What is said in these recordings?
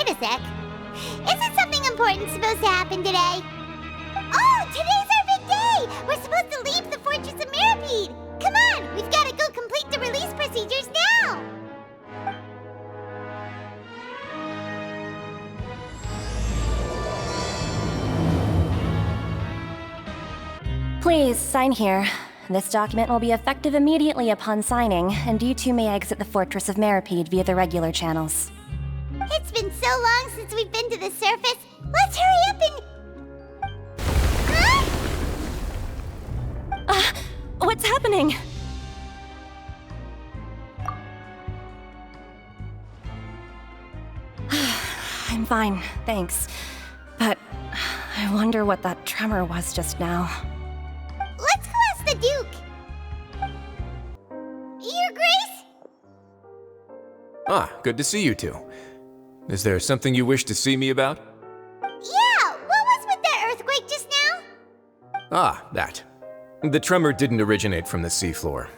wait a sec. Isn't something important supposed to happen today? Oh, today's our big day! We're supposed to leave the Fortress of Mirapede! Come on, we've got to go complete the release procedures now! Please, sign here. This document will be effective immediately upon signing, and you two may exit the Fortress of Mirapede via the regular channels. It's been so long since we've been to the surface. Let's hurry up and... Huh? What's happening? I'm fine, thanks. But I wonder what that tremor was just now. Let's go ask the Duke. Your Grace? Ah, good to see you two. Is there something you wish to see me about? Yeah, what was with that earthquake just now? Ah, that. The tremor didn't originate from the seafloor.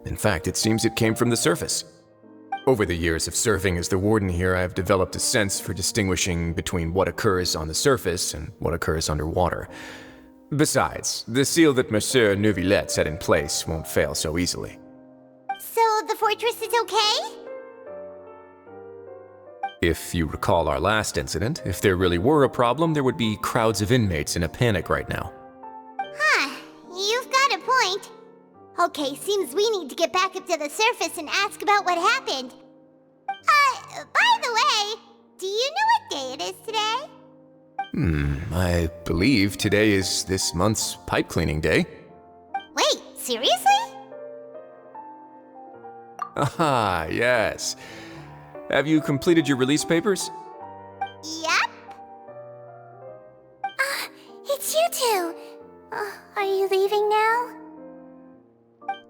In fact, it seems it came from the surface. Over the years of serving as the warden here, I have developed a sense for distinguishing between what occurs on the surface and what occurs underwater. Besides, the seal that Monsieur Neuvillette set in place won't fail so easily. So the fortress is okay? If you recall our last incident, if there really were a problem, there would be crowds of inmates in a panic right now. Huh, you've got a point. Okay, seems we need to get back up to the surface and ask about what happened. By the way, do you know what day it is today? I believe today is this month's pipe cleaning day. Wait, seriously? Aha, yes. Have you completed your release papers? Yep. It's you two. Are you leaving now?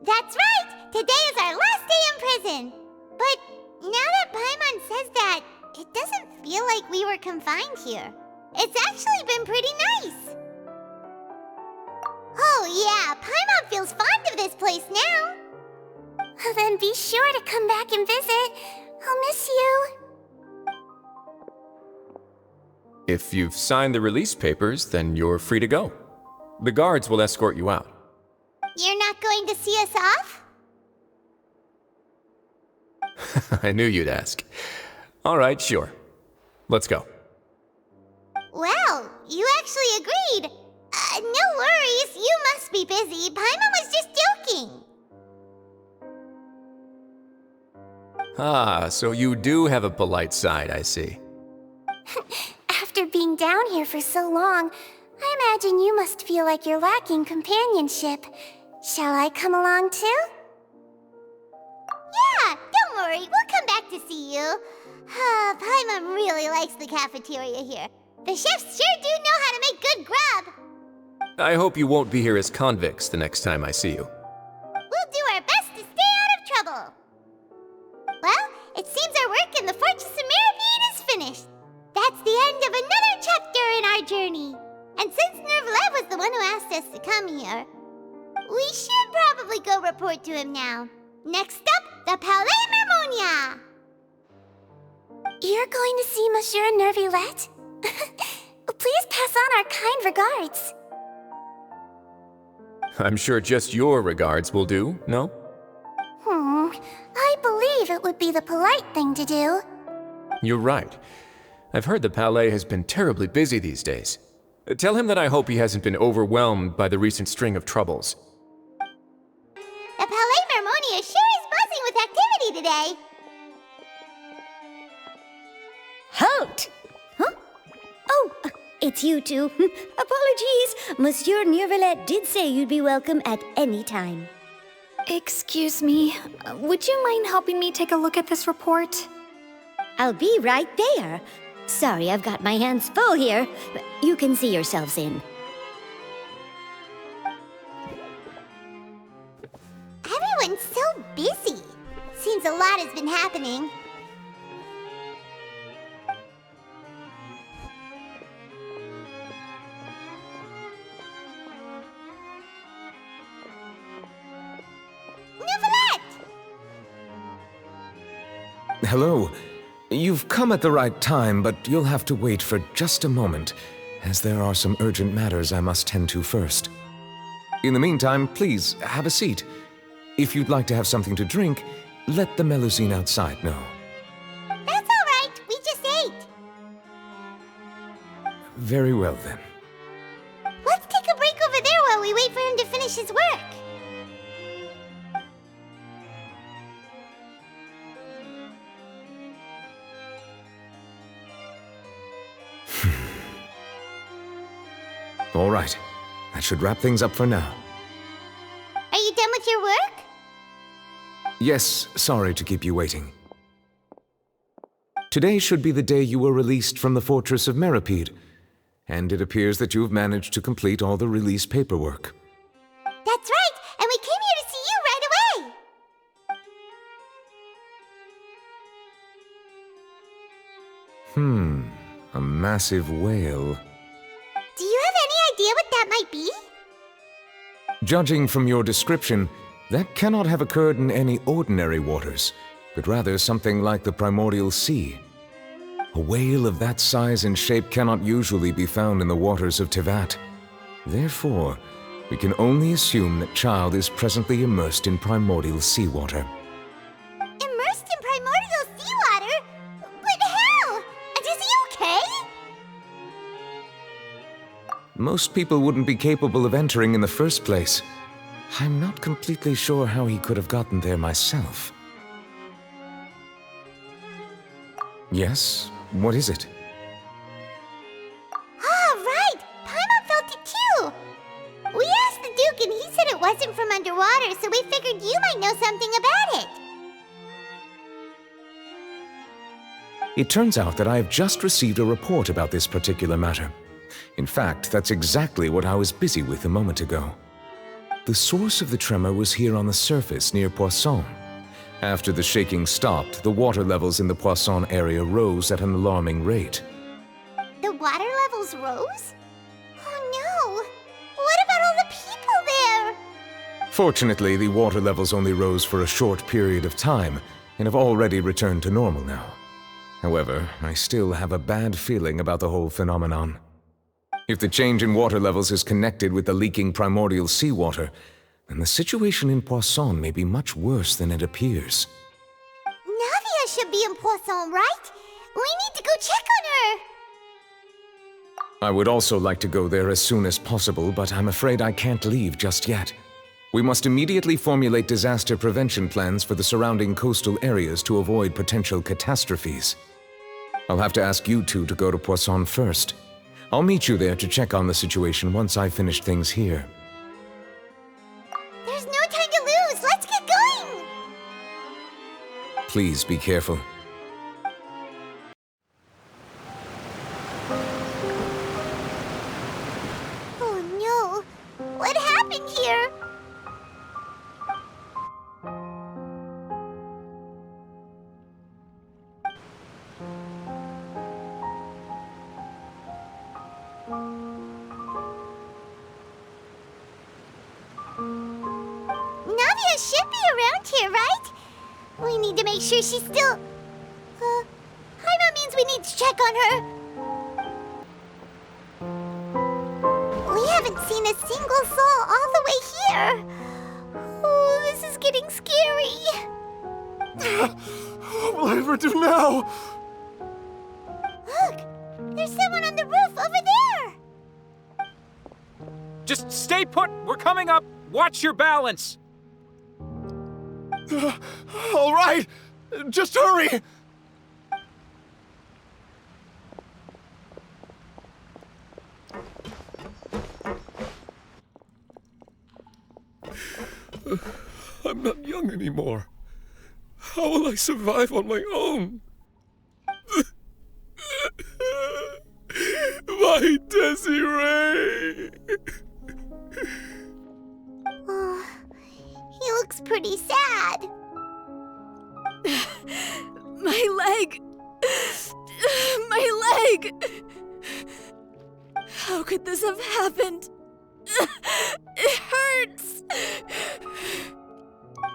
That's right! Today is our last day in prison! But now that Paimon says that, it doesn't feel like we were confined here. It's actually been pretty nice. Oh yeah, Paimon feels fond of this place now. Then be sure to come back and visit. I'll miss you. If you've signed the release papers, then you're free to go. The guards will escort you out. You're not going to see us off? I knew you'd ask. All right, sure. Let's go. Well, you actually agreed. No worries, you must be busy. Paimon was just joking. Ah, so you do have a polite side, I see. After being down here for so long, I imagine you must feel like you're lacking companionship. Shall I come along too? Yeah, don't worry, we'll come back to see you. Paimon really likes the cafeteria here. The chefs sure do know how to make good grub. I hope you won't be here as convicts the next time I see you. We'll do our best to stay out of trouble. Well, it seems our work in the Fortress of Mirapede is finished. That's the end of another chapter in our journey. And since Neuvillette was the one who asked us to come here, we should probably go report to him now. Next up, the Palais Mermonia. You're going to see Monsieur Neuvillette? Please pass on our kind regards. I'm sure just your regards will do, no? I believe it would be the polite thing to do. You're right. I've heard the Palais has been terribly busy these days. Tell him that I hope he hasn't been overwhelmed by the recent string of troubles. The Palais Mermonia sure is buzzing with activity today. Halt! Huh? Oh, it's you two. Apologies. Monsieur Neuvillette did say you'd be welcome at any time. Excuse me, would you mind helping me take a look at this report? I'll be right there. Sorry, I've got my hands full here. You can see yourselves in. Everyone's so busy. Seems a lot has been happening. Hello. You've come at the right time, but you'll have to wait for just a moment, as there are some urgent matters I must tend to first. In the meantime, please, have a seat. If you'd like to have something to drink, let the Melusine outside know. That's all right. We just ate. Very well, then. Let's take a break over there while we wait for him to finish his work. All right. That should wrap things up for now. Are you done with your work? Yes, sorry to keep you waiting. Today should be the day you were released from the Fortress of Meripede, and it appears that you've managed to complete all the release paperwork. That's right, and we came here to see you right away. A massive whale. Do you have any idea what that might be? Judging from your description, that cannot have occurred in any ordinary waters, but rather something like the primordial sea. A whale of that size and shape cannot usually be found in the waters of Teyvat. Therefore, we can only assume that Child is presently immersed in primordial seawater. Immersed in primordial seawater? But how? And is he okay? Most people wouldn't be capable of entering in the first place. I'm not completely sure how he could have gotten there myself. Yes? What is it? Ah, right! Paimon felt it too! We asked the Duke and he said it wasn't from underwater, so we figured you might know something about it. It turns out that I have just received a report about this particular matter. In fact, that's exactly what I was busy with a moment ago. The source of the tremor was here on the surface near Poisson. After the shaking stopped, the water levels in the Poisson area rose at an alarming rate. The water levels rose? Oh no! What about all the people there? Fortunately, the water levels only rose for a short period of time and have already returned to normal now. However, I still have a bad feeling about the whole phenomenon. If the change in water levels is connected with the leaking primordial seawater, then the situation in Poisson may be much worse than it appears. Navia should be in Poisson, right? We need to go check on her! I would also like to go there as soon as possible, but I'm afraid I can't leave just yet. We must immediately formulate disaster prevention plans for the surrounding coastal areas to avoid potential catastrophes. I'll have to ask you two to go to Poisson first. I'll meet you there to check on the situation once I've finished things here. There's no time to lose! Let's get going! Please be careful. Oh no! What happened here? Navia should be around here, right? We need to make sure she's still... Paimon means we need to check on her. We haven't seen a single soul all the way here. Oh, this is getting scary. What will I ever do now? Look, there's someone on the roof over there. Just stay put! We're coming up! Watch your balance! All right, just hurry! I'm not young anymore. How will I survive on my own? My Desiree! Oh, he looks pretty sad. My leg! My leg! How could this have happened? It hurts!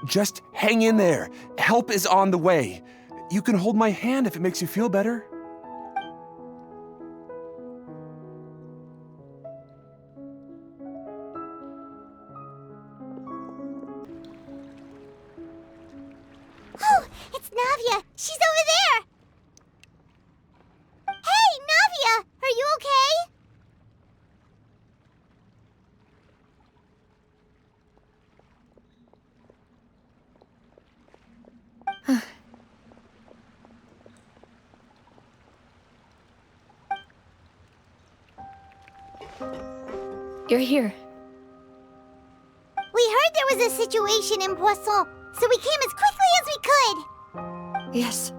Just hang in there. Help is on the way. You can hold my hand if it makes you feel better. Oh, it's Navia! She's over there! Hey, Navia! Are you okay? You're here. We heard there was a situation in Poisson, so we came as quickly as we could. Yes.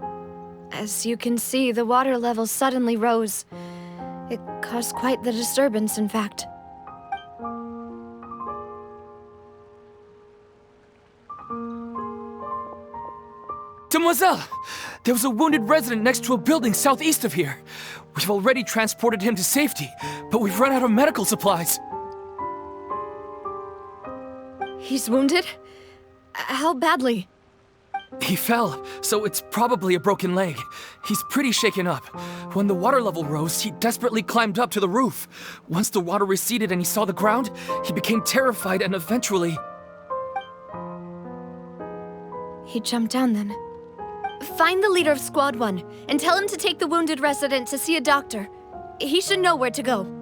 As you can see, the water level suddenly rose. It caused quite the disturbance, in fact. Demoiselle! There was a wounded resident next to a building southeast of here. We've already transported him to safety, but we've run out of medical supplies. He's wounded? How badly? He fell, so it's probably a broken leg. He's pretty shaken up. When the water level rose, he desperately climbed up to the roof. Once the water receded and he saw the ground, he became terrified and eventually... He jumped down then. Find the leader of Squad 1 and tell him to take the wounded resident to see a doctor. He should know where to go.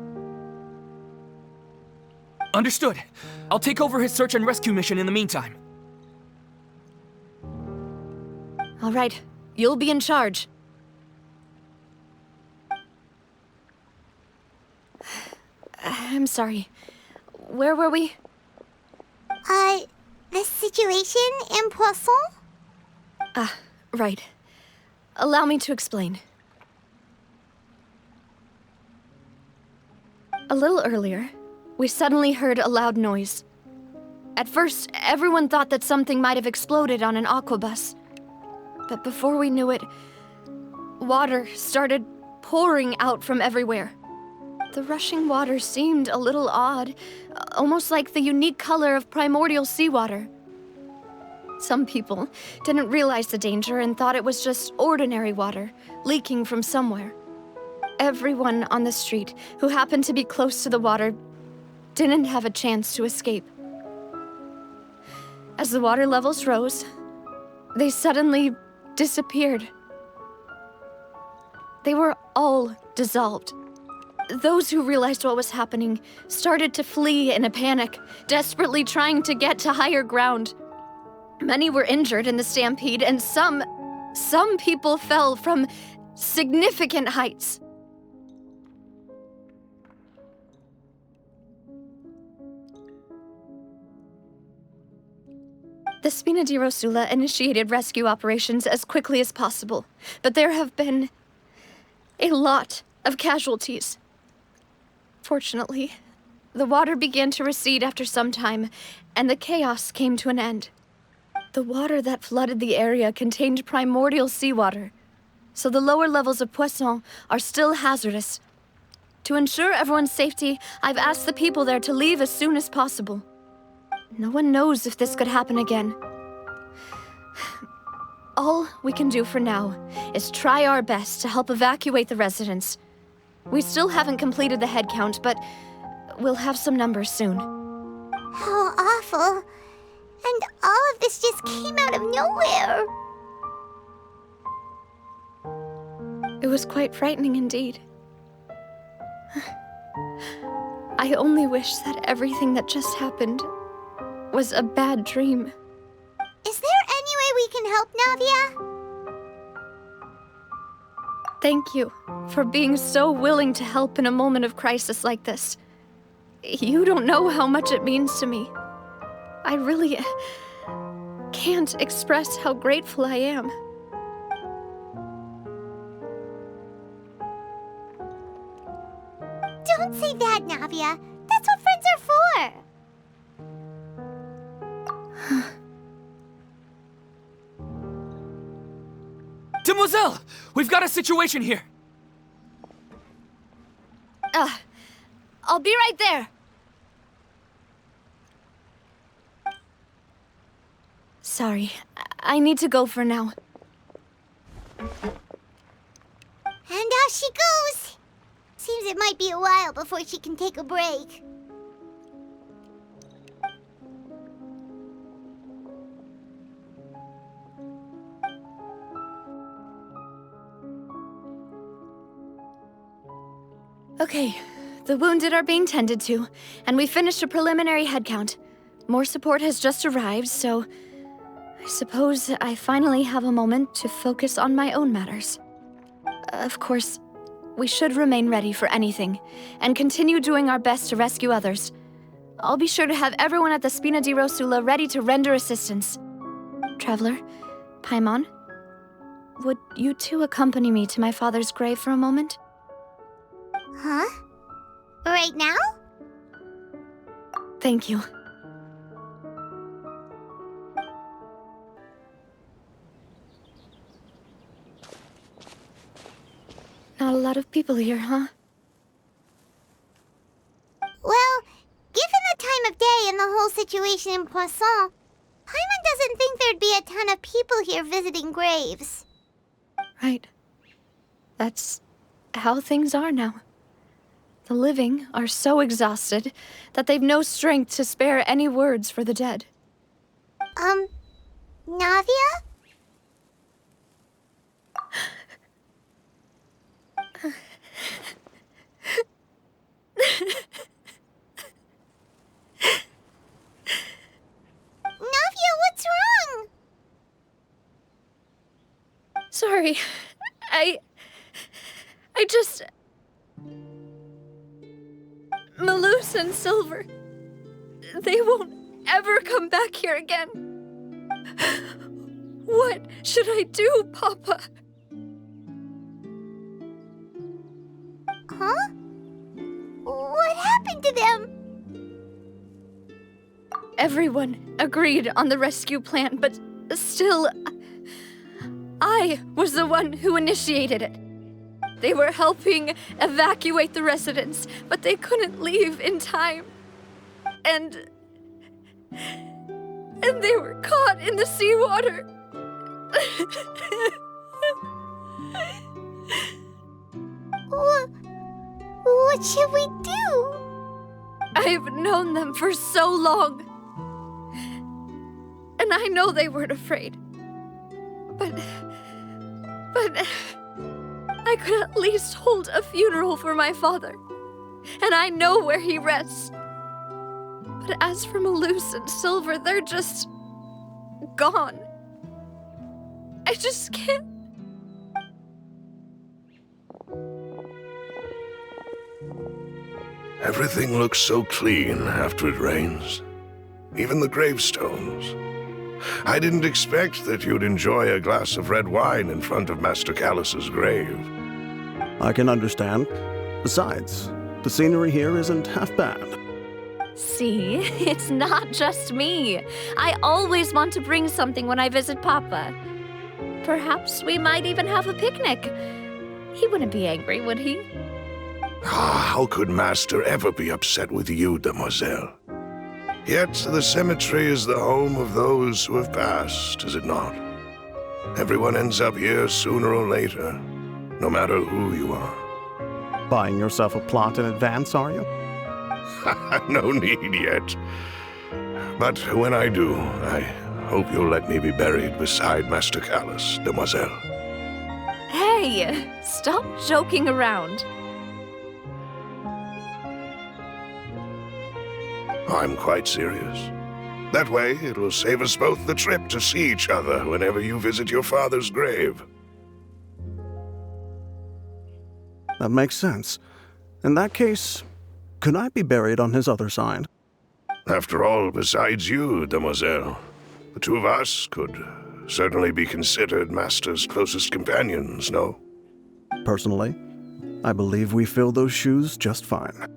Understood. I'll take over his search and rescue mission in the meantime. All right, you'll be in charge. I'm sorry. Where were we? The situation in Poisson? Right. Allow me to explain. A little earlier, we suddenly heard a loud noise. At first, everyone thought that something might have exploded on an aquabus. But before we knew it, water started pouring out from everywhere. The rushing water seemed a little odd, almost like the unique color of primordial seawater. Some people didn't realize the danger and thought it was just ordinary water leaking from somewhere. Everyone on the street who happened to be close to the water didn't have a chance to escape. As the water levels rose, they suddenly disappeared. They were all dissolved. Those who realized what was happening started to flee in a panic, desperately trying to get to higher ground. Many were injured in the stampede, and some people fell from significant heights. The Spina di Rosula initiated rescue operations as quickly as possible, but there have been a lot of casualties. Fortunately, the water began to recede after some time, and the chaos came to an end. The water that flooded the area contained primordial seawater, so the lower levels of Poisson are still hazardous. To ensure everyone's safety, I've asked the people there to leave as soon as possible. No one knows if this could happen again. All we can do for now is try our best to help evacuate the residents. We still haven't completed the head count, but we'll have some numbers soon. How awful. And all of this just came out of nowhere. It was quite frightening indeed. I only wish that everything that just happened was a bad dream. Is there any way we can help, Navia? Thank you for being so willing to help in a moment of crisis like this. You don't know how much it means to me. I really can't express how grateful I am. Don't say that, Navia. That's what friends are for. Demoiselle! We've got a situation here! I'll be right there. Sorry, I need to go for now. Off she goes! Seems it might be a while before she can take a break. Okay, the wounded are being tended to, and we finished a preliminary head count. More support has just arrived, so I suppose I finally have a moment to focus on my own matters. Of course, we should remain ready for anything, and continue doing our best to rescue others. I'll be sure to have everyone at the Spina di Rosula ready to render assistance. Traveler, Paimon, would you two accompany me to my father's grave for a moment? Huh? Right now? Thank you. Not a lot of people here, huh? Well, given the time of day and the whole situation in Poisson, Paimon doesn't think there'd be a ton of people here visiting graves. Right. That's how things are now. The living are so exhausted that they've no strength to spare any words for the dead. Navia? Navia, what's wrong? Sorry. I just... Malus and Silver, they won't ever come back here again. What should I do, Papa? Huh? What happened to them? Everyone agreed on the rescue plan, but still, I was the one who initiated it. They were helping evacuate the residents, but they couldn't leave in time. And they were caught in the seawater. What should we do? I've known them for so long. And I know they weren't afraid. But I could at least hold a funeral for my father. And I know where he rests. But as for Malus and Silver, they're just gone. I just can't. Everything looks so clean after it rains. Even the gravestones. I didn't expect that you'd enjoy a glass of red wine in front of Master Callus's grave. I can understand. Besides, the scenery here isn't half bad. See, it's not just me. I always want to bring something when I visit Papa. Perhaps we might even have a picnic. He wouldn't be angry, would he? How could Master ever be upset with you, demoiselle? Yet the cemetery is the home of those who have passed, is it not? Everyone ends up here sooner or later, no matter who you are. Buying yourself a plot in advance, are you? No need yet. But when I do, I hope you'll let me be buried beside Master Callus, demoiselle. Hey, stop joking around. I'm quite serious. That way, it will save us both the trip to see each other whenever you visit your father's grave. That makes sense. In that case, could I be buried on his other side? After all, besides you, demoiselle, the two of us could certainly be considered Master's closest companions, no? Personally, I believe we fill those shoes just fine.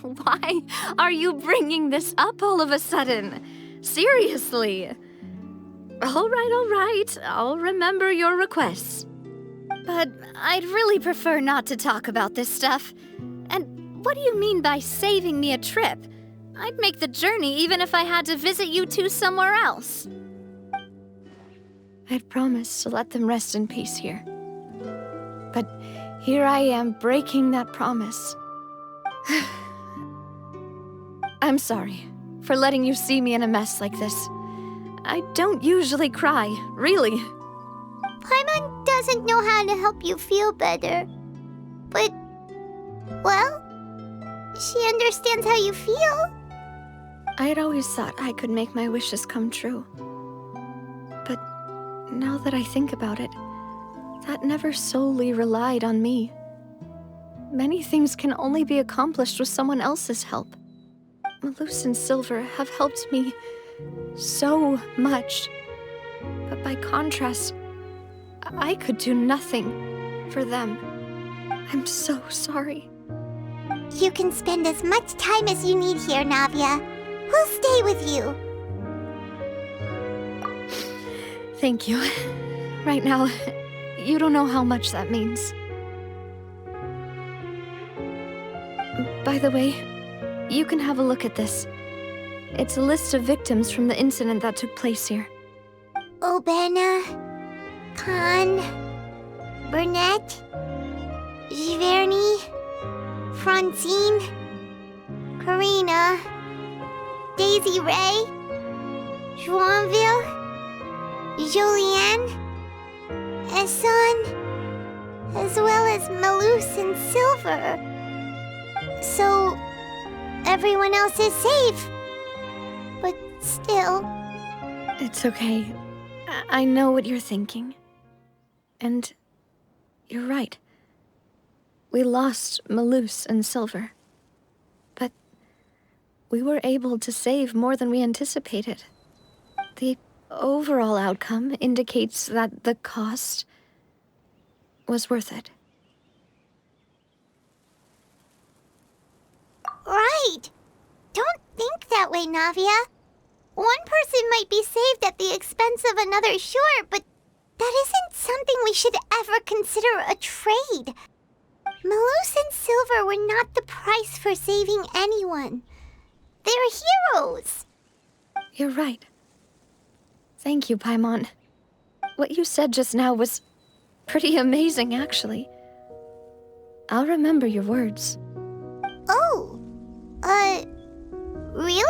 Why are you bringing this up all of a sudden? Seriously. All right. I'll remember your requests. But I'd really prefer not to talk about this stuff. And what do you mean by saving me a trip? I'd make the journey even if I had to visit you two somewhere else. I'd promised to let them rest in peace here. But here I am breaking that promise. I'm sorry for letting you see me in a mess like this. I don't usually cry, really. Paimon doesn't know how to help you feel better. But, well, she understands how you feel. I had always thought I could make my wishes come true. But now that I think about it, that never solely relied on me. Many things can only be accomplished with someone else's help. Malus and Silver have helped me so much. But by contrast, I could do nothing for them. I'm so sorry. You can spend as much time as you need here, Navia. We'll stay with you. Thank you. Right now, you don't know how much that means. By the way, you can have a look at this. It's a list of victims from the incident that took place here. Obena, Khan, Burnett, Giverny, Francine, Karina, Daisy Ray, Joinville, Julianne, Esson, as well as Malus and Silver. So, everyone else is safe. But still... It's okay. I know what you're thinking. And you're right. We lost Malus and Silver. But we were able to save more than we anticipated. The overall outcome indicates that the cost was worth it. Right! Don't think that way, Navia. One person might be saved at the expense of another, sure, but that isn't something we should ever consider a trade. Malus and Silver were not the price for saving anyone. They're heroes. You're right. Thank you, Paimon. What you said just now was pretty amazing, actually. I'll remember your words. Oh, really?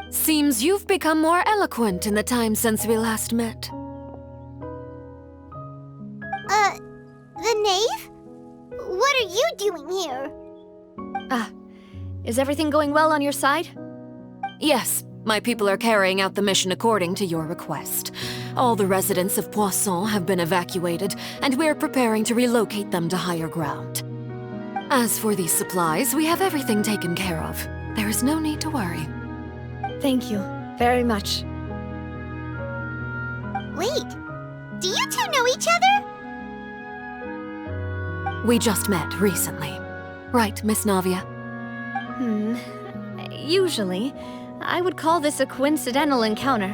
Seems you've become more eloquent in the time since we last met. The knave? What are you doing here? Is everything going well on your side? Yes, my people are carrying out the mission according to your request. All the residents of Poisson have been evacuated, and we're preparing to relocate them to higher ground. As for these supplies, we have everything taken care of. There is no need to worry. Thank you very much. Wait, do you two know each other? We just met recently. Right, Miss Navia? Usually, I would call this a coincidental encounter.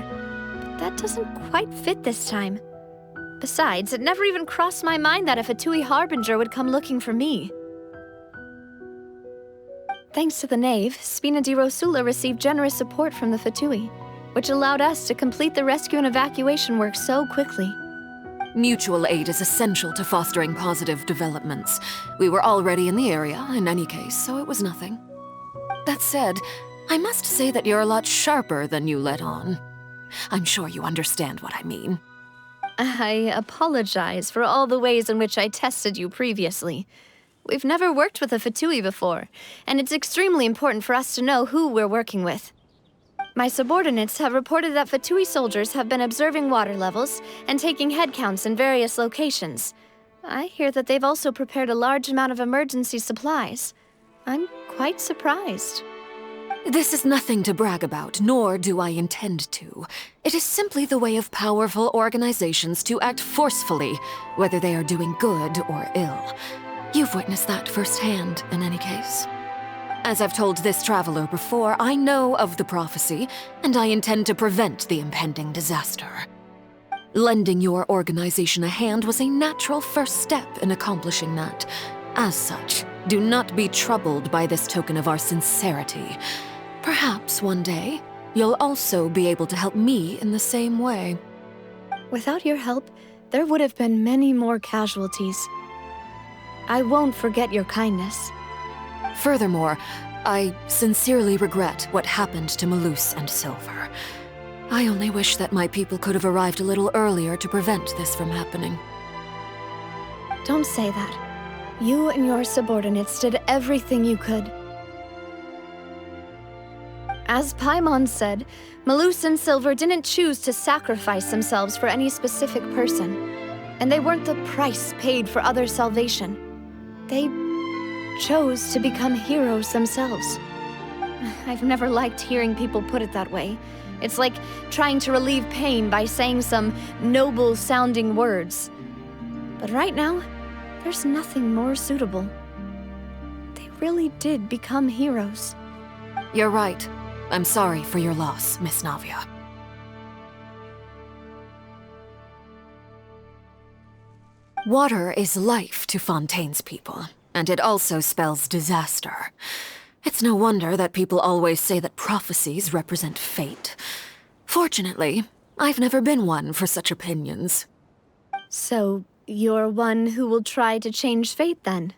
But that doesn't quite fit this time. Besides, it never even crossed my mind that a Fatui Harbinger would come looking for me. Thanks to the Knave, Spina di Rosula received generous support from the Fatui, which allowed us to complete the rescue and evacuation work so quickly. Mutual aid is essential to fostering positive developments. We were already in the area, in any case, so it was nothing. That said, I must say that you're a lot sharper than you let on. I'm sure you understand what I mean. I apologize for all the ways in which I tested you previously. We've never worked with a Fatui before, and it's extremely important for us to know who we're working with. My subordinates have reported that Fatui soldiers have been observing water levels and taking head counts in various locations. I hear that they've also prepared a large amount of emergency supplies. I'm quite surprised. This is nothing to brag about, nor do I intend to. It is simply the way of powerful organizations to act forcefully, whether they are doing good or ill. You've witnessed that firsthand, in any case. As I've told this traveler before, I know of the prophecy, and I intend to prevent the impending disaster. Lending your organization a hand was a natural first step in accomplishing that. As such, do not be troubled by this token of our sincerity. Perhaps one day, you'll also be able to help me in the same way. Without your help, there would have been many more casualties. I won't forget your kindness. Furthermore, I sincerely regret what happened to Malus and Silver. I only wish that my people could have arrived a little earlier to prevent this from happening. Don't say that. You and your subordinates did everything you could. As Paimon said, Malus and Silver didn't choose to sacrifice themselves for any specific person, and they weren't the price paid for others' salvation. They chose to become heroes themselves. I've never liked hearing people put it that way. It's like trying to relieve pain by saying some noble-sounding words. But right now, there's nothing more suitable. They really did become heroes. You're right. I'm sorry for your loss, Miss Navia. Water is life to Fontaine's people, and it also spells disaster. It's no wonder that people always say that prophecies represent fate. Fortunately, I've never been one for such opinions. So, you're one who will try to change fate, then?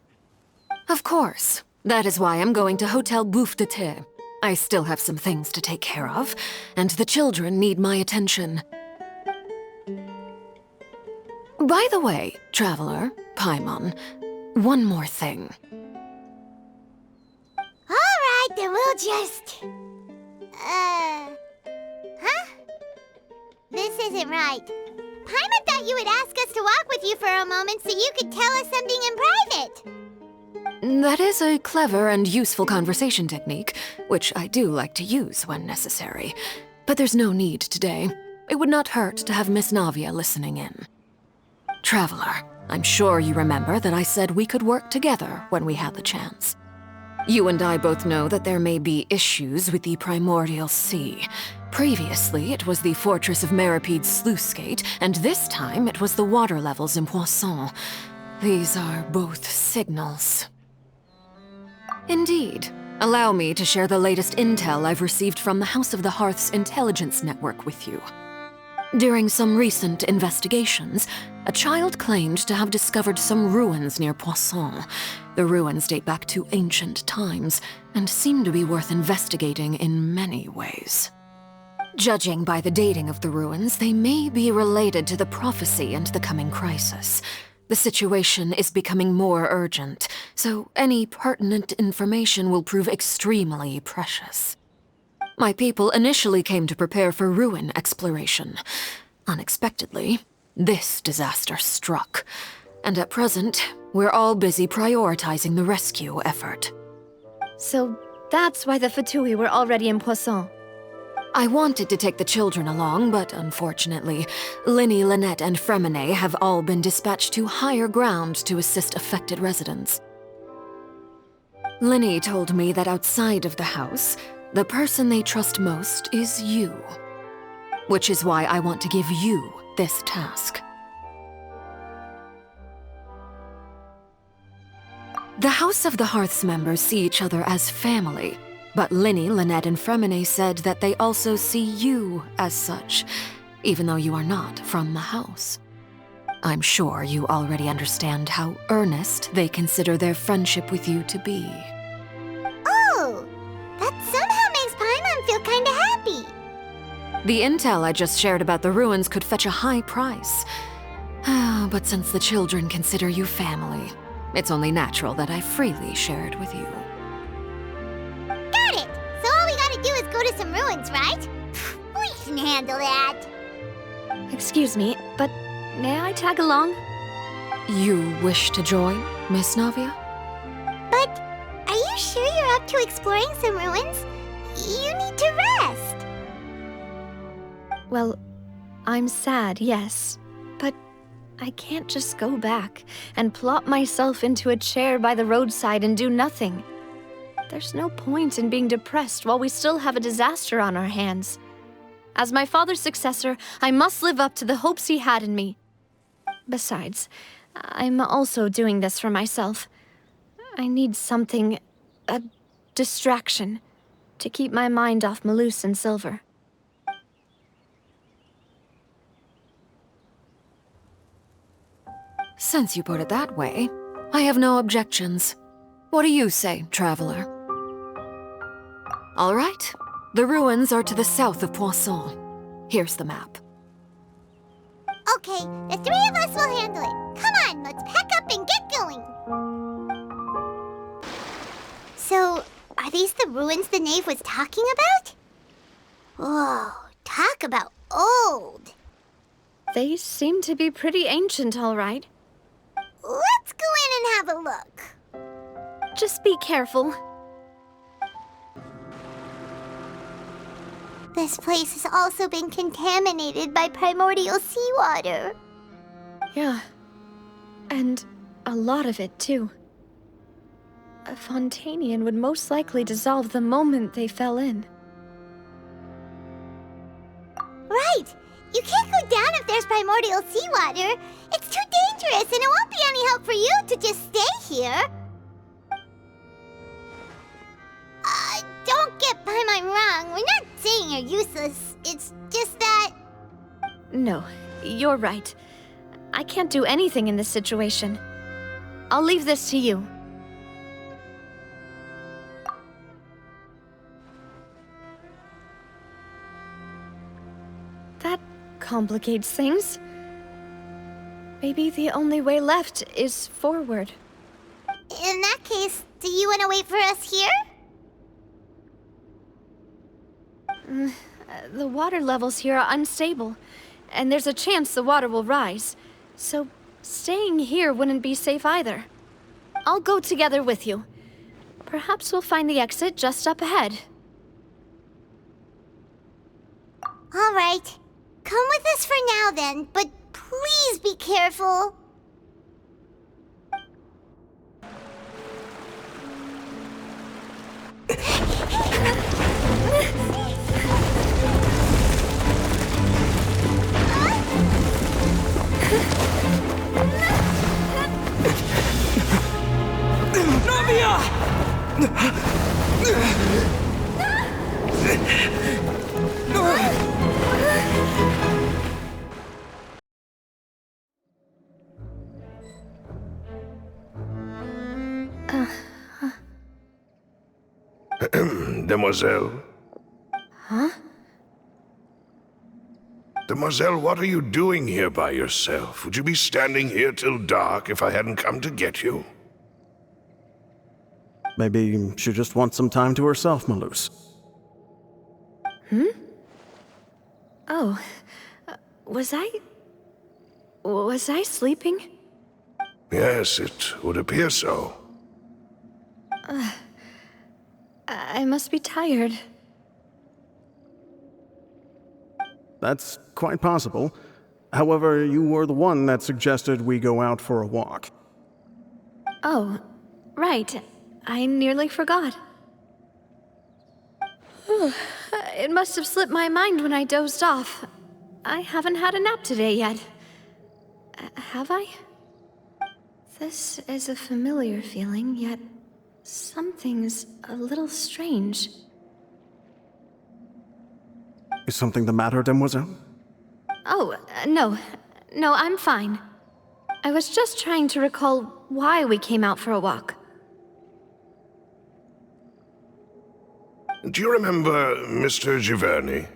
Of course. That is why I'm going to Hotel Bouffe de Thé. I still have some things to take care of, and the children need my attention. By the way, Traveler, Paimon, one more thing. Alright, then we'll just... Huh? This isn't right. Paimon thought you would ask us to walk with you for a moment so you could tell us something in private. That is a clever and useful conversation technique, which I do like to use when necessary. But there's no need today. It would not hurt to have Miss Navia listening in. Traveler, I'm sure you remember that I said we could work together when we had the chance. You and I both know that there may be issues with the Primordial Sea. Previously, it was the fortress of Meripede's sluice gate, and this time it was the water levels in Poisson. These are both signals. Indeed. Allow me to share the latest intel I've received from the House of the Hearth's intelligence network with you. During some recent investigations, a child claimed to have discovered some ruins near Poisson. The ruins date back to ancient times, and seem to be worth investigating in many ways. Judging by the dating of the ruins, they may be related to the prophecy and the coming crisis. The situation is becoming more urgent, so any pertinent information will prove extremely precious. My people initially came to prepare for ruin exploration. Unexpectedly, this disaster struck, and at present, we're all busy prioritizing the rescue effort. So that's why the Fatui were already in Poisson. I wanted to take the children along, but unfortunately, Linny, Lynette, and Fremine have all been dispatched to higher ground to assist affected residents. Linny told me that outside of the house, the person they trust most is you. Which is why I want to give you this task. The House of the Hearth's members see each other as family, but Linny, Lynette, and Fremine said that they also see you as such, even though you are not from the house. I'm sure you already understand how earnest they consider their friendship with you to be. Oh, that somehow makes Paimon feel kinda happy. The intel I just shared about the ruins could fetch a high price. But since the children consider you family, it's only natural that I freely share it with you. Got it! So all we gotta do is go to some ruins, right? We can handle that. Excuse me, but may I tag along? You wish to join, Miss Navia? But are you sure you're up to exploring some ruins? You need to rest. Well, I'm sad, yes, but I can't just go back and plop myself into a chair by the roadside and do nothing. There's no point in being depressed while we still have a disaster on our hands. As my father's successor, I must live up to the hopes he had in me. Besides, I'm also doing this for myself. I need something, a distraction, to keep my mind off Malus and Silver. Since you put it that way, I have no objections. What do you say, traveler? All right. The ruins are to the south of Poisson. Here's the map. Okay, the three of us will handle it. Come on, let's pack up and get going. So, are these the ruins the knave was talking about? Whoa, talk about old. They seem to be pretty ancient, all right. Let's go in and have a look. Just be careful. This place has also been contaminated by primordial seawater. Yeah. And a lot of it, too. A Fontanian would most likely dissolve the moment they fell in. Right! You can't go down if there's primordial seawater. It's too dangerous, and it won't be any help for you to just stay here. Don't get by my wrong. We're not saying you're useless. It's just that... No, you're right. I can't do anything in this situation. I'll leave this to you. That complicates things. Maybe the only way left is forward. In that case, do you want to wait for us here? The water levels here are unstable, and there's a chance the water will rise. So staying here wouldn't be safe either. I'll go together with you. Perhaps we'll find the exit just up ahead. All right. Come with us for now then, but please be careful. Demoiselle? Huh? Demoiselle, what are you doing here by yourself? Would you be standing here till dark if I hadn't come to get you? Maybe she just wants some time to herself, Malus. Oh, was I sleeping? Yes, it would appear so. I must be tired. That's quite possible. However, you were the one that suggested we go out for a walk. Oh, right. I nearly forgot. It must have slipped my mind when I dozed off. I haven't had a nap today yet. Have I? This is a familiar feeling, yet something's a little strange. Is something the matter, Demoiselle? Oh, no. No, I'm fine. I was just trying to recall why we came out for a walk. Do you remember Mr. Giverny?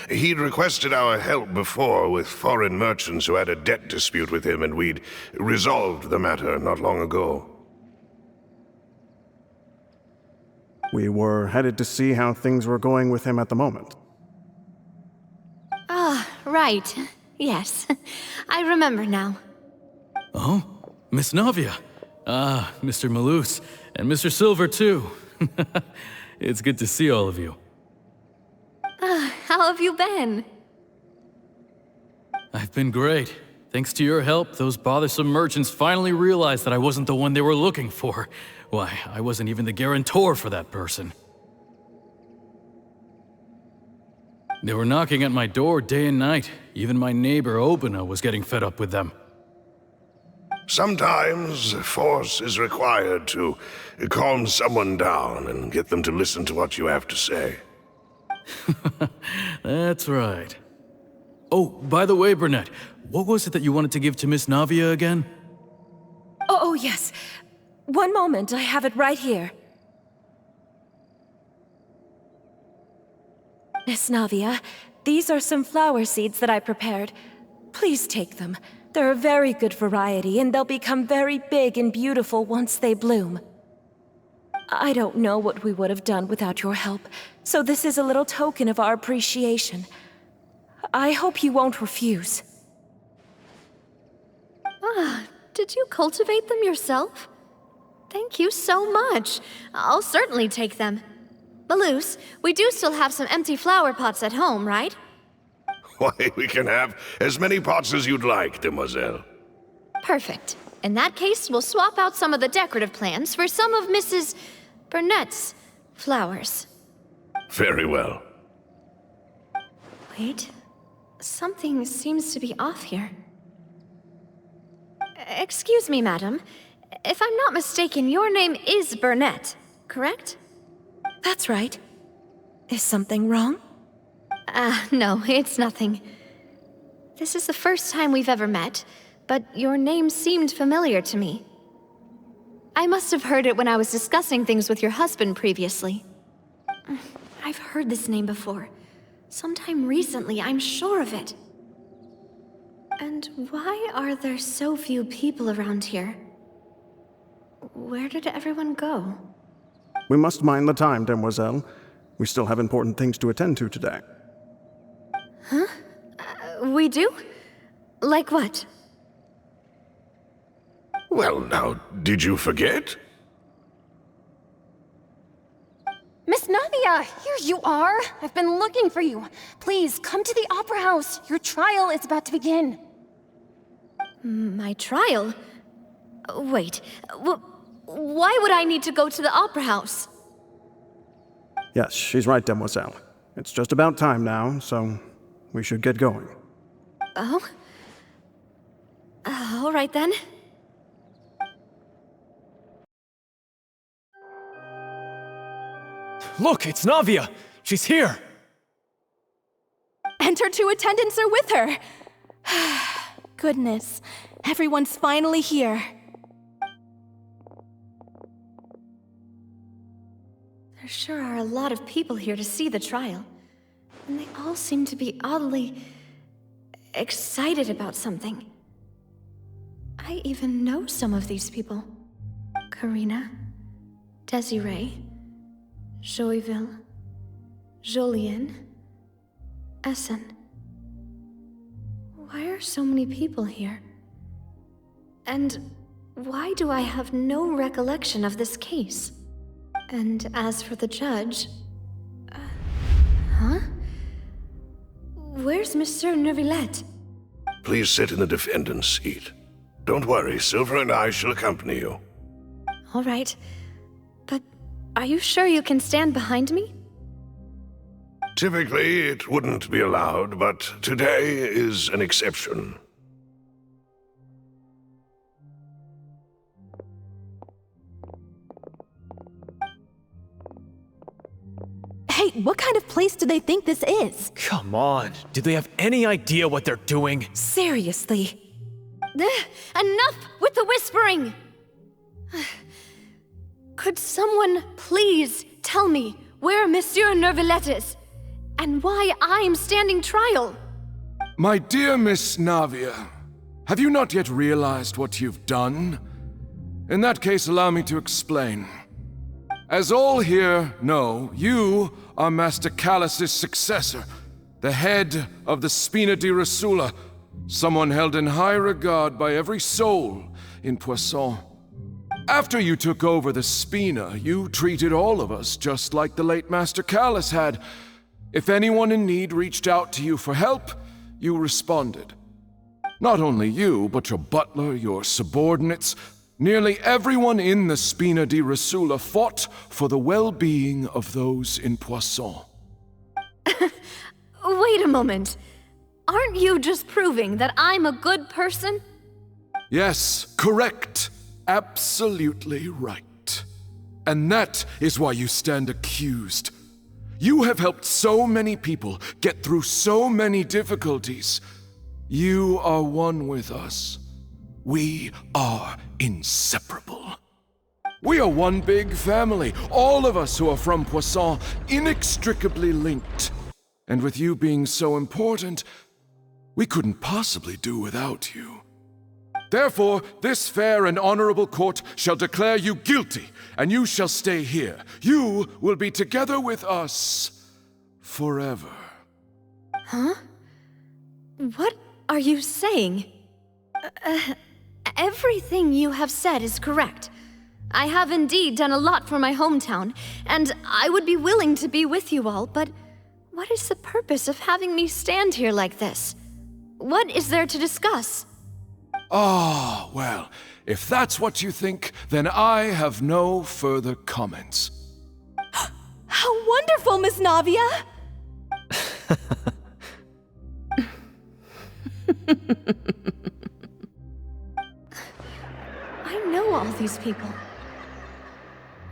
He'd requested our help before with foreign merchants who had a debt dispute with him, and we'd resolved the matter not long ago. We were headed to see how things were going with him at the moment. Ah, right. Yes. I remember now. Oh, Miss Navia. Ah, Mr. Malus, and Mr. Silver, too. It's good to see all of you. How have you been? I've been great. Thanks to your help, those bothersome merchants finally realized that I wasn't the one they were looking for. Why, I wasn't even the guarantor for that person. They were knocking at my door day and night. Even my neighbor, Obina, was getting fed up with them. Sometimes force is required to calm someone down and get them to listen to what you have to say. That's right. Oh, by the way, Burnett, what was it that you wanted to give to Miss Navia again? Oh, yes. One moment, I have it right here. Miss Navia, these are some flower seeds that I prepared. Please take them. They're a very good variety, and they'll become very big and beautiful once they bloom. I don't know what we would have done without your help, so this is a little token of our appreciation. I hope you won't refuse. Ah, did you cultivate them yourself? Thank you so much. I'll certainly take them. Balloose, we do still have some empty flower pots at home, right? Why, we can have as many pots as you'd like, demoiselle. Perfect. In that case, we'll swap out some of the decorative plants for some of Mrs. Burnett's flowers. Very well. Wait. Something seems to be off here. Excuse me, madam. If I'm not mistaken, your name is Burnett, correct? That's right. Is something wrong? No, it's nothing. This is the first time we've ever met, but your name seemed familiar to me. I must have heard it when I was discussing things with your husband previously. I've heard this name before. Sometime recently, I'm sure of it. And why are there so few people around here? Where did everyone go? We must mind the time, demoiselle. We still have important things to attend to today. Huh? We do? Like what? Well, now, did you forget? Miss Navia, here you are! I've been looking for you. Please, come to the Opera House. Your trial is about to begin. My trial? Wait, why would I need to go to the Opera House? Yes, she's right, demoiselle. It's just about time now, so we should get going. Oh? All right then. Look, it's Navia! She's here! And her 2 attendants are with her. Goodness, everyone's finally here. There sure are a lot of people here to see the trial. And they all seem to be oddly excited about something. I even know some of these people. Karina, Desiree, Joyville, Jolien, Essen. Why are so many people here? And why do I have no recollection of this case? And as for the judge... huh? Where's Monsieur Neuvillette? Please sit in the defendant's seat. Don't worry, Silver and I shall accompany you. All right. But are you sure you can stand behind me? Typically, it wouldn't be allowed, but today is an exception. Hey, what kind of place do they think this is? Come on, do they have any idea what they're doing? Seriously. Enough with the whispering! Could someone please tell me where Monsieur Neuvillette is? And why I'm standing trial? My dear Miss Navia, have you not yet realized what you've done? In that case, allow me to explain. As all here know, you are Master Callus's successor, the head of the Spina di Rosula, someone held in high regard by every soul in Poisson. After you took over the Spina, you treated all of us just like the late Master Callus had. If anyone in need reached out to you for help, you responded. Not only you, but your butler, your subordinates, nearly everyone in the Spina di Rosula fought for the well-being of those in Poisson. Wait a moment. Aren't you just proving that I'm a good person? Yes, correct. Absolutely right. And that is why you stand accused. You have helped so many people get through so many difficulties. You are one with us. We are inseparable. We are one big family, all of us who are from Poisson, inextricably linked. And with you being so important, we couldn't possibly do without you. Therefore, this fair and honorable court shall declare you guilty, and you shall stay here. You will be together with us forever. Huh? What are you saying? Everything you have said is correct. I have indeed done a lot for my hometown, and I would be willing to be with you all, but what is the purpose of having me stand here like this? What is there to discuss? Ah, well, if that's what you think, then I have no further comments. How wonderful, Miss Navia! I know all these people.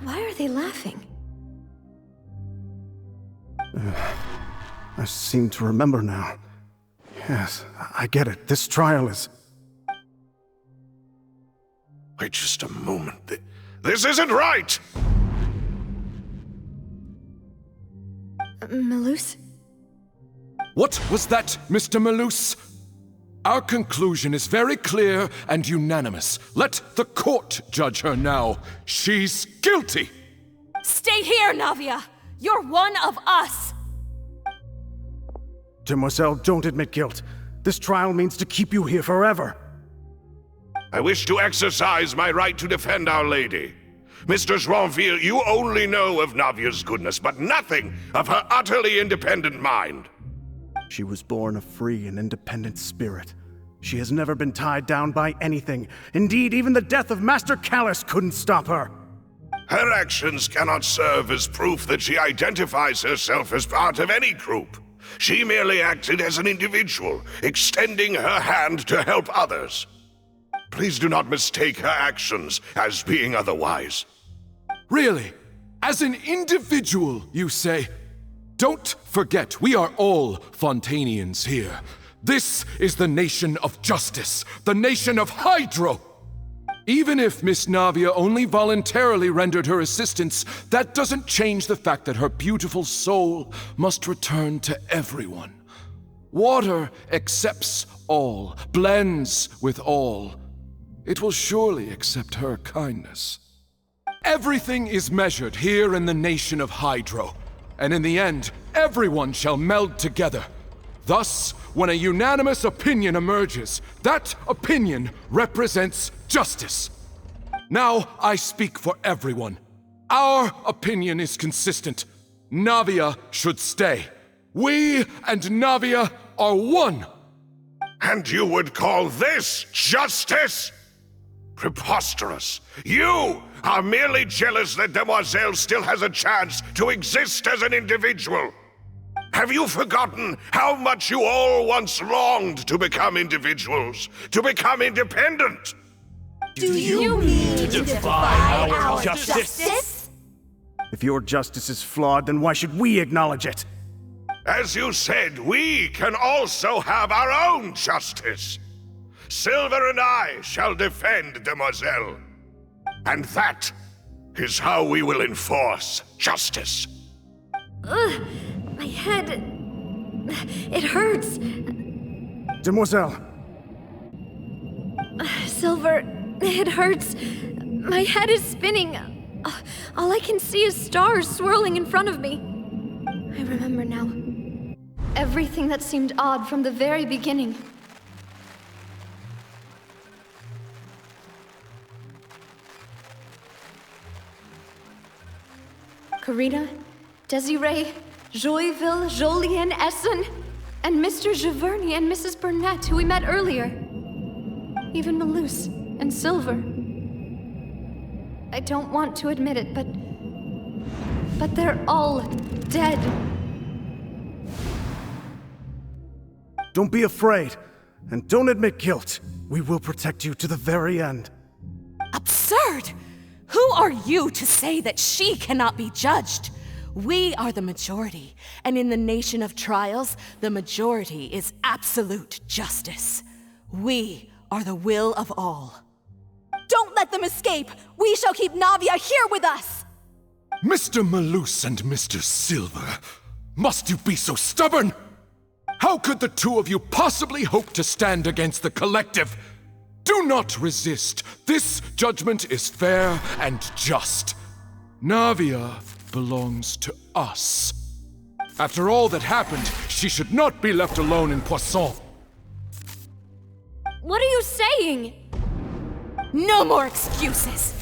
Why are they laughing? I seem to remember now. Yes, I get it. This trial is... Wait just a moment. This isn't right! Malus? What was that, Mr. Malus? Our conclusion is very clear and unanimous. Let the court judge her now. She's guilty! Stay here, Navia! You're one of us! Demoiselle, don't admit guilt. This trial means to keep you here forever. I wish to exercise my right to defend Our Lady. Mr. Joinville, you only know of Navia's goodness, but nothing of her utterly independent mind. She was born a free and independent spirit. She has never been tied down by anything. Indeed, even the death of Master Callus couldn't stop her. Her actions cannot serve as proof that she identifies herself as part of any group. She merely acted as an individual, extending her hand to help others. Please do not mistake her actions as being otherwise. Really? As an individual, you say? Don't forget, we are all Fontanians here. This is the nation of justice, the nation of Hydro! Even if Miss Navia only voluntarily rendered her assistance, that doesn't change the fact that her beautiful soul must return to everyone. Water accepts all, blends with all. It will surely accept her kindness. Everything is measured here in the nation of Hydro, and in the end, everyone shall meld together. Thus, when a unanimous opinion emerges, that opinion represents justice. Now I speak for everyone. Our opinion is consistent. Navia should stay. We and Navia are one. And you would call this justice? Preposterous. You are merely jealous that Demoiselle still has a chance to exist as an individual. Have you forgotten how much you all once longed to become individuals, to become independent? Do you mean to defy our justice? If your justice is flawed, then why should we acknowledge it? As you said, we can also have our own justice. Silver and I shall defend Demoiselle. And that is how we will enforce justice. Ugh, my head... it hurts. Demoiselle! Silver, it hurts. My head is spinning. All I can see is stars swirling in front of me. I remember now. Everything that seemed odd from the very beginning. Karina, Desiree, Joyville, Jolien, Essen, and Mr. Giverny and Mrs. Burnett, who we met earlier. Even Malus and Silver. I don't want to admit it, but they're all dead. Don't be afraid, and don't admit guilt. We will protect you to the very end. Absurd! Who are you to say that she cannot be judged? We are the majority, and in the nation of trials, the majority is absolute justice. We are the will of all. Don't let them escape! We shall keep Navia here with us! Mr. Malus and Mr. Silver, must you be so stubborn? How could the two of you possibly hope to stand against the collective? Do not resist. This judgment is fair and just. Navia belongs to us. After all that happened, she should not be left alone in Poisson. What are you saying? No more excuses!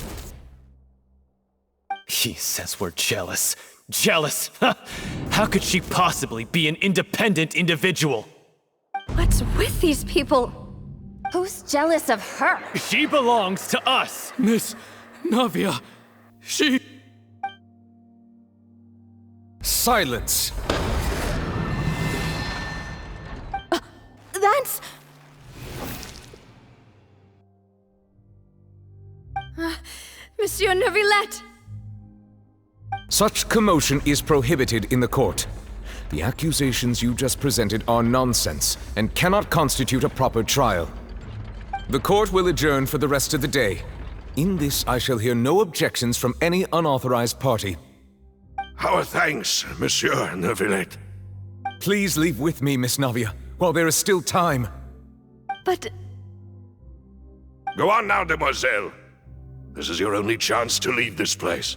He says we're jealous. Jealous? How could she possibly be an independent individual? What's with these people? Who's jealous of her? She belongs to us! Miss Navia, she... Silence! That's... Monsieur Neuvillette! Such commotion is prohibited in the court. The accusations you just presented are nonsense and cannot constitute a proper trial. The court will adjourn for the rest of the day. In this, I shall hear no objections from any unauthorized party. Our thanks, Monsieur Neuvillette. Please leave with me, Miss Navia, while there is still time. But... Go on now, demoiselle. This is your only chance to leave this place.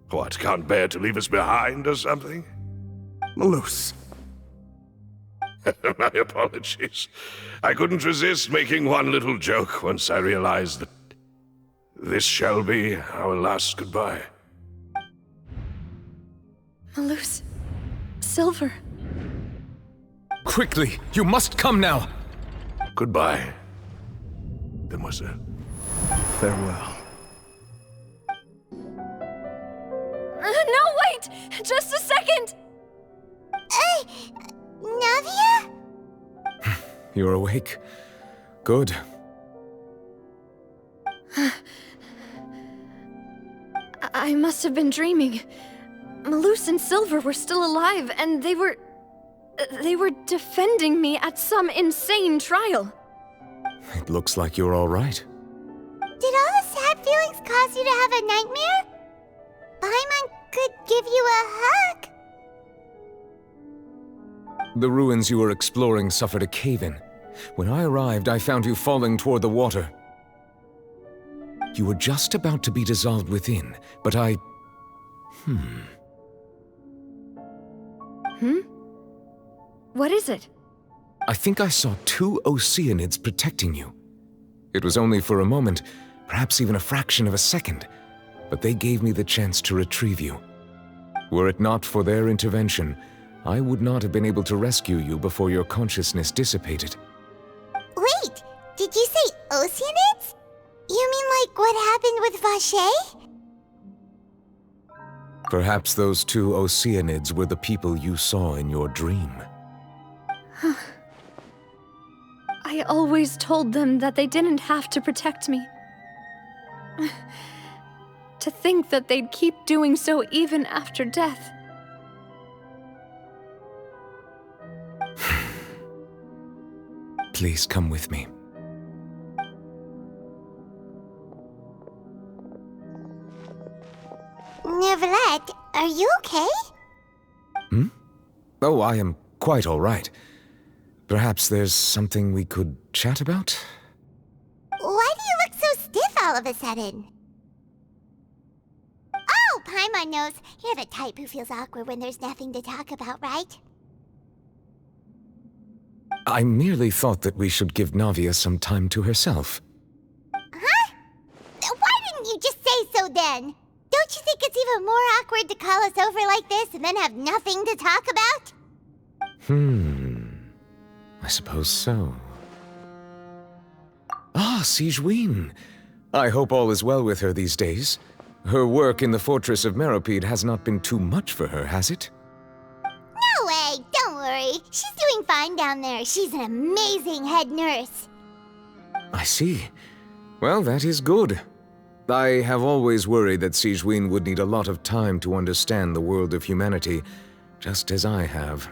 What, can't bear to leave us behind or something? Malus. My apologies. I couldn't resist making one little joke once I realized that this shall be our last goodbye. Malus... Silver... Quickly! You must come now! Goodbye, demoiselle. Farewell. No, wait! Just a second! Navia? You're awake. Good. I must have been dreaming. Malus and Silver were still alive, and they were defending me at some insane trial. It looks like you're all right. Did all the sad feelings cause you to have a nightmare? Paimon could give you a hug. The ruins you were exploring suffered a cave-in. When I arrived, I found you falling toward the water. You were just about to be dissolved within, but I... What is it? I think I saw 2 Oceanids protecting you. It was only for a moment, perhaps even a fraction of a second, but they gave me the chance to retrieve you. Were it not for their intervention, I would not have been able to rescue you before your consciousness dissipated. Wait, did you say Oceanids? You mean like what happened with Vache? Perhaps those 2 Oceanids were the people you saw in your dream. I always told them that they didn't have to protect me. To think that they'd keep doing so even after death. Please come with me. Neuvillette, are you okay? Oh, I am quite all right. Perhaps there's something we could chat about? Why do you look so stiff all of a sudden? Oh, Paimon knows. You're the type who feels awkward when there's nothing to talk about, right? I merely thought that we should give Navia some time to herself. Huh? Why didn't you just say so then? Don't you think it's even more awkward to call us over like this and then have nothing to talk about? I suppose so. Ah, Sigewinne. I hope all is well with her these days. Her work in the Fortress of Meropide has not been too much for her, has it? No way, don't worry. She's doing fine down there. She's an amazing head nurse. I see. Well, that is good. I have always worried that Sigewinne would need a lot of time to understand the world of humanity, just as I have.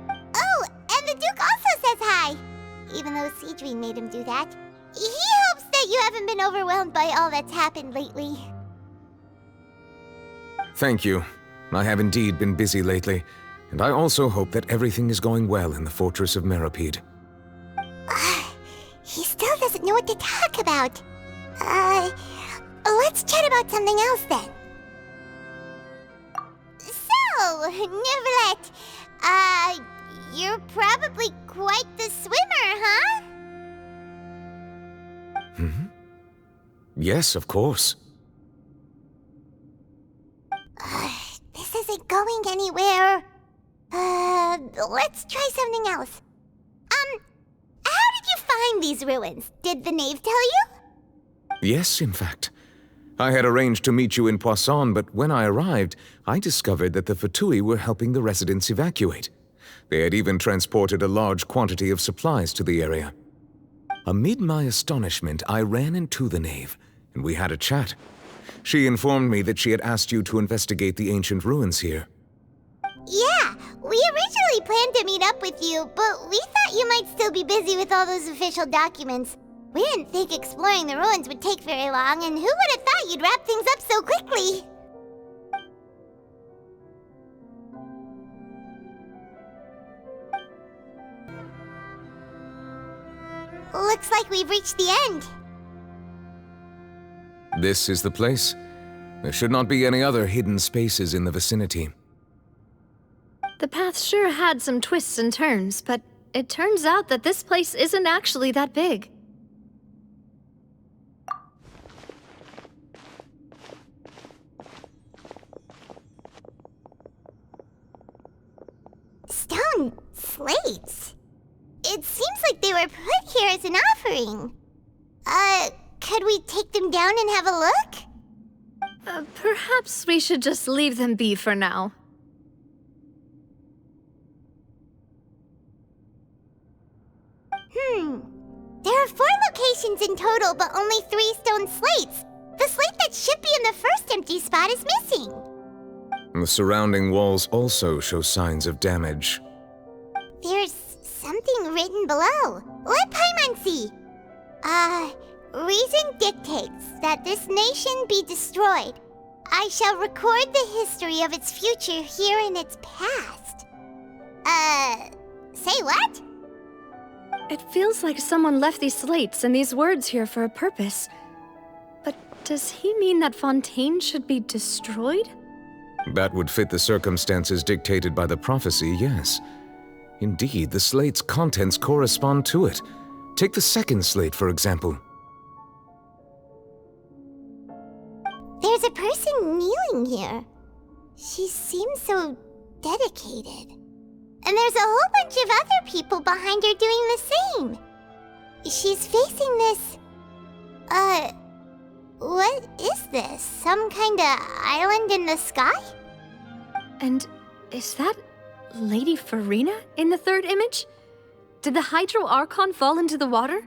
Oh, and the Duke also says hi. Even though Sigewinne made him do that. He hopes that that you haven't been overwhelmed by all that's happened lately. Thank you. I have indeed been busy lately, and I also hope that everything is going well in the Fortress of Meripede. He still doesn't know what to talk about. Let's chat about something else then. So, Neuvillette, you're probably quite the swimmer, huh? Yes, of course. This isn't going anywhere. Let's try something else. How did you find these ruins? Did the knave tell you? Yes, in fact. I had arranged to meet you in Poisson, but when I arrived, I discovered that the Fatui were helping the residents evacuate. They had even transported a large quantity of supplies to the area. Amid my astonishment, I ran into the knave, and we had a chat. She informed me that she had asked you to investigate the ancient ruins here. Yeah, we originally planned to meet up with you, but we thought you might still be busy with all those official documents. We didn't think exploring the ruins would take very long, and who would have thought you'd wrap things up so quickly? Looks like we've reached the end. This is the place. There should not be any other hidden spaces in the vicinity. The path sure had some twists and turns, but it turns out that this place isn't actually that big. Stone slates? It seems like they were put here as an offering. Could we take them down and have a look? Perhaps we should just leave them be for now. There are 4 locations in total, but only 3 stone slates. The slate that should be in the first empty spot is missing. The surrounding walls also show signs of damage. There's something written below. Let Paimon see. Reason dictates that this nation be destroyed. I shall record the history of its future here in its past. Say what? It feels like someone left these slates and these words here for a purpose. But does he mean that Fontaine should be destroyed? That would fit the circumstances dictated by the prophecy, yes. Indeed, the slate's contents correspond to it. Take the second slate, for example. There's a person kneeling here. She seems so dedicated. And there's a whole bunch of other people behind her doing the same. She's facing this... what is this? Some kind of island in the sky? And is that Lady Farina in the third image? Did the Hydro Archon fall into the water?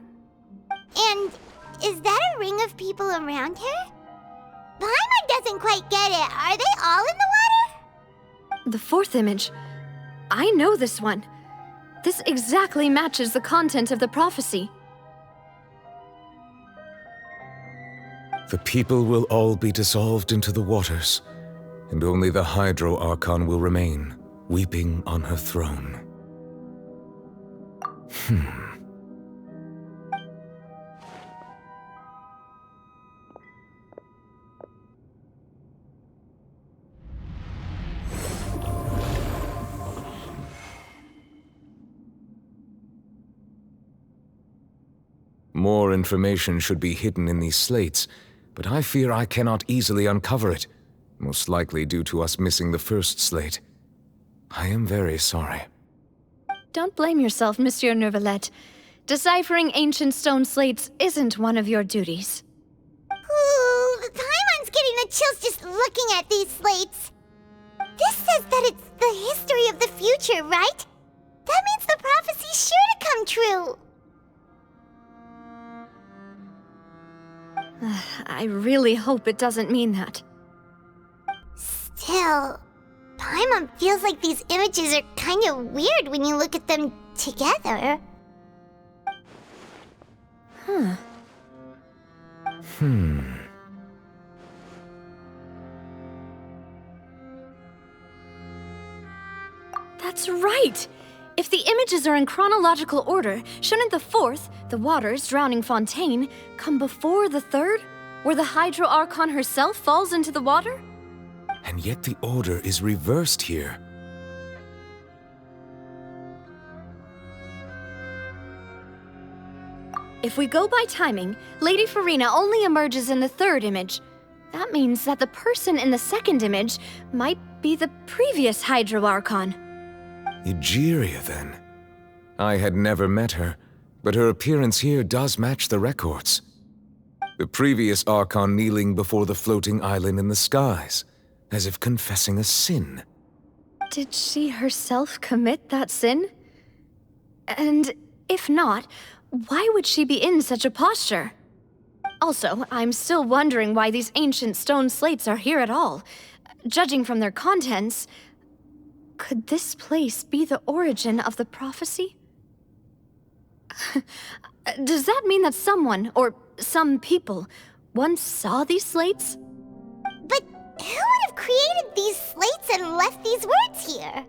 And is that a ring of people around her? Paimon doesn't quite get it. Are they all in the water? The fourth image. I know this one. This exactly matches the content of the prophecy. The people will all be dissolved into the waters, and only the Hydro Archon will remain, weeping on her throne. More information should be hidden in these slates, but I fear I cannot easily uncover it, most likely due to us missing the first slate. I am very sorry. Don't blame yourself, Monsieur Neuvillette. Deciphering ancient stone slates isn't one of your duties. Ooh, Paimon's getting the chills just looking at these slates. This says that it's the history of the future, right? That means the prophecy's sure to come true. I really hope it doesn't mean that. Still, Paimon feels like these images are kind of weird when you look at them together. That's right! If the images are in chronological order, shouldn't the fourth, the water's drowning fontaine, come before the third, where the Hydro Archon herself falls into the water? And yet the order is reversed here. If we go by timing, Lady Farina only emerges in the third image. That means that the person in the second image might be the previous Hydro Archon. Egeria, then. I had never met her, but her appearance here does match the records. The previous Archon kneeling before the floating island in the skies, as if confessing a sin. Did she herself commit that sin? And if not, why would she be in such a posture? Also, I'm still wondering why these ancient stone slates are here at all. Judging from their contents, could this place be the origin of the prophecy? Does that mean that someone, or some people, once saw these slates? But who would have created these slates and left these words here?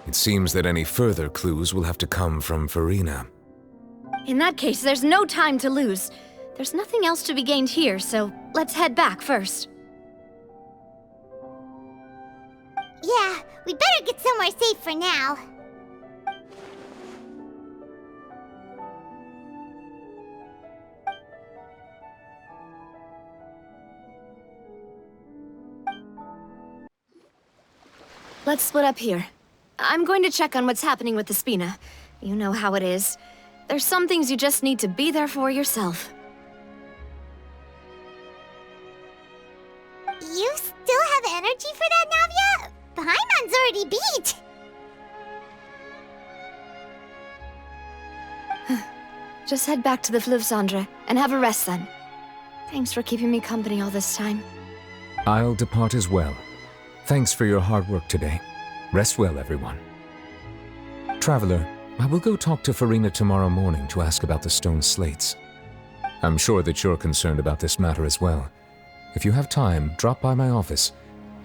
It seems that any further clues will have to come from Farina. In that case, there's no time to lose. There's nothing else to be gained here, so let's head back first. Yeah, we better get somewhere safe for now. Let's split up here. I'm going to check on what's happening with the Spina. You know how it is. There's some things you just need to be there for yourself. You still have energy for that, Navia? Paimon's already beat! Just head back to the Fleuve Cendre and have a rest then. Thanks for keeping me company all this time. I'll depart as well. Thanks for your hard work today. Rest well, everyone. Traveler, I will go talk to Farina tomorrow morning to ask about the stone slates. I'm sure that you're concerned about this matter as well. If you have time, drop by my office.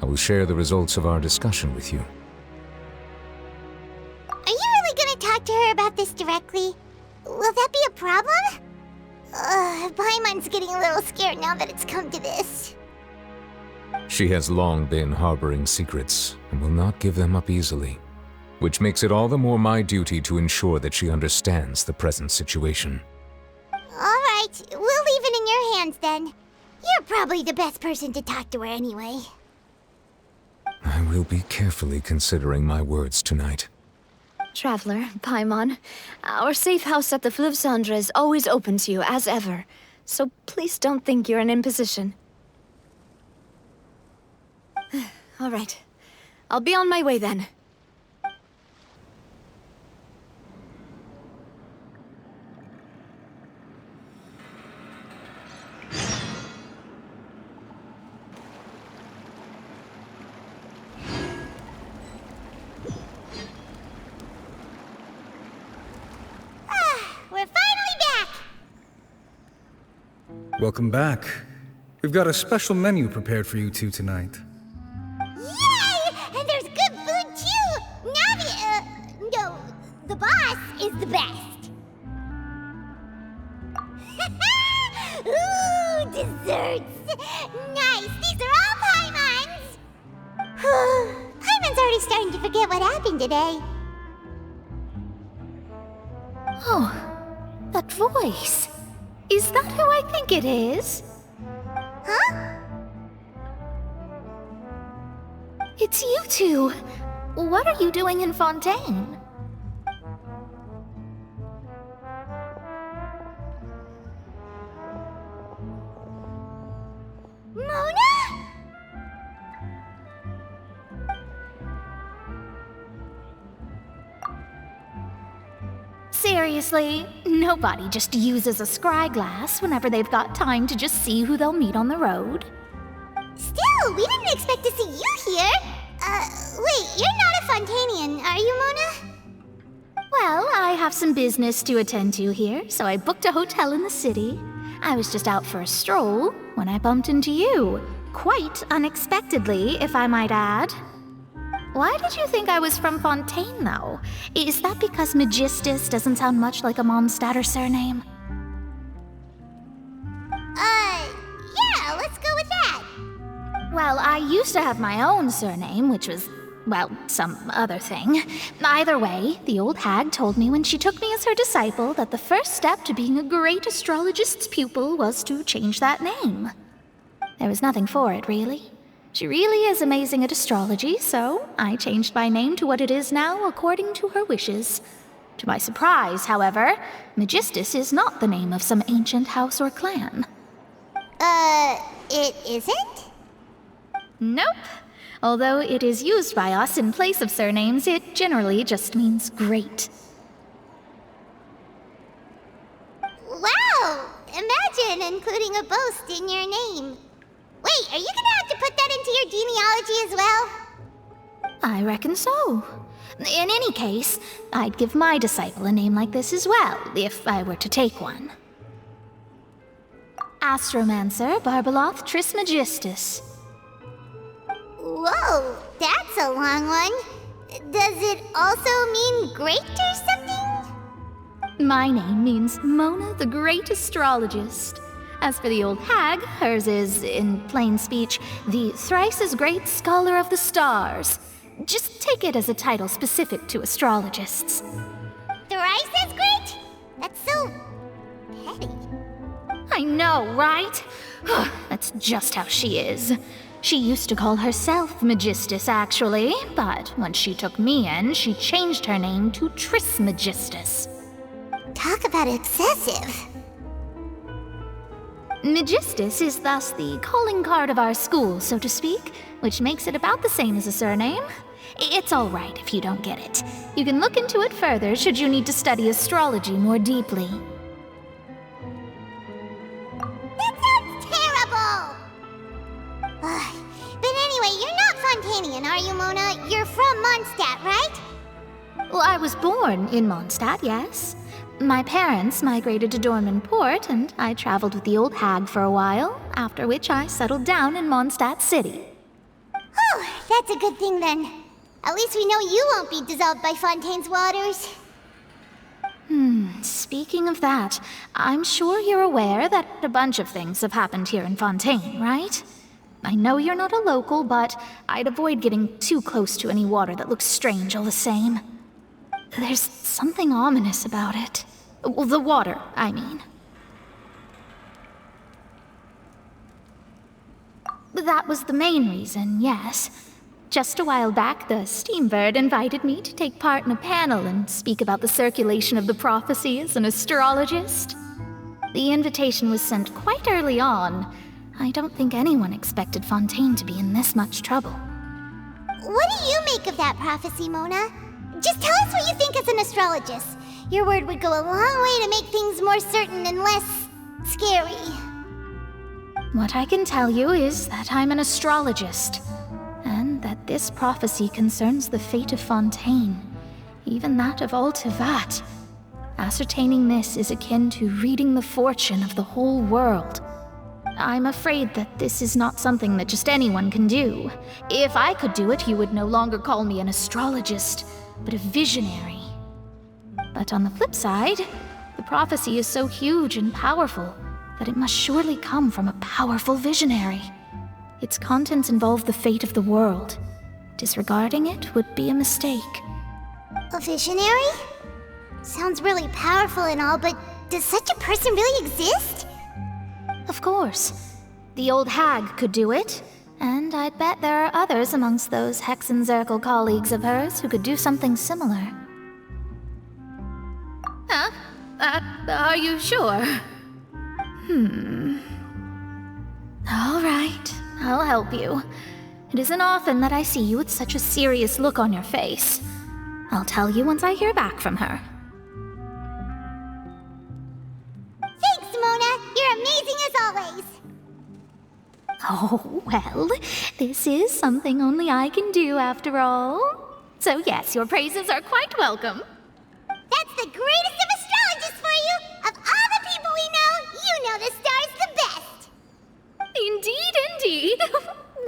I will share the results of our discussion with you. Are you really gonna talk to her about this directly? Will that be a problem? Paimon's getting a little scared now that it's come to this. She has long been harboring secrets and will not give them up easily, which makes it all the more my duty to ensure that she understands the present situation. Alright, we'll leave it in your hands then. You're probably the best person to talk to her anyway. I will be carefully considering my words tonight. Traveler, Paimon, our safe house at the Fleuve Cendre is always open to you as ever, so please don't think you're an imposition. All right. I'll be on my way then. We're finally back! Welcome back. We've got a special menu prepared for you two tonight. Yay! And there's good food too! Navi, no, the boss is the best. Ooh, desserts! Nice, these are all Paimon's! Paimon's already starting to forget what happened today. Oh, that voice. Is that who I think it is? Huh? It's you two. What are you doing in Fontaine? Mona? Seriously, nobody just uses a scry glass whenever they've got time to just see who they'll meet on the road. Still, we didn't expect to see you here. Wait, you're not a Fontanian, are you, Mona? Well, I have some business to attend to here, so I booked a hotel in the city. I was just out for a stroll when I bumped into you. Quite unexpectedly, if I might add. Why did you think I was from Fontaine, though? Is that because Magistus doesn't sound much like a Mondstadter surname? Yeah, let's go with that. Well, I used to have my own surname, which was, well, some other thing. Either way, the old hag told me when she took me as her disciple that the first step to being a great astrologist's pupil was to change that name. There was nothing for it, really. She really is amazing at astrology, so I changed my name to what it is now according to her wishes. To my surprise, however, Magistus is not the name of some ancient house or clan. It isn't? Nope. Although it is used by us in place of surnames, it generally just means great. Wow! Imagine including a boast in your name. Wait, are you gonna have to put that into your genealogy as well? I reckon so. In any case, I'd give my disciple a name like this as well, if I were to take one. Astromancer Barbeloth Trismegistus. Whoa, that's a long one. Does it also mean great or something? My name means Mona the Great Astrologist. As for the old hag, hers is, in plain speech, the thrice-as-great Scholar of the Stars. Just take it as a title specific to astrologists. Thrice as great? That's so petty. I know, right? That's just how she is. She used to call herself Magistus, actually, but when she took me in, she changed her name to Trismegistus. Talk about excessive. Magistus is thus the calling card of our school, so to speak, which makes it about the same as a surname. It's all right if you don't get it. You can look into it further should you need to study astrology more deeply. That sounds terrible! But anyway, you're not Fontanian, are you, Mona? You're from Mondstadt, right? Well, I was born in Mondstadt, yes. My parents migrated to Dorman Port, and I traveled with the old hag for a while, after which I settled down in Mondstadt City. Oh, that's a good thing then. At least we know you won't be dissolved by Fontaine's waters. Speaking of that, I'm sure you're aware that a bunch of things have happened here in Fontaine, right? I know you're not a local, but I'd avoid getting too close to any water that looks strange all the same. There's something ominous about it. Well, the water, I mean. That was the main reason, yes. Just a while back, the Steambird invited me to take part in a panel and speak about the circulation of the prophecy as an astrologist. The invitation was sent quite early on. I don't think anyone expected Fontaine to be in this much trouble. What do you make of that prophecy, Mona? Just tell us what you think as an astrologist. Your word would go a long way to make things more certain and less scary. What I can tell you is that I'm an astrologist, and that this prophecy concerns the fate of Fontaine, even that of all Tevat. Ascertaining this is akin to reading the fortune of the whole world. I'm afraid that this is not something that just anyone can do. If I could do it, you would no longer call me an astrologist, but a visionary. But on the flip side, the prophecy is so huge and powerful that it must surely come from a powerful visionary. Its contents involve the fate of the world. Disregarding it would be a mistake. A visionary? Sounds really powerful and all, but does such a person really exist? Of course. The old hag could do it, and I'd bet there are others amongst those Hexenzirkel colleagues of hers who could do something similar. Huh? Are you sure? All right, I'll help you. It isn't often that I see you with such a serious look on your face. I'll tell you once I hear back from her. Thanks, Mona! You're amazing as always! Oh, well, this is something only I can do after all. So yes, your praises are quite welcome. That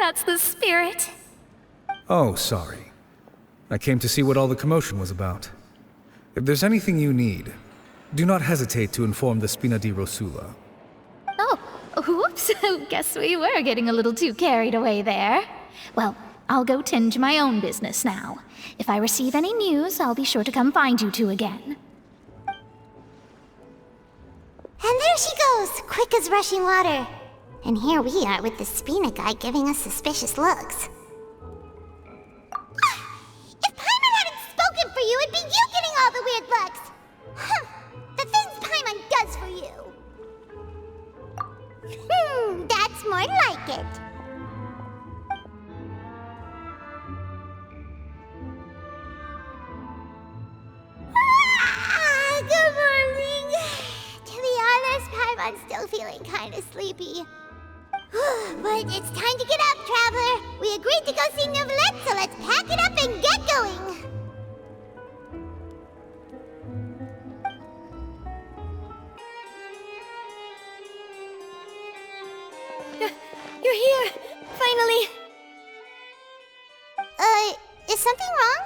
That's the spirit. Oh, sorry. I came to see what all the commotion was about. If there's anything you need, do not hesitate to inform the Spina di Rosula. Oh, whoops. Guess we were getting a little too carried away there. Well, I'll go tend to my own business now. If I receive any news, I'll be sure to come find you two again. And there she goes, quick as rushing water. And here we are with the Spina guy giving us suspicious looks. If Paimon hadn't spoken for you, it'd be you getting all the weird looks. The things Paimon does for you. That's more like it. Good morning. To be honest, Paimon's still feeling kind of sleepy. But it's time to get up, Traveler. We agreed to go see Neuvillette, so let's pack it up and get going. You're here! Finally! Is something wrong?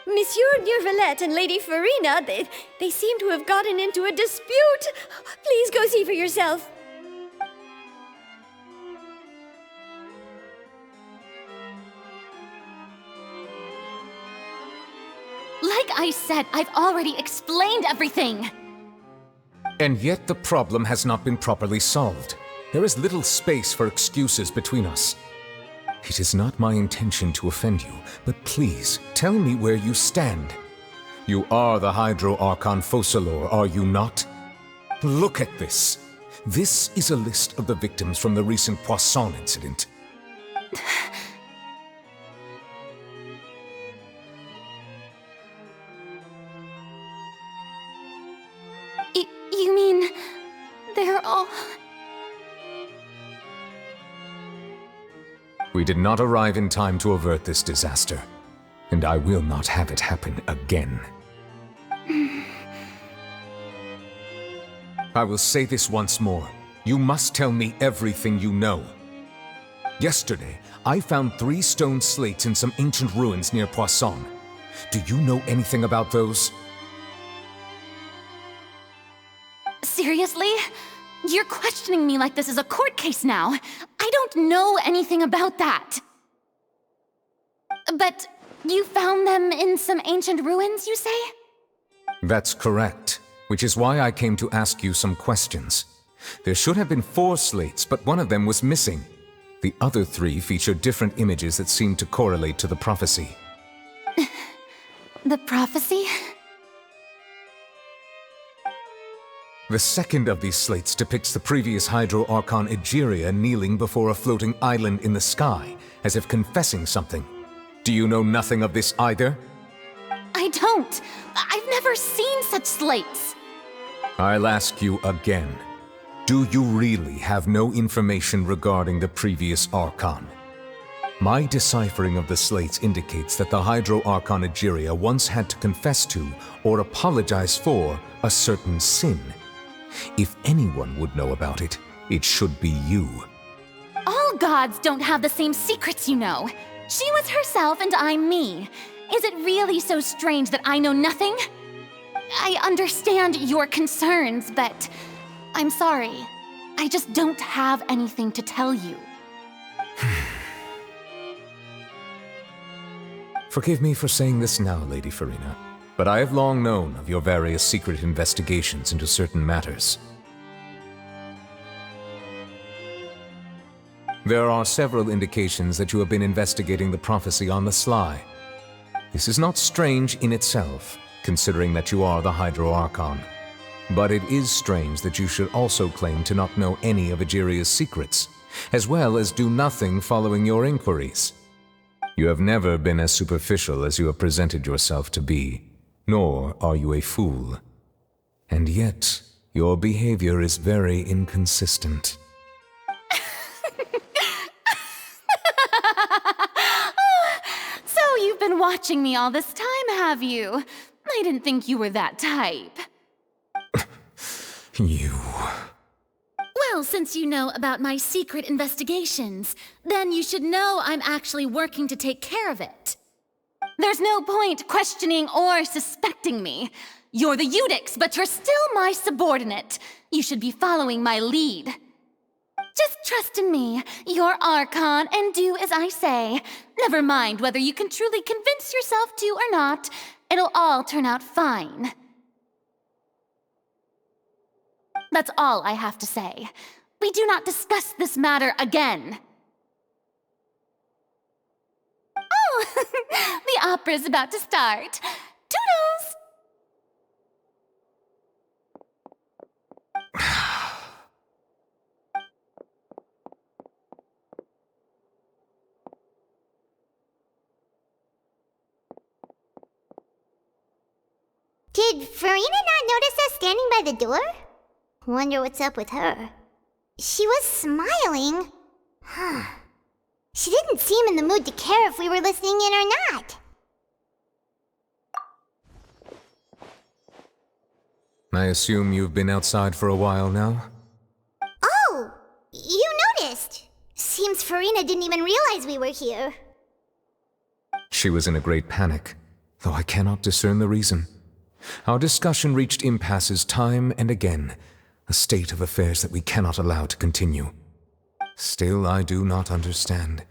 Monsieur Neuvillette and Lady Farina, they seem to have gotten into a dispute. Please go see for yourself. Like I said, I've already explained everything. And yet the problem has not been properly solved. There is little space for excuses between us. It is not my intention to offend you, but please, tell me where you stand. You are the Hydro Archon Focalor, are you not? Look at this. This is a list of the victims from the recent Poisson incident. You mean... they're all... We did not arrive in time to avert this disaster, and I will not have it happen again. I will say this once more. You must tell me everything you know. Yesterday, I found 3 stone slates in some ancient ruins near Poisson. Do you know anything about those? Seriously? You're questioning me like this is a court case now. I don't know anything about that. But you found them in some ancient ruins, you say? That's correct, which is why I came to ask you some questions. There should have been 4 slates, but one of them was missing. The other 3 feature different images that seem to correlate to the prophecy. The prophecy? The second of these slates depicts the previous Hydro Archon Egeria kneeling before a floating island in the sky, as if confessing something. Do you know nothing of this either? I don't. I've never seen such slates. I'll ask you again. Do you really have no information regarding the previous Archon? My deciphering of the slates indicates that the Hydro Archon Egeria once had to confess to, or apologize for, a certain sin. If anyone would know about it, it should be you. All gods don't have the same secrets, you know. She was herself and I'm me. Is it really so strange that I know nothing? I understand your concerns, but I'm sorry. I just don't have anything to tell you. Forgive me for saying this now, Lady Farina, but I have long known of your various secret investigations into certain matters. There are several indications that you have been investigating the prophecy on the sly. This is not strange in itself, considering that you are the Hydro Archon. But it is strange that you should also claim to not know any of Egeria's secrets, as well as do nothing following your inquiries. You have never been as superficial as you have presented yourself to be, nor are you a fool. And yet, your behavior is very inconsistent. So you've been watching me all this time, have you? I didn't think you were that type. You... Well, Well, since you know about my secret investigations, then you should know I'm actually working to take care of it. There's no point questioning or suspecting me. You're the Eudix, but you're still my subordinate. You should be following my lead. Just trust in me, your Archon, and do as I say. Never mind whether you can truly convince yourself to or not. It'll all turn out fine. That's all I have to say. We do not discuss this matter again. Oh, the opera's about to start. Toodles! Did Farina not notice us standing by the door? Wonder what's up with her. She was smiling. Huh. She didn't seem in the mood to care if we were listening in or not. I assume you've been outside for a while now? Oh! You noticed! Seems Farina didn't even realize we were here. She was in a great panic, though I cannot discern the reason. Our discussion reached impasses time and again, a state of affairs that we cannot allow to continue. Still, I do not understand.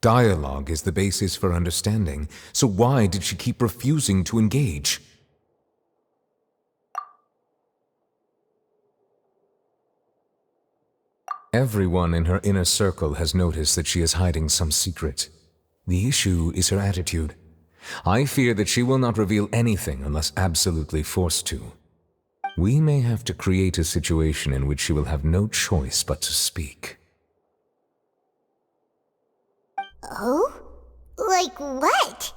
Dialogue is the basis for understanding, so why did she keep refusing to engage? Everyone in her inner circle has noticed that she is hiding some secret. The issue is her attitude. I fear that she will not reveal anything unless absolutely forced to. We may have to create a situation in which she will have no choice but to speak. Oh? Like what?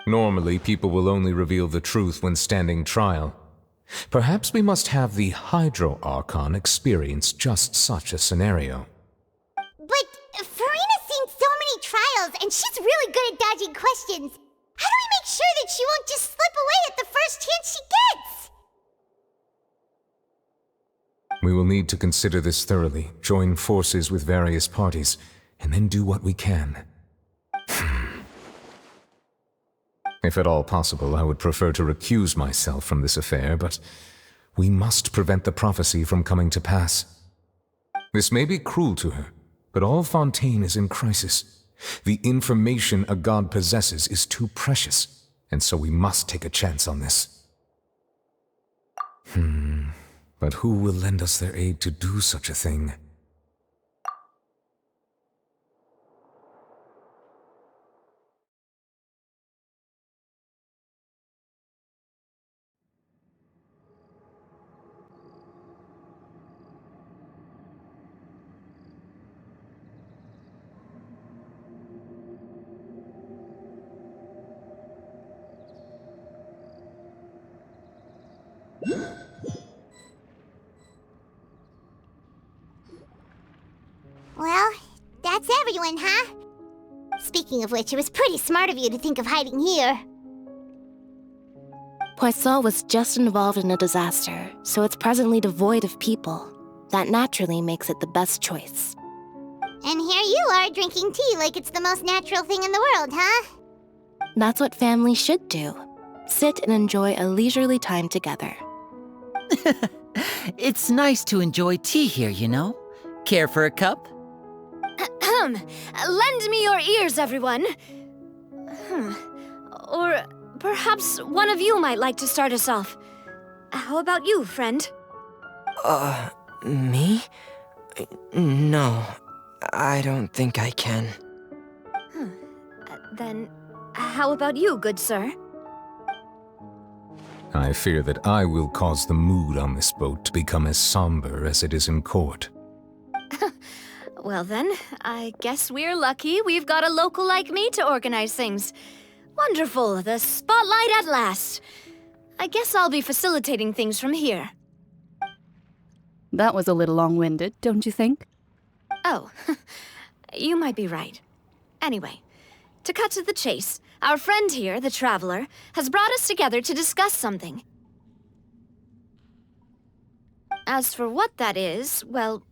Normally, people will only reveal the truth when standing trial. Perhaps we must have the Hydro Archon experience just such a scenario. But Farina's seen so many trials, and she's really good at dodging questions. How do we make sure that she won't just slip away at the first chance she gets? We will need to consider this thoroughly, join forces with various parties, and then do what we can. If at all possible, I would prefer to recuse myself from this affair, but we must prevent the prophecy from coming to pass. This may be cruel to her, but all Fontaine is in crisis. The information a god possesses is too precious, and so we must take a chance on this. But who will lend us their aid to do such a thing? Well, that's everyone, huh? Speaking of which, it was pretty smart of you to think of hiding here. Poisson was just involved in a disaster, so it's presently devoid of people. That naturally makes it the best choice. And here you are drinking tea like it's the most natural thing in the world, huh? That's what family should do. Sit and enjoy a leisurely time together. It's nice to enjoy tea here, you know? Care for a cup? Lend me your ears, everyone. Or perhaps one of you might like to start us off. How about you, friend? Me? No, I don't think I can. Then, how about you, good sir? I fear that I will cause the mood on this boat to become as somber as it is in court. Well then, I guess we're lucky we've got a local like me to organize things. Wonderful, the spotlight at last. I guess I'll be facilitating things from here. That was a little long-winded, don't you think? Oh, you might be right. Anyway, to cut to the chase, our friend here, the Traveler, has brought us together to discuss something. As for what that is, well,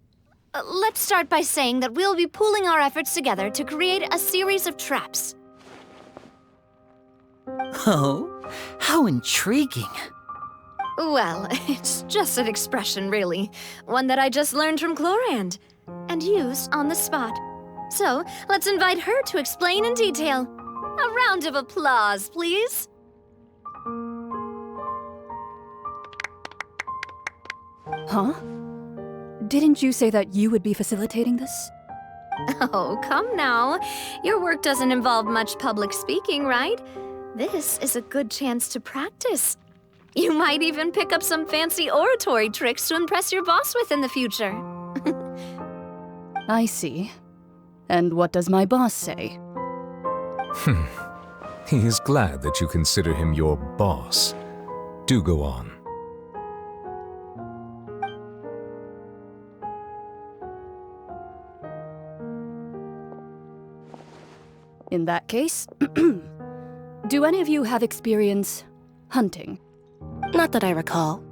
let's start by saying that we'll be pooling our efforts together to create a series of traps. Oh, how intriguing. Well, it's just an expression, really. One that I just learned from Chlorand, and used on the spot. So, let's invite her to explain in detail. A round of applause, please. Huh? Didn't you say that you would be facilitating this? Oh, come now. Your work doesn't involve much public speaking, right? This is a good chance to practice. You might even pick up some fancy oratory tricks to impress your boss with in the future. I see. And what does my boss say? He is glad that you consider him your boss. Do go on. In that case, do any of you have experience hunting? Not that I recall.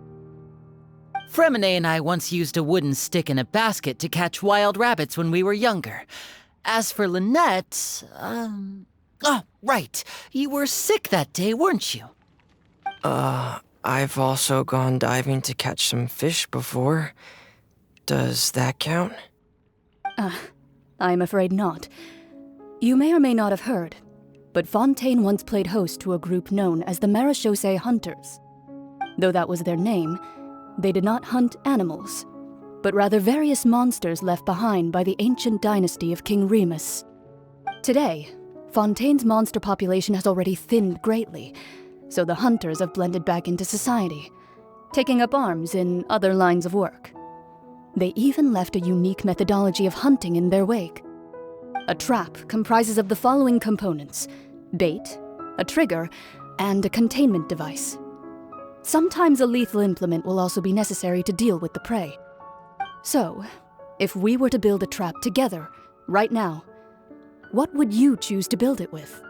Fremine and I once used a wooden stick in a basket to catch wild rabbits when we were younger. As for Lynette, oh, right. You were sick that day, weren't you? I've also gone diving to catch some fish before. Does that count? I'm afraid not. You may or may not have heard, but Fontaine once played host to a group known as the Marechaussee Hunters. Though that was their name, they did not hunt animals, but rather various monsters left behind by the ancient dynasty of King Remus. Today, Fontaine's monster population has already thinned greatly, so the hunters have blended back into society, taking up arms in other lines of work. They even left a unique methodology of hunting in their wake. A trap comprises of the following components: bait, a trigger, and a containment device. Sometimes a lethal implement will also be necessary to deal with the prey. So, if we were to build a trap together, right now, what would you choose to build it with?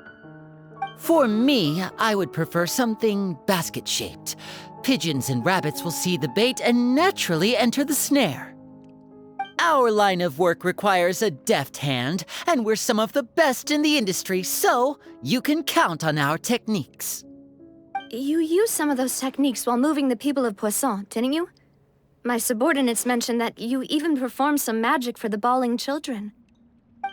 For me, I would prefer something basket-shaped. Pigeons and rabbits will see the bait and naturally enter the snare. Our line of work requires a deft hand, and we're some of the best in the industry, so you can count on our techniques. You used some of those techniques while moving the people of Poisson, didn't you? My subordinates mentioned that you even performed some magic for the bawling children.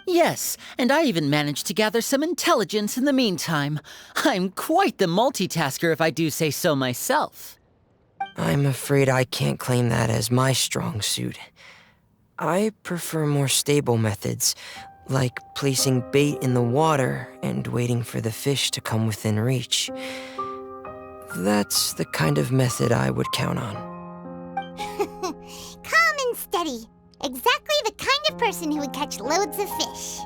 Yes, and I even managed to gather some intelligence in the meantime. I'm quite the multitasker if I do say so myself. I'm afraid I can't claim that as my strong suit. I prefer more stable methods, like placing bait in the water and waiting for the fish to come within reach. That's the kind of method I would count on. Calm and steady. Exactly the kind of person who would catch loads of fish.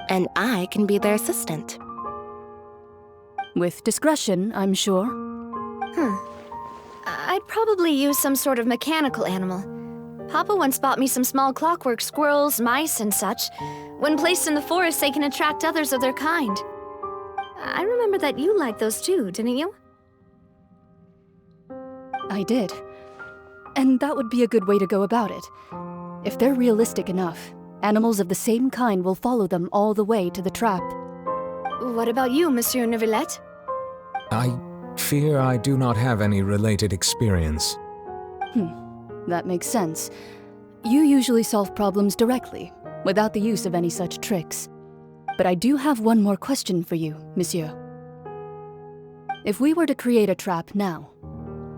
And I can be their assistant. With discretion, I'm sure. I'd probably use some sort of mechanical animal. Papa once bought me some small clockwork squirrels, mice, and such. When placed in the forest, they can attract others of their kind. I remember that you liked those too, didn't you? I did. And that would be a good way to go about it. If they're realistic enough, animals of the same kind will follow them all the way to the trap. What about you, Monsieur Neuvillette? I fear I do not have any related experience. That makes sense. You usually solve problems directly, without the use of any such tricks. But I do have one more question for you, Monsieur. If we were to create a trap now,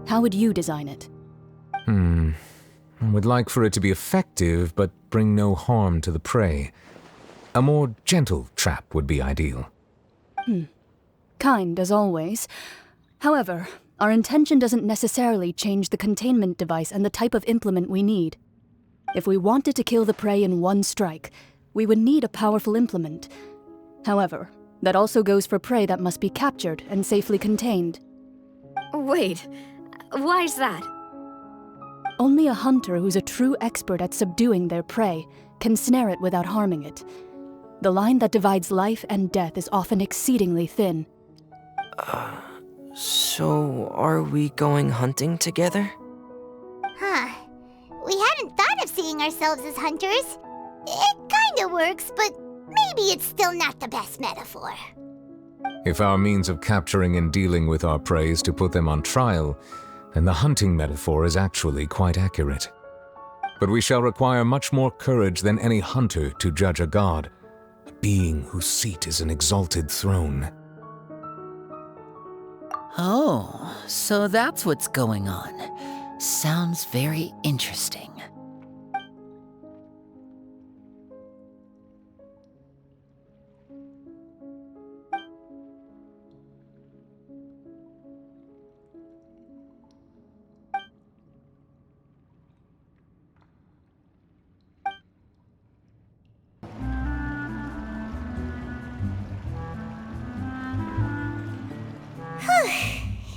how would you design it? I would like for it to be effective, but bring no harm to the prey. A more gentle trap would be ideal. Kind, as always. However, our intention doesn't necessarily change the containment device and the type of implement we need. If we wanted to kill the prey in one strike, we would need a powerful implement. However, that also goes for prey that must be captured and safely contained. Wait, why's that? Only a hunter who's a true expert at subduing their prey can snare it without harming it. The line that divides life and death is often exceedingly thin. So are we going hunting together? Huh. we hadn't thought of seeing ourselves as hunters. It kinda works, but maybe it's still not the best metaphor. If our means of capturing and dealing with our prey is to put them on trial, then the hunting metaphor is actually quite accurate. But we shall require much more courage than any hunter to judge a god, a being whose seat is an exalted throne. Oh, so that's what's going on. Sounds very interesting.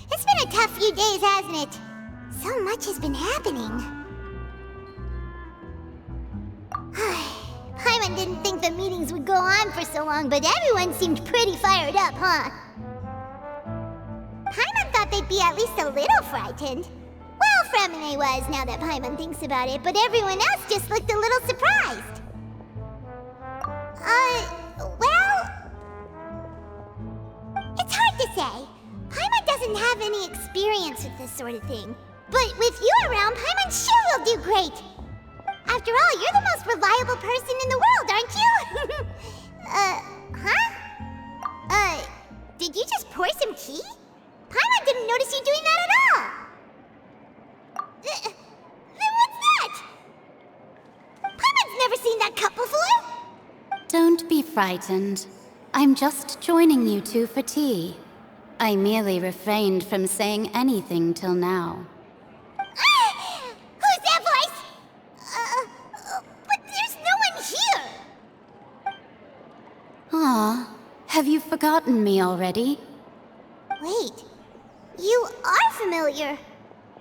It's been a tough few days, hasn't it? So much has been happening. Paimon didn't think the meetings would go on for so long, but everyone seemed pretty fired up, huh? Paimon thought they'd be at least a little frightened. Well, Fremine was, now that Paimon thinks about it, but everyone else just looked a little surprised. Well... It's hard to say. Paimon doesn't have any experience with this sort of thing. But with you around, Paimon sure will do great. After all, you're the most reliable person in the world, aren't you? Did you just pour some tea? Paimon didn't notice you doing that at all. Then what's that? Paimon's never seen that cup before. Don't be frightened. I'm just joining you two for tea. I merely refrained from saying anything till now. Who's that voice? But there's no one here. Aw, have you forgotten me already? Wait, you are familiar.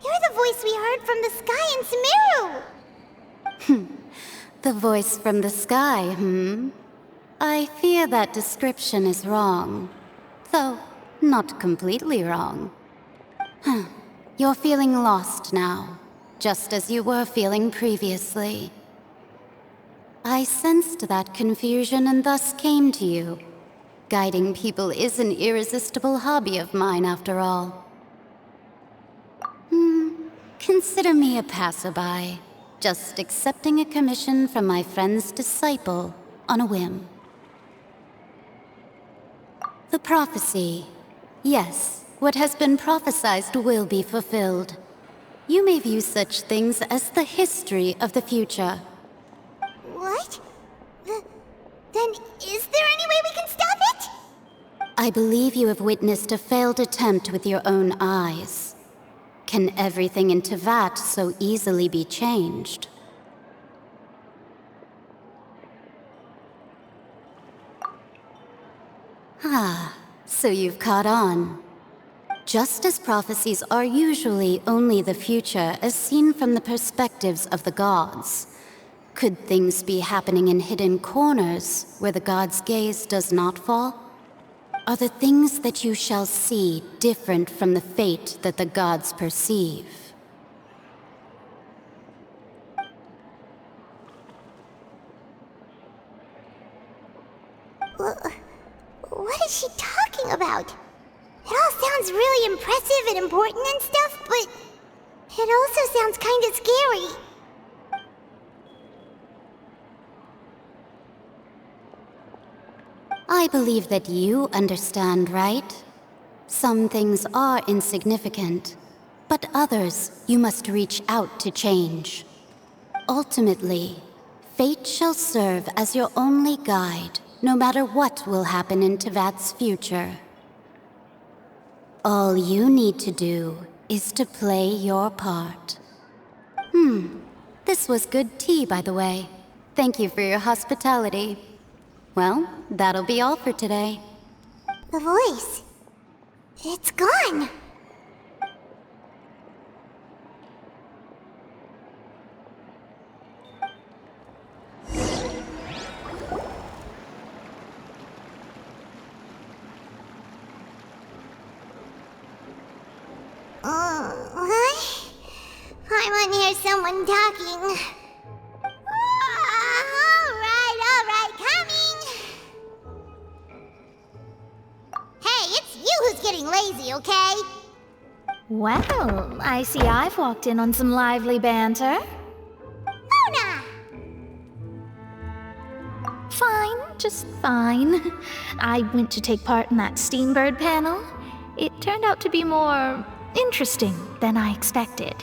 You're the voice we heard from the sky in Sumeru. The voice from the sky, I fear that description is wrong. Though, not completely wrong. You're feeling lost now, just as you were feeling previously. I sensed that confusion and thus came to you. Guiding people is an irresistible hobby of mine, after all. Consider me a passerby, just accepting a commission from my friend's disciple on a whim. The prophecy. Yes, what has been prophesied will be fulfilled. You may view such things as the history of the future. What? Then is there any way we can stop it? I believe you have witnessed a failed attempt with your own eyes. Can everything in Teyvat so easily be changed? So you've caught on. Just as prophecies are usually only the future as seen from the perspectives of the gods, could things be happening in hidden corners where the gods' gaze does not fall? Are the things that you shall see different from the fate that the gods perceive? What is she talking about? It all sounds really impressive and important and stuff, but it also sounds kinda scary. I believe that you understand, right? Some things are insignificant, but others you must reach out to change. Ultimately, fate shall serve as your only guide, no matter what will happen in Teyvat's future. All you need to do is to play your part. This was good tea, by the way. Thank you for your hospitality. Well, that'll be all for today. The voice. It's gone. Paimon here's so someone talking. Alright, coming! Hey, it's you who's getting lazy, okay? Well, I see I've walked in on some lively banter. Mona! Fine, just fine. I went to take part in that Steambird panel. It turned out to be more interesting than I expected.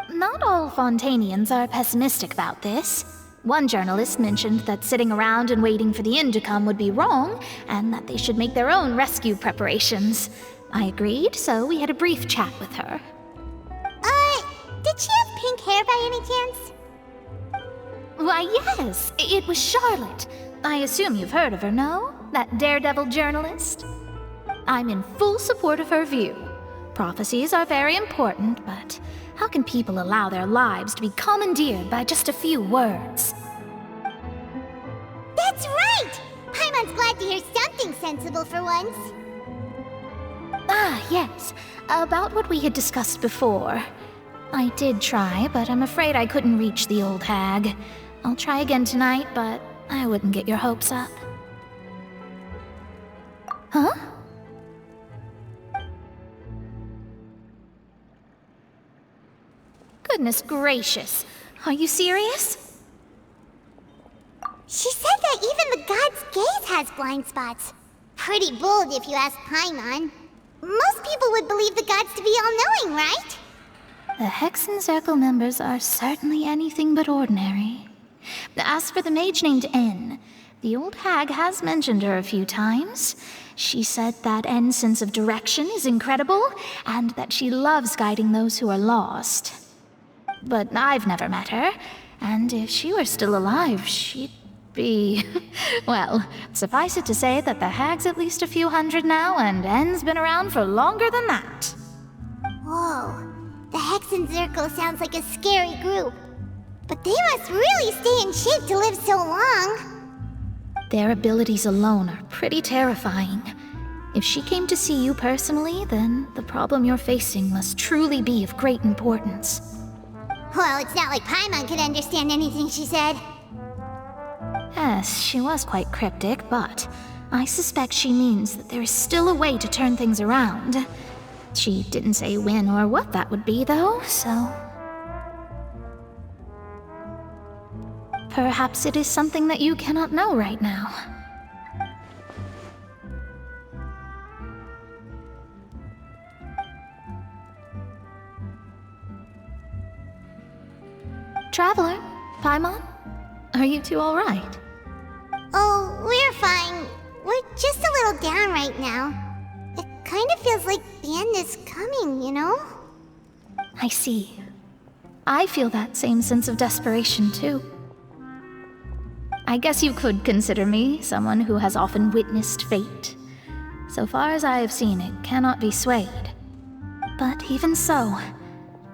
Not all Fontainians are pessimistic about this. One journalist mentioned that sitting around and waiting for the end to come would be wrong, and that they should make their own rescue preparations. I agreed, so we had a brief chat with her. Did she have pink hair by any chance? Why, yes, it was Charlotte. I assume you've heard of her, no? That daredevil journalist? I'm in full support of her view. Prophecies are very important, but how can people allow their lives to be commandeered by just a few words? That's right! Paimon's glad to hear something sensible for once. Ah, yes. About what we had discussed before. I did try, but I'm afraid I couldn't reach the old hag. I'll try again tonight, but I wouldn't get your hopes up. Huh? Goodness gracious. Are you serious? She said that even the god's gaze has blind spots. Pretty bold if you ask Paimon. Most people would believe the gods to be all-knowing, right? The Hexen Circle members are certainly anything but ordinary. As for the mage named N, the old hag has mentioned her a few times. She said that N's sense of direction is incredible, and that she loves guiding those who are lost. But I've never met her, and if she were still alive, she'd be... Well, suffice it to say that the hag's at least a few hundred now, and N's been around for longer than that. Whoa. The Hexen Circle sounds like a scary group. But they must really stay in shape to live so long. Their abilities alone are pretty terrifying. If she came to see you personally, then the problem you're facing must truly be of great importance. Well, it's not like Paimon could understand anything she said. Yes, she was quite cryptic, but I suspect she means that there is still a way to turn things around. She didn't say when or what that would be, though, so... Perhaps it is something that you cannot know right now. Traveler, Paimon, are you two all right? Oh, we're fine. We're just a little down right now. It kind of feels like the end is coming, you know? I see. I feel that same sense of desperation, too. I guess you could consider me someone who has often witnessed fate. So far as I have seen, it cannot be swayed. But even so,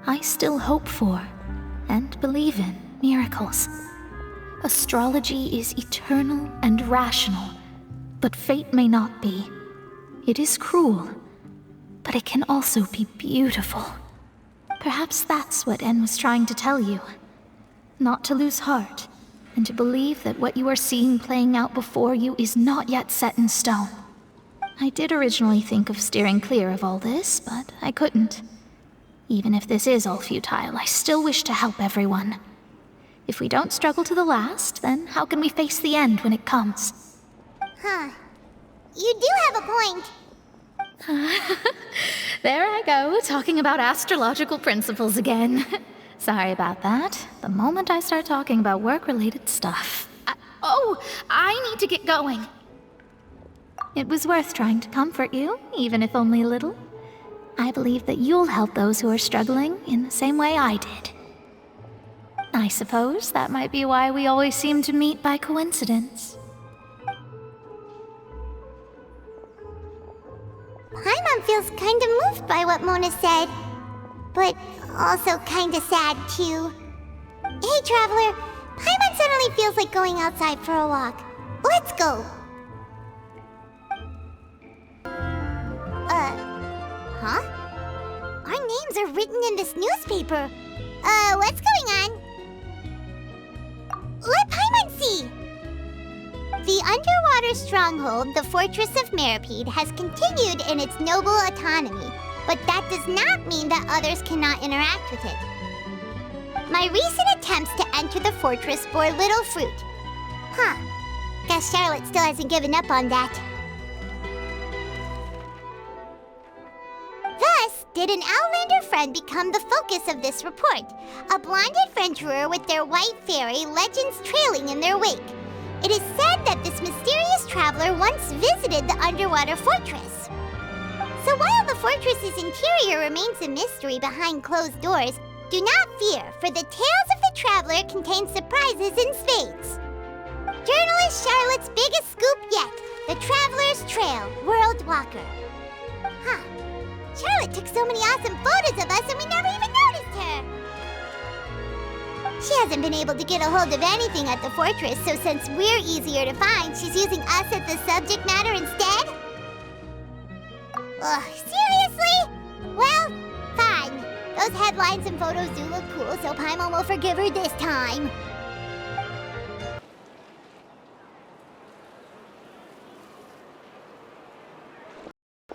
I still hope for and believe in miracles. Astrology is eternal and rational, but fate may not be. It is cruel, but it can also be beautiful. Perhaps that's what En was trying to tell you. Not to lose heart, and to believe that what you are seeing playing out before you is not yet set in stone. I did originally think of steering clear of all this, but I couldn't. Even if this is all futile, I still wish to help everyone. If we don't struggle to the last, then how can we face the end when it comes? Huh. You do have a point. There I go, talking about astrological principles again. Sorry about that. The moment I start talking about work-related stuff... I need to get going. It was worth trying to comfort you, even if only a little. I believe that you'll help those who are struggling in the same way I did. I suppose that might be why we always seem to meet by coincidence. Paimon feels kind of moved by what Mona said, but also kind of sad too. Hey, Traveler, Paimon suddenly feels like going outside for a walk. Let's go. Huh? Our names are written in this newspaper. What's going stronghold, the Fortress of Meripede has continued in its noble autonomy, but that does not mean that others cannot interact with it. My recent attempts to enter the fortress bore little fruit. Huh. Guess Charlotte still hasn't given up on that. Thus, did an Outlander friend become the focus of this report, a blonde adventurer with their white fairy legends trailing in their wake. It is said that this mysterious traveler once visited the underwater fortress. So while the fortress's interior remains a mystery behind closed doors, do not fear, for the tales of the traveler contain surprises in spades. Journalist Charlotte's biggest scoop yet, the Traveler's Trail, World Walker. Huh. Charlotte took so many awesome photos of us and we never even noticed her. She hasn't been able to get a hold of anything at the fortress, so since we're easier to find, she's using us as the subject matter instead? Ugh, seriously? Well, fine. Those headlines and photos do look cool, so Paimon will forgive her this time.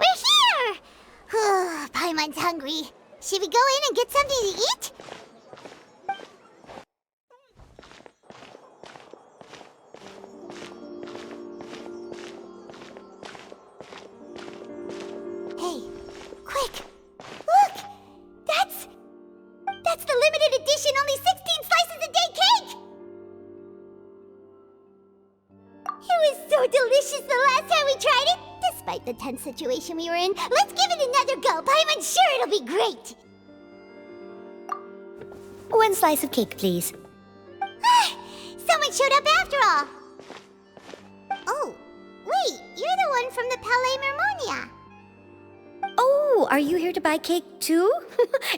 We're here! Paimon's hungry. Should we go in and get something to eat? Hey, quick! Look! That's the limited edition only 16 slices a day cake! It was so delicious the last time we tried it! Despite the tense situation we were in, let's give it another go. I'm sure it'll be great. One slice of cake, please. Someone showed up after all. Oh, wait, you're the one from the Palais Mermonia. Oh, are you here to buy cake too?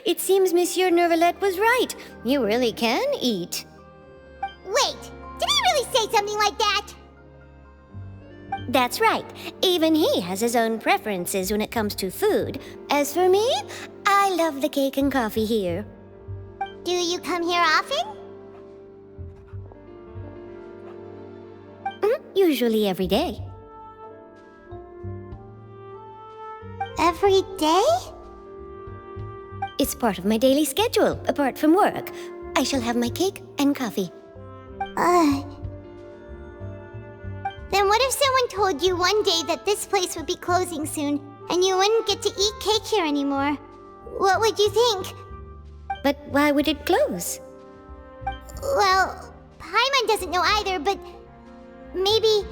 It seems Monsieur Nervalet was right. You really can eat. Wait, did he really say something like that? That's right. Even he has his own preferences when it comes to food. As for me, I love the cake and coffee here. Do you come here often? Usually every day. Every day? It's part of my daily schedule, apart from work. I shall have my cake and coffee. Then what if someone told you one day that this place would be closing soon, and you wouldn't get to eat cake here anymore? What would you think? But why would it close? Well, Paimon doesn't know either, but maybe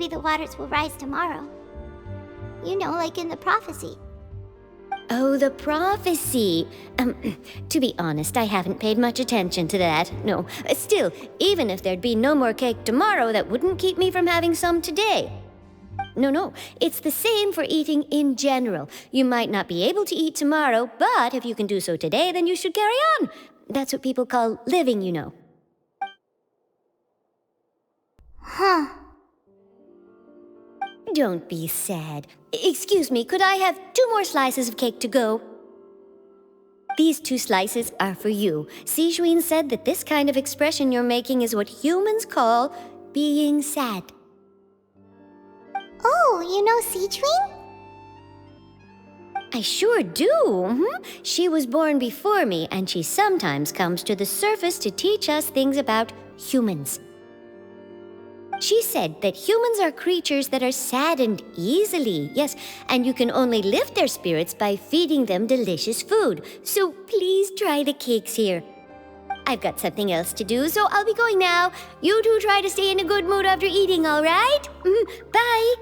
the waters will rise tomorrow. You know, like in the prophecy. Oh, the prophecy. To be honest, I haven't paid much attention to that. No, still, even if there'd be no more cake tomorrow, that wouldn't keep me from having some today. No, it's the same for eating in general. You might not be able to eat tomorrow, but if you can do so today, then you should carry on. That's what people call living, you know. Huh. Don't be sad. Excuse me, could I have 2 more slices of cake to go? These 2 slices are for you. Sijuin said that this kind of expression you're making is what humans call being sad. Oh, you know Sijuin? I sure do. She was born before me, and she sometimes comes to the surface to teach us things about humans. She said that humans are creatures that are saddened easily, yes, and you can only lift their spirits by feeding them delicious food. So please try the cakes here. I've got something else to do, so I'll be going now. You two try to stay in a good mood after eating, all right? Bye!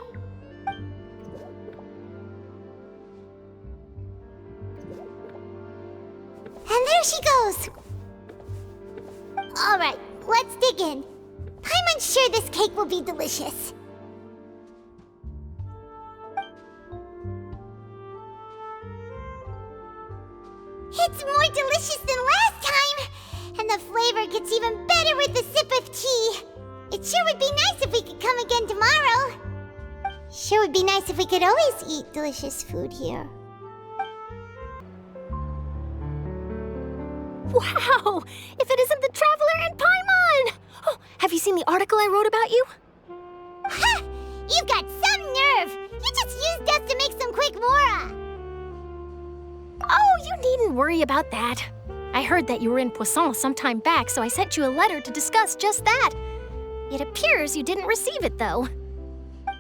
And there she goes! Alright, let's dig in. I'm sure this cake will be delicious. It's more delicious than last time! And the flavor gets even better with a sip of tea. It sure would be nice if we could come again tomorrow. Sure would be nice if we could always eat delicious food here. Wow! If it isn't the Traveler and Paimon! Oh, have you seen the article I wrote about you? Ha! You've got some nerve! You just used us to make some quick mora! Oh, you needn't worry about that. I heard that you were in Poisson some time back, so I sent you a letter to discuss just that. It appears you didn't receive it, though.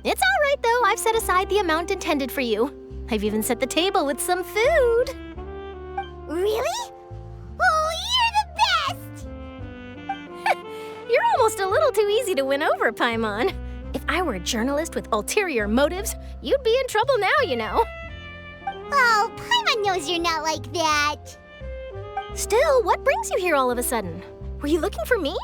It's all right, though. I've set aside the amount intended for you. I've even set the table with some food. Really? Oh, you're the best! You're almost a little too easy to win over, Paimon. If I were a journalist with ulterior motives, you'd be in trouble now, you know. Oh, Paimon knows you're not like that. Still, what brings you here all of a sudden? Were you looking for me?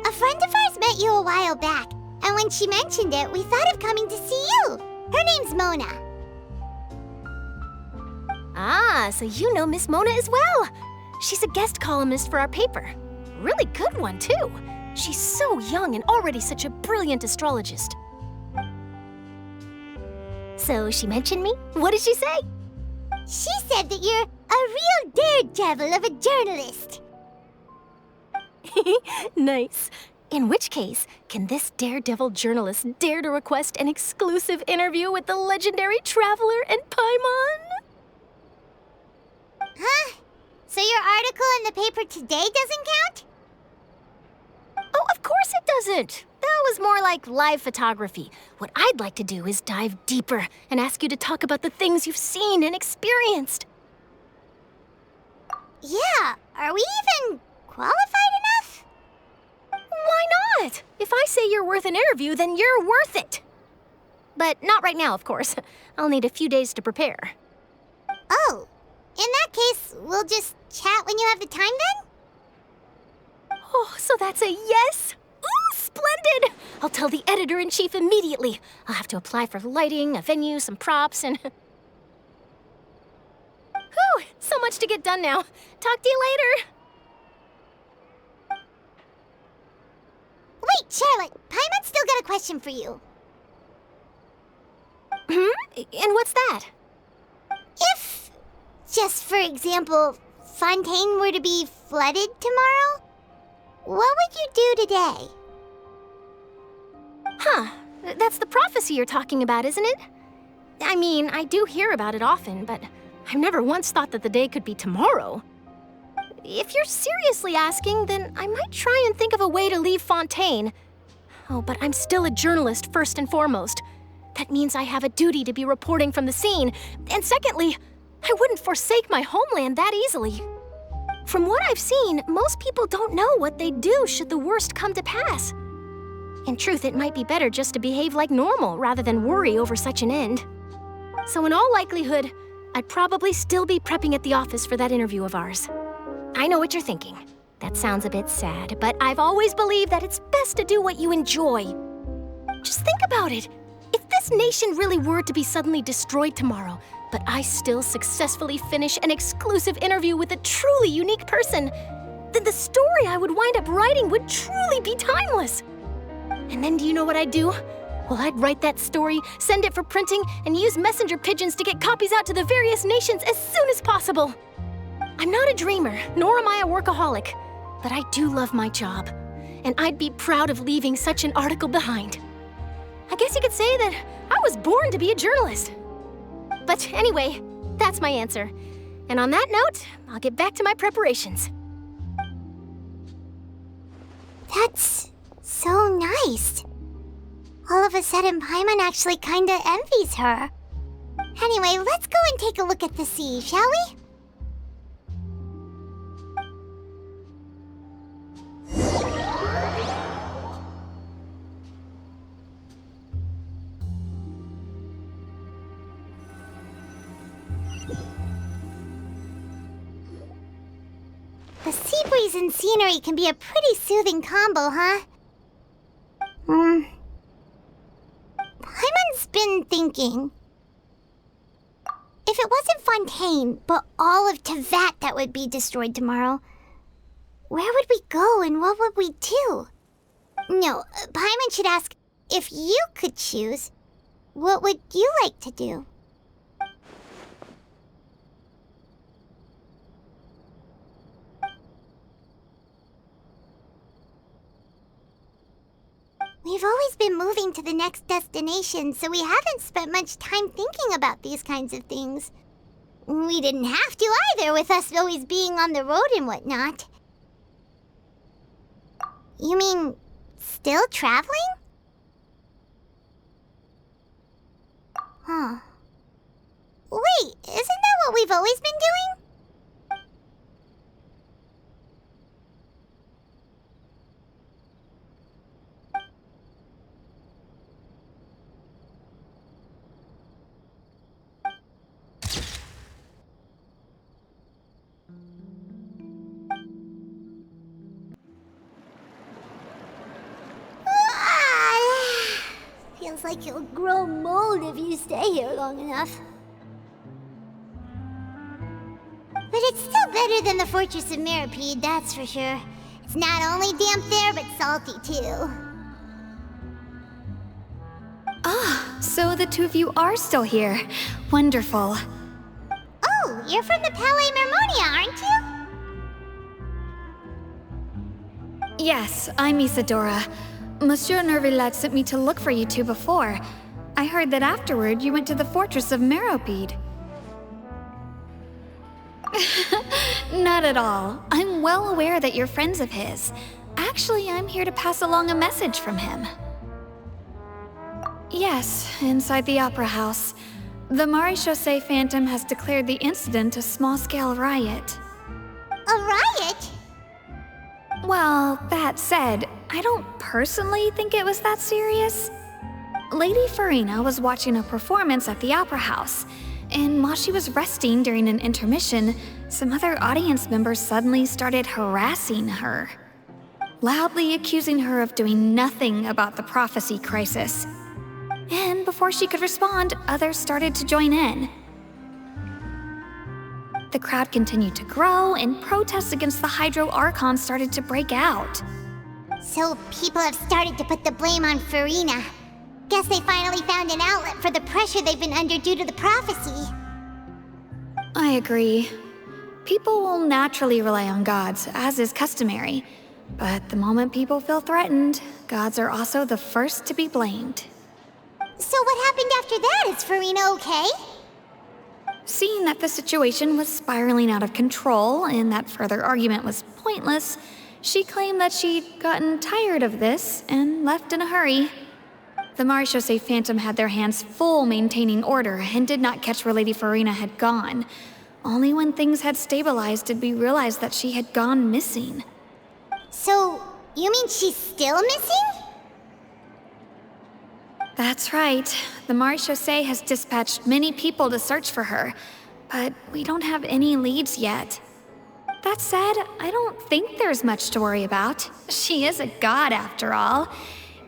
A friend of ours met you a while back, and when she mentioned it, we thought of coming to see you. Her name's Mona. Ah, so you know Miss Mona as well. She's a guest columnist for our paper. Really good one, too. She's so young and already such a brilliant astrologist. So she mentioned me? What did she say? She said that you're a real daredevil of a journalist. Nice. In which case, can this daredevil journalist dare to request an exclusive interview with the legendary traveler and Paimon? Huh? So your article in the paper today doesn't count? Oh, of course it doesn't. That was more like live photography. What I'd like to do is dive deeper and ask you to talk about the things you've seen and experienced. Yeah, are we even qualified enough? Why not? If I say you're worth an interview, then you're worth it. But not right now, of course. I'll need a few days to prepare. Oh, in that case, we'll just chat when you have the time then? Oh, so that's a yes? Ooh, splendid! I'll tell the editor-in-chief immediately. I'll have to apply for lighting, a venue, some props, and... Whew, so much to get done now. Talk to you later. Wait, Charlotte, Paimon's still got a question for you. And what's that? If, just for example, Fontaine were to be flooded tomorrow, what would you do today? Huh, that's the prophecy you're talking about, isn't it? I mean, I do hear about it often, but I've never once thought that the day could be tomorrow. If you're seriously asking, then I might try and think of a way to leave Fontaine. Oh, but I'm still a journalist first and foremost. That means I have a duty to be reporting from the scene. And secondly, I wouldn't forsake my homeland that easily. From what I've seen, most people don't know what they'd do should the worst come to pass. In truth, it might be better just to behave like normal rather than worry over such an end. So in all likelihood, I'd probably still be prepping at the office for that interview of ours. I know what you're thinking. That sounds a bit sad, but I've always believed that it's best to do what you enjoy. Just think about it. If this nation really were to be suddenly destroyed tomorrow, but I still successfully finish an exclusive interview with a truly unique person, then the story I would wind up writing would truly be timeless. And then do you know what I'd do? Well, I'd write that story, send it for printing, and use messenger pigeons to get copies out to the various nations as soon as possible. I'm not a dreamer, nor am I a workaholic, but I do love my job, and I'd be proud of leaving such an article behind. I guess you could say that I was born to be a journalist. But anyway, that's my answer. And on that note, I'll get back to my preparations. That's so nice. All of a sudden, Paimon actually kinda envies her. Anyway, let's go and take a look at the sea, shall we? The sea breeze and scenery can be a pretty soothing combo, huh? Paimon's been thinking. If it wasn't Fontaine, but all of Tevat that would be destroyed tomorrow, where would we go and what would we do? No, Paimon should ask, if you could choose, what would you like to do? We We've always been moving to the next destination, so we haven't spent much time thinking about these kinds of things. We didn't have to either, with us always being on the road and whatnot. You mean, still traveling? Huh. Wait, isn't that what we've always been doing? Feels like you'll grow mold if you stay here long enough. But it's still better than the Fortress of Mirapede, that's for sure. It's not only damp there, but salty too. Ah, so the two of you are still here. Wonderful. Oh, you're from the Palais Mermonia, aren't you? Yes, I'm Isadora. Monsieur Nervillet sent me to look for you two before. I heard that afterward you went to the Fortress of Meropide. Not at all. I'm well aware that you're friends of his. Actually, I'm here to pass along a message from him. Yes, inside the Opera House. The Maréchaussée Phantom has declared the incident a small-scale riot. A riot? Well, that said, I don't personally think it was that serious. Lady Farina was watching a performance at the Opera House, and while she was resting during an intermission, some other audience members suddenly started harassing her, loudly accusing her of doing nothing about the prophecy crisis. And before she could respond, others started to join in. The crowd continued to grow, and protests against the Hydro Archon started to break out. So people have started to put the blame on Farina. Guess they finally found an outlet for the pressure they've been under due to the prophecy. I agree. People will naturally rely on gods, as is customary. But the moment people feel threatened, gods are also the first to be blamed. So what happened after that? Is Farina okay? Seeing that the situation was spiraling out of control and that further argument was pointless, she claimed that she'd gotten tired of this and left in a hurry. The Maréchaussée Phantom had their hands full maintaining order and did not catch where Lady Farina had gone. Only when things had stabilized did we realize that she had gone missing. So, you mean she's still missing? That's right. The Maréchaussée has dispatched many people to search for her, but we don't have any leads yet. That said, I don't think there's much to worry about. She is a god, after all.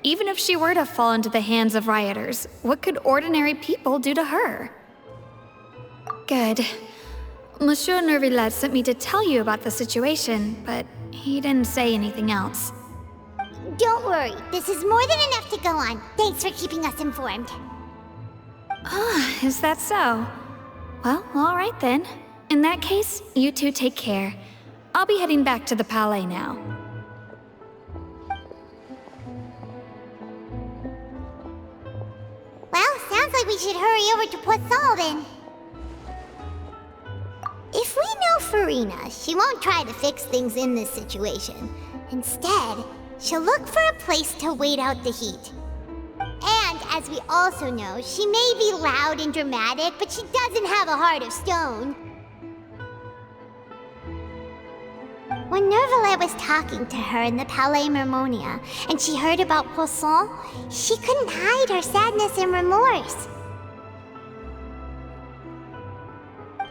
Even if she were to fall into the hands of rioters, what could ordinary people do to her? Good. Monsieur Nervillet sent me to tell you about the situation, but he didn't say anything else. Don't worry, this is more than enough to go on. Thanks for keeping us informed. Ah, is that so? Well, all right then. In that case, you two take care. I'll be heading back to the Palais now. Well, sounds like we should hurry over to Poisson then. If we know Farina, she won't try to fix things in this situation. Instead, she'll look for a place to wait out the heat. And as we also know, she may be loud and dramatic, but she doesn't have a heart of stone. When Nervillet was talking to her in the Palais Mermonia, and she heard about Poisson, she couldn't hide her sadness and remorse.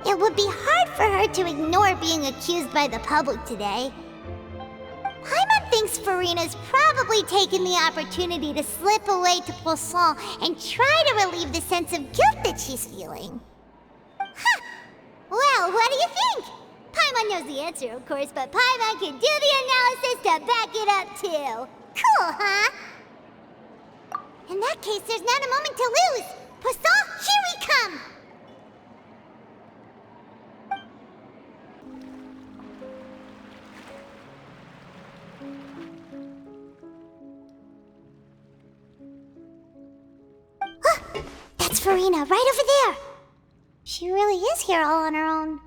It would be hard for her to ignore being accused by the public today. Paimon thinks Farina's probably taken the opportunity to slip away to Poisson and try to relieve the sense of guilt that she's feeling. Huh! Well, what do you think? Paimon knows the answer, of course, but Paimon can do the analysis to back it up, too. Cool, huh? In that case, there's not a moment to lose. Poisson, here we come! Farina, right over there. She really is here all on her own.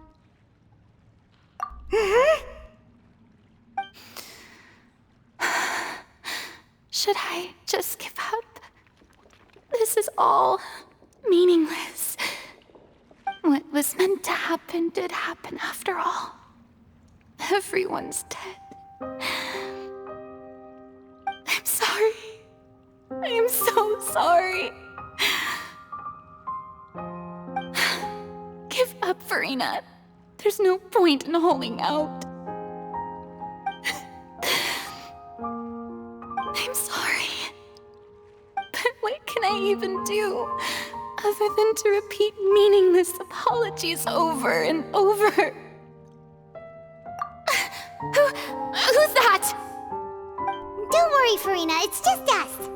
Should I just give up? This is all meaningless. What was meant to happen did happen after all. Everyone's dead. I'm sorry. I am so sorry. Give up, Farina. There's no point in holding out. I'm sorry. But what can I even do other than to repeat meaningless apologies over and over? Who's that? Don't worry, Farina, it's just us.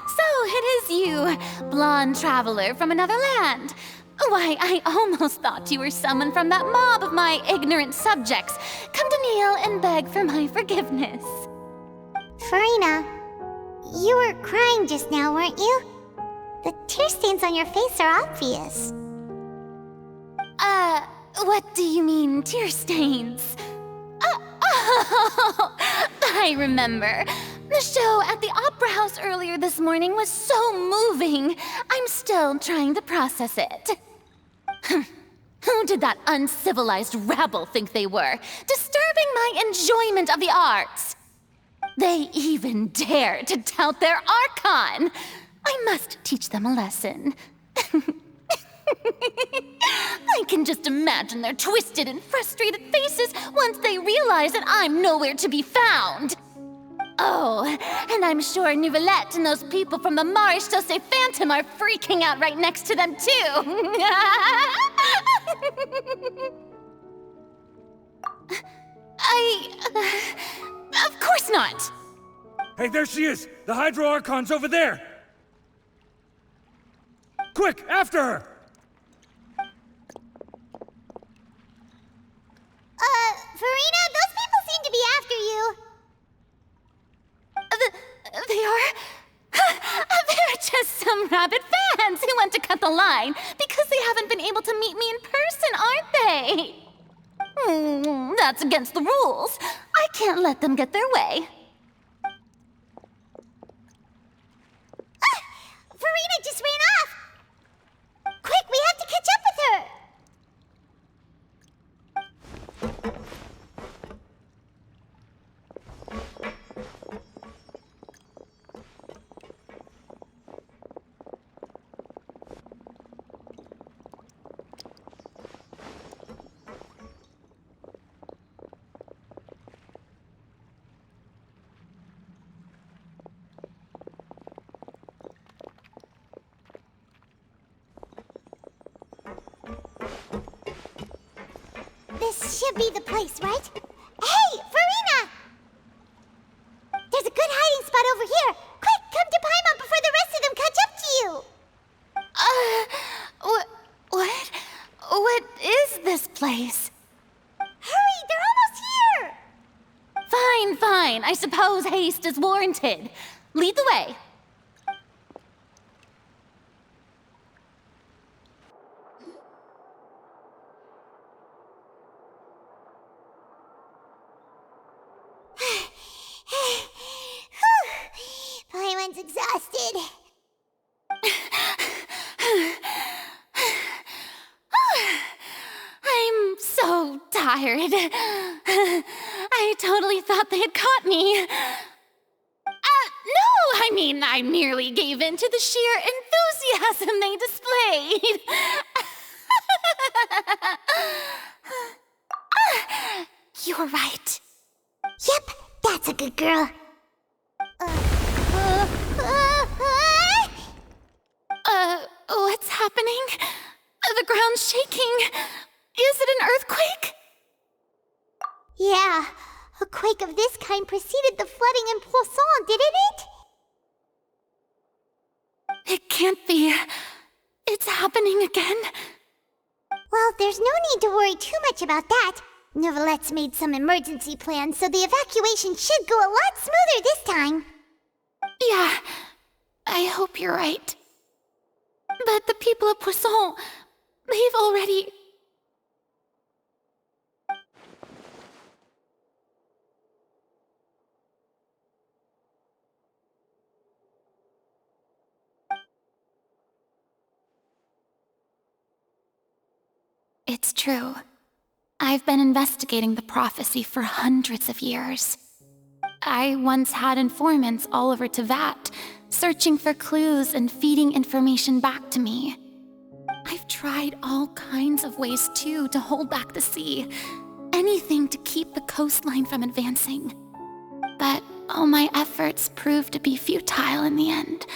So it is you, blonde traveler from another land. Why, I almost thought you were someone from that mob of my ignorant subjects, come to kneel and beg for my forgiveness. Farina, you were crying just now, weren't you? The tear stains on your face are obvious. What do you mean, tear stains? I remember. The show at the Opera House earlier this morning was so moving. I'm still trying to process it. Who did that uncivilized rabble think they were, disturbing my enjoyment of the arts? They even dare to tout their Archon. I must teach them a lesson. I can just imagine their twisted and frustrated faces once they realize that I'm nowhere to be found. Oh, and I'm sure Nouvellette and those people from the Maréchaussée Phantom are freaking out right next to them, too. Of course not. Hey, there she is! The Hydro Archon's over there! Quick, after her! Farina, those people seem to be after you. They are? They're just some rabid fans who want to cut the line because they haven't been able to meet me in person, aren't they? That's against the rules. I can't let them get their way. Farina just ran off! Quick, we have to catch up with her! This should be the place, right? Hey, Farina! There's a good hiding spot over here. Quick, come to Paimon before the rest of them catch up to you. What is this place? Hurry, they're almost here! Fine. I suppose haste is warranted. Lead the way. Paimon's exhausted. I'm so tired. I totally thought they had caught me. No, I merely gave in to the sheer enthusiasm they displayed. You're right. Yep, that's a good girl. What's happening? The ground's shaking. Is it an earthquake? Yeah, a quake of this kind preceded the flooding in Poisson, didn't it? It can't be. It's happening again. Well, there's no need to worry too much about that. Neverlette's made some emergency plans, so the evacuation should go a lot smoother this time. Yeah, I hope you're right. But the people of Poisson, they've already... It's true. I've been investigating the prophecy for hundreds of years. I once had informants all over Tevat, searching for clues and feeding information back to me. I've tried all kinds of ways too to hold back the sea. Anything to keep the coastline from advancing. But all my efforts proved to be futile in the end.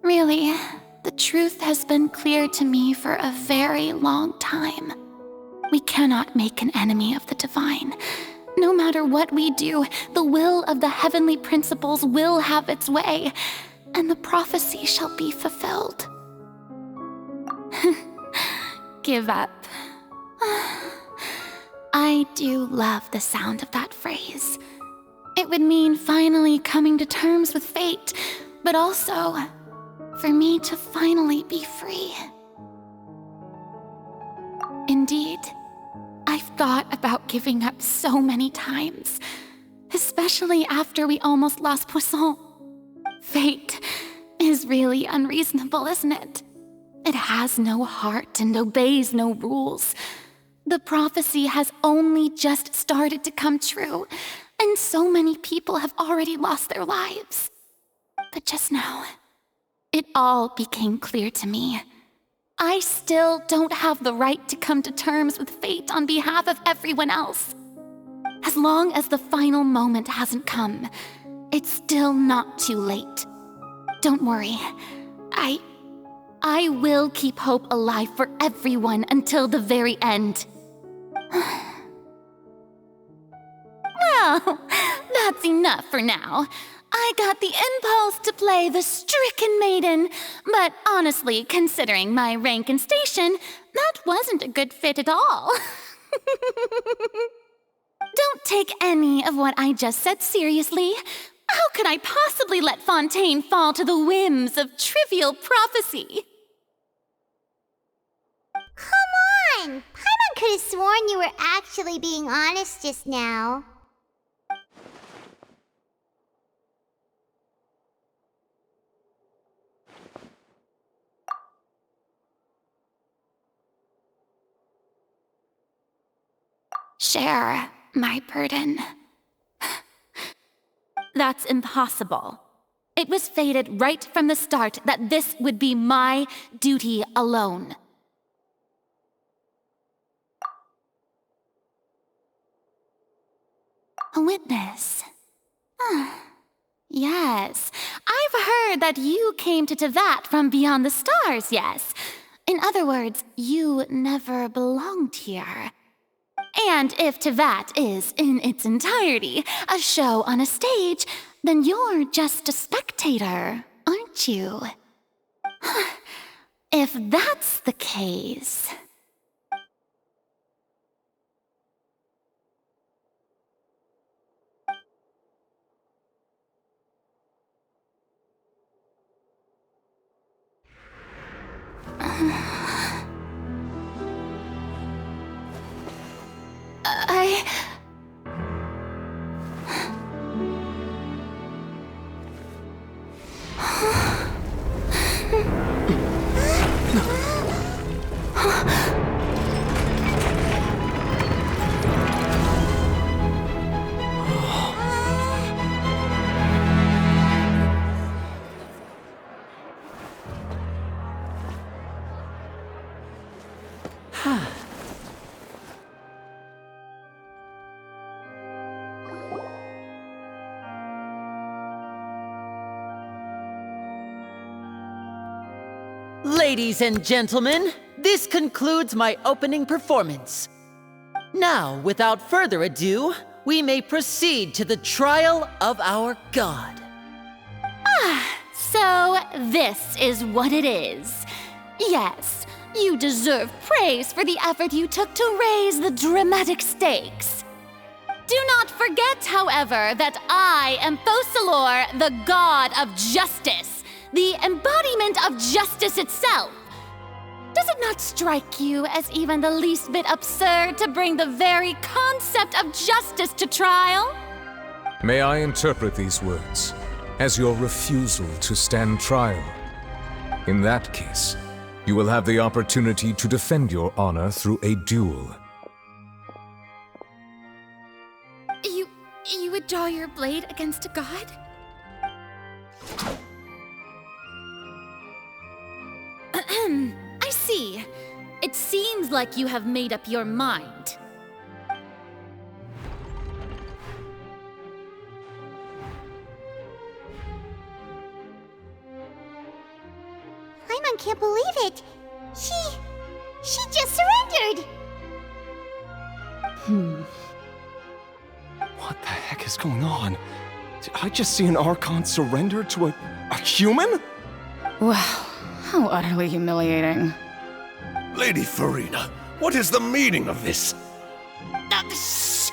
Really, the truth has been clear to me for a very long time. We cannot make an enemy of the divine. No matter what we do, the will of the heavenly principles will have its way, and the prophecy shall be fulfilled. Give up. I do love the sound of that phrase. It would mean finally coming to terms with fate, but also for me to finally be free. Indeed, I've thought about giving up so many times, especially after we almost lost Poisson. Fate is really unreasonable, isn't it? It has no heart and obeys no rules. The prophecy has only just started to come true, and so many people have already lost their lives. But just now, it all became clear to me. I still don't have the right to come to terms with fate on behalf of everyone else. As long as the final moment hasn't come, it's still not too late. Don't worry. I will keep hope alive for everyone until the very end. Well, that's enough for now. I got the impulse to play the stricken maiden, but honestly, considering my rank and station, that wasn't a good fit at all. Don't take any of what I just said seriously. How could I possibly let Fontaine fall to the whims of trivial prophecy? Come on! Paimon could have sworn you were actually being honest just now. Share my burden. That's impossible. It was fated right from the start that this would be my duty alone. A witness. Yes, I've heard that you came to Tevat from beyond the stars, yes. In other words, you never belonged here. And if Tevat is, in its entirety, a show on a stage, then you're just a spectator, aren't you? If that's the case... Ladies and gentlemen, this concludes my opening performance. Now, without further ado, we may proceed to the trial of our god. So this is what it is. Yes, You deserve praise for the effort you took to raise the dramatic stakes. Do not forget, however, that I am Focalor, the god of justice, the embodiment of justice itself. Does it not strike you as even the least bit absurd to bring the very concept of justice to trial? May I interpret these words as your refusal to stand trial? In that case, you will have the opportunity to defend your honor through a duel. You would draw your blade against a god? I see. It seems like you have made up your mind. Paimon can't believe it. She just surrendered. What the heck is going on? Did I just see an Archon surrender to a human? Wow, how utterly humiliating. Lady Farina, what is the meaning of this? Shh!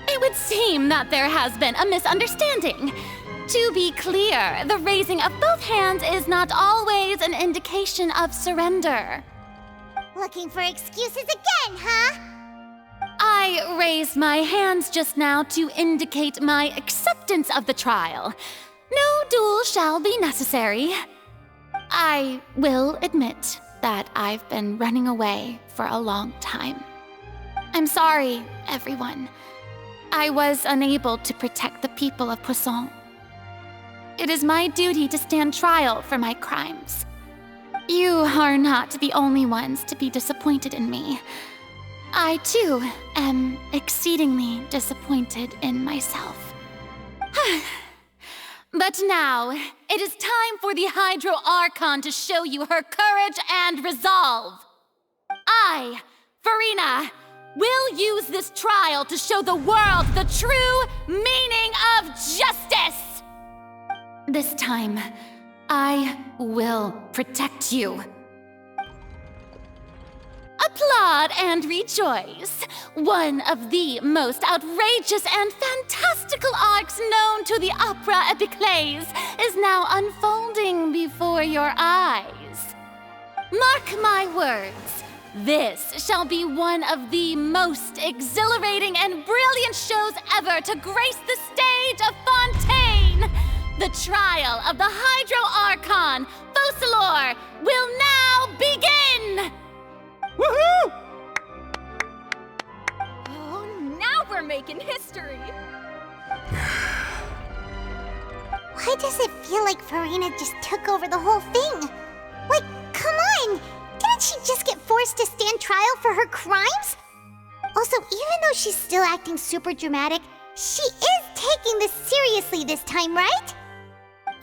It would seem that there has been a misunderstanding. To be clear, the raising of both hands is not always an indication of surrender. Looking for excuses again, huh? I raised my hands just now to indicate my acceptance of the trial. No duel shall be necessary. I will admit that I've been running away for a long time. I'm sorry, everyone. I was unable to protect the people of Poisson. It is my duty to stand trial for my crimes. You are not the only ones to be disappointed in me. I, too, am exceedingly disappointed in myself. But now, it is time for the Hydro Archon to show you her courage and resolve. I, Farina, will use this trial to show the world the true meaning of justice! This time, I will protect you. Applaud and rejoice! One of the most outrageous and fantastical arcs known to the opera epiclese is now unfolding before your eyes. Mark my words, this shall be one of the most exhilarating and brilliant shows ever to grace the stage of Fontaine! The trial of the Hydro Archon, Focalor, will now begin! Woohoo! Oh, now we're making history! Why does it feel like Farina just took over the whole thing? Like, come on! Didn't she just get forced to stand trial for her crimes? Also, even though she's still acting super dramatic, she is taking this seriously this time, right?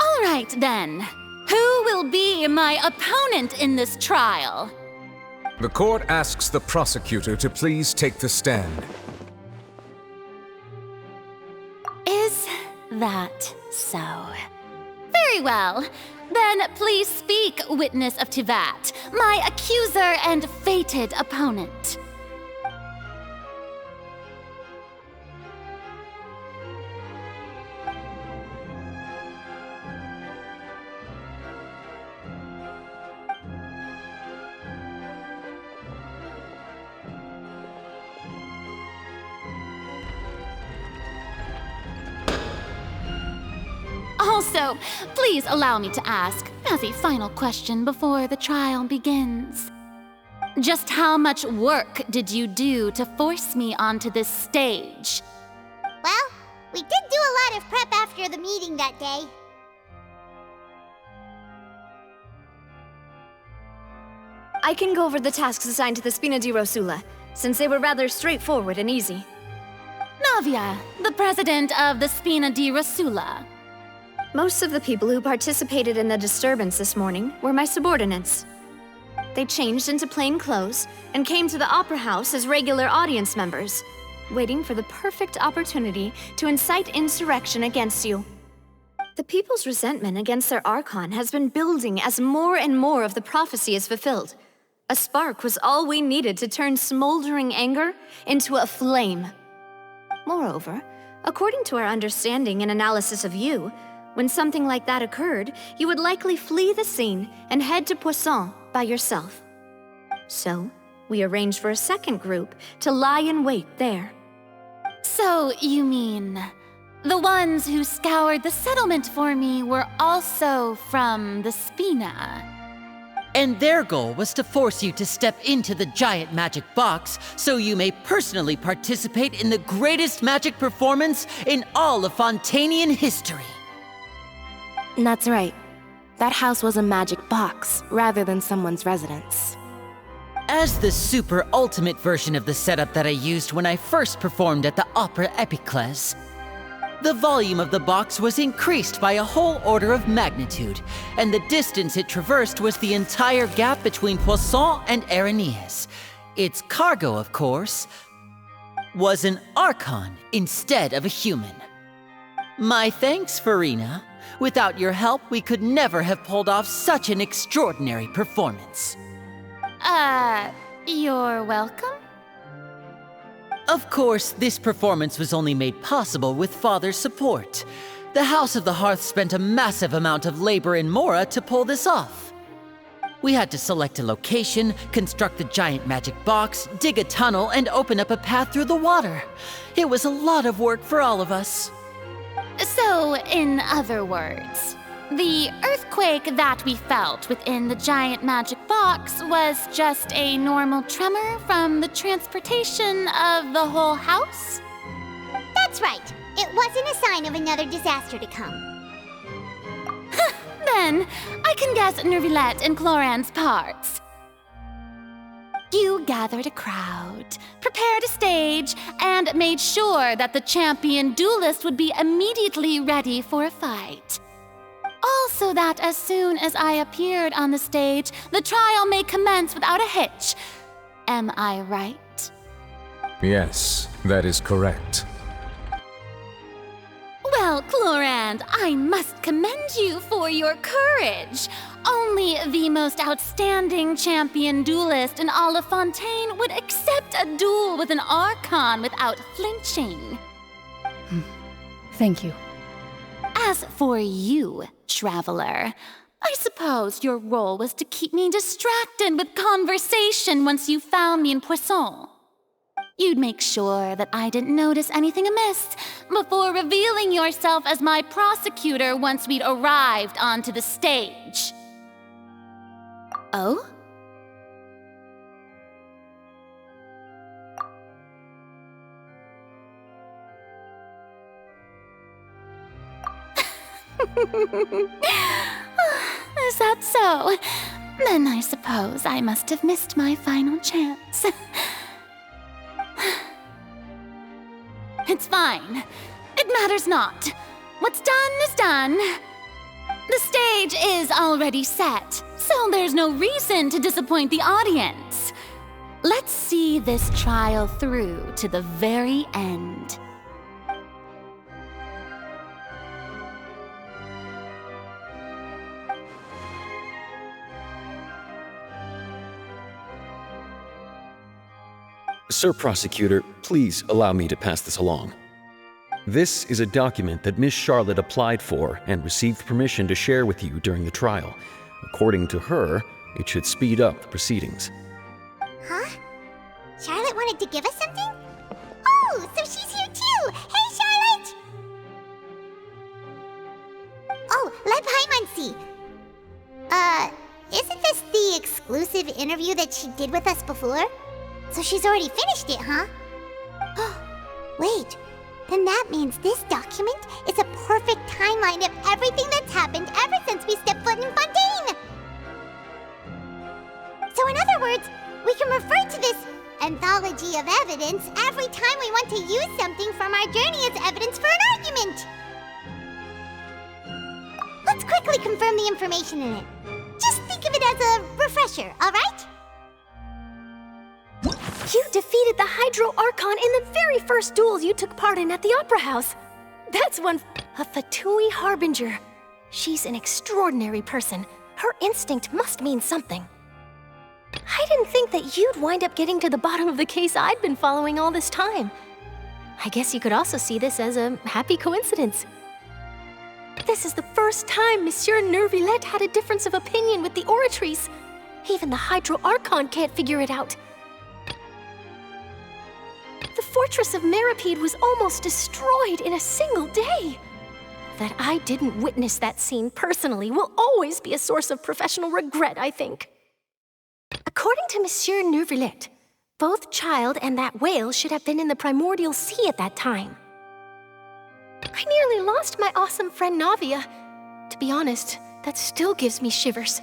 All right, then. Who will be my opponent in this trial? The court asks the prosecutor to please take the stand. Is that so? Very well. Then please speak, witness of Tivat, my accuser and fated opponent. Also, please allow me to ask, as a final question before the trial begins. Just how much work did you do to force me onto this stage? Well, we did do a lot of prep after the meeting that day. I can go over the tasks assigned to the Spina di Rosula, since they were rather straightforward and easy. Navia, the president of the Spina di Rosula. Most of the people who participated in the disturbance this morning were my subordinates. They changed into plain clothes and came to the Opera House as regular audience members, waiting for the perfect opportunity to incite insurrection against you. The people's resentment against their Archon has been building as more and more of the prophecy is fulfilled. A spark was all we needed to turn smoldering anger into a flame. Moreover, according to our understanding and analysis of you, when something like that occurred, you would likely flee the scene and head to Poisson by yourself. So, we arranged for a second group to lie in wait there. So, you mean the ones who scoured the settlement for me were also from the Spina? And their goal was to force you to step into the giant magic box so you may personally participate in the greatest magic performance in all of Fontanian history. That's right. That house was a magic box, rather than someone's residence. As the super ultimate version of the setup that I used when I first performed at the Opera Epiclese, the volume of the box was increased by a whole order of magnitude, and the distance it traversed was the entire gap between Poisson and Aranias. Its cargo, of course, was an Archon instead of a human. My thanks, Farina. Without your help, we could never have pulled off such an extraordinary performance. You're welcome? Of course, this performance was only made possible with Father's support. The House of the Hearth spent a massive amount of labor in Mora to pull this off. We had to select a location, construct the giant magic box, dig a tunnel, and open up a path through the water. It was a lot of work for all of us. So, in other words, the earthquake that we felt within the giant magic box was just a normal tremor from the transportation of the whole house? That's right. It wasn't a sign of another disaster to come. Then, I can guess Nervilette and Cloran's parts. You gathered a crowd, prepared a stage, and made sure that the champion duelist would be immediately ready for a fight. Also that as soon as I appeared on the stage, the trial may commence without a hitch. Am I right? Yes, that is correct. Well, Clorand, I must commend you for your courage. Only the most outstanding champion duelist in all of Fontaine would accept a duel with an Archon without flinching. Thank you. As for you, Traveler, I suppose your role was to keep me distracted with conversation once you found me in Poisson. You'd make sure that I didn't notice anything amiss before revealing yourself as my prosecutor once we'd arrived onto the stage. Oh? Is that so? Then I suppose I must have missed my final chance. It's fine. It matters not. What's done is done. The stage is already set, so there's no reason to disappoint the audience. Let's see this trial through to the very end. Sir Prosecutor, please allow me to pass this along. This is a document that Miss Charlotte applied for and received permission to share with you during the trial. According to her, it should speed up the proceedings. Huh? Charlotte wanted to give us something? Oh, so she's here too! Hey, Charlotte! Oh, let Paimon see. Isn't this the exclusive interview that she did with us before? So she's already finished it, huh? Wait, then that means this document is a perfect timeline of everything that's happened ever since we stepped foot in Fontaine! So in other words, we can refer to this anthology of evidence every time we want to use something from our journey as evidence for an argument! Let's quickly confirm the information in it. Just think of it as a refresher, alright? You defeated the Hydro Archon in the very first duels you took part in at the Opera House. That's a Fatui Harbinger. She's an extraordinary person. Her instinct must mean something. I didn't think that you'd wind up getting to the bottom of the case I'd been following all this time. I guess you could also see this as a happy coincidence. This is the first time Monsieur Nervillette had a difference of opinion with the Oratrice. Even the Hydro Archon can't figure it out. The fortress of Meripede was almost destroyed in a single day. That I didn't witness that scene personally will always be a source of professional regret, I think. According to Monsieur Nervillette, both Child and that whale should have been in the primordial sea at that time. I nearly lost my awesome friend Navia. To be honest, that still gives me shivers.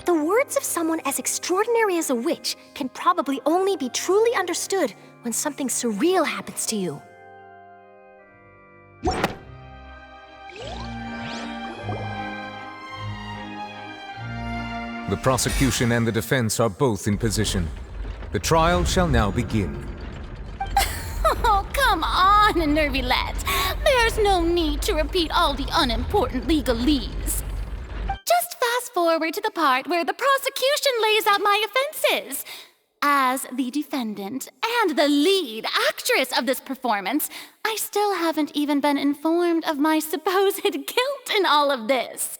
The words of someone as extraordinary as a witch can probably only be truly understood when something surreal happens to you. The prosecution and the defense are both in position. The trial shall now begin. Oh, come on, Nervillette. There's no need to repeat all the unimportant legalese. Just fast forward to the part where the prosecution lays out my offenses. As the defendant and the lead actress of this performance, I still haven't even been informed of my supposed guilt in all of this.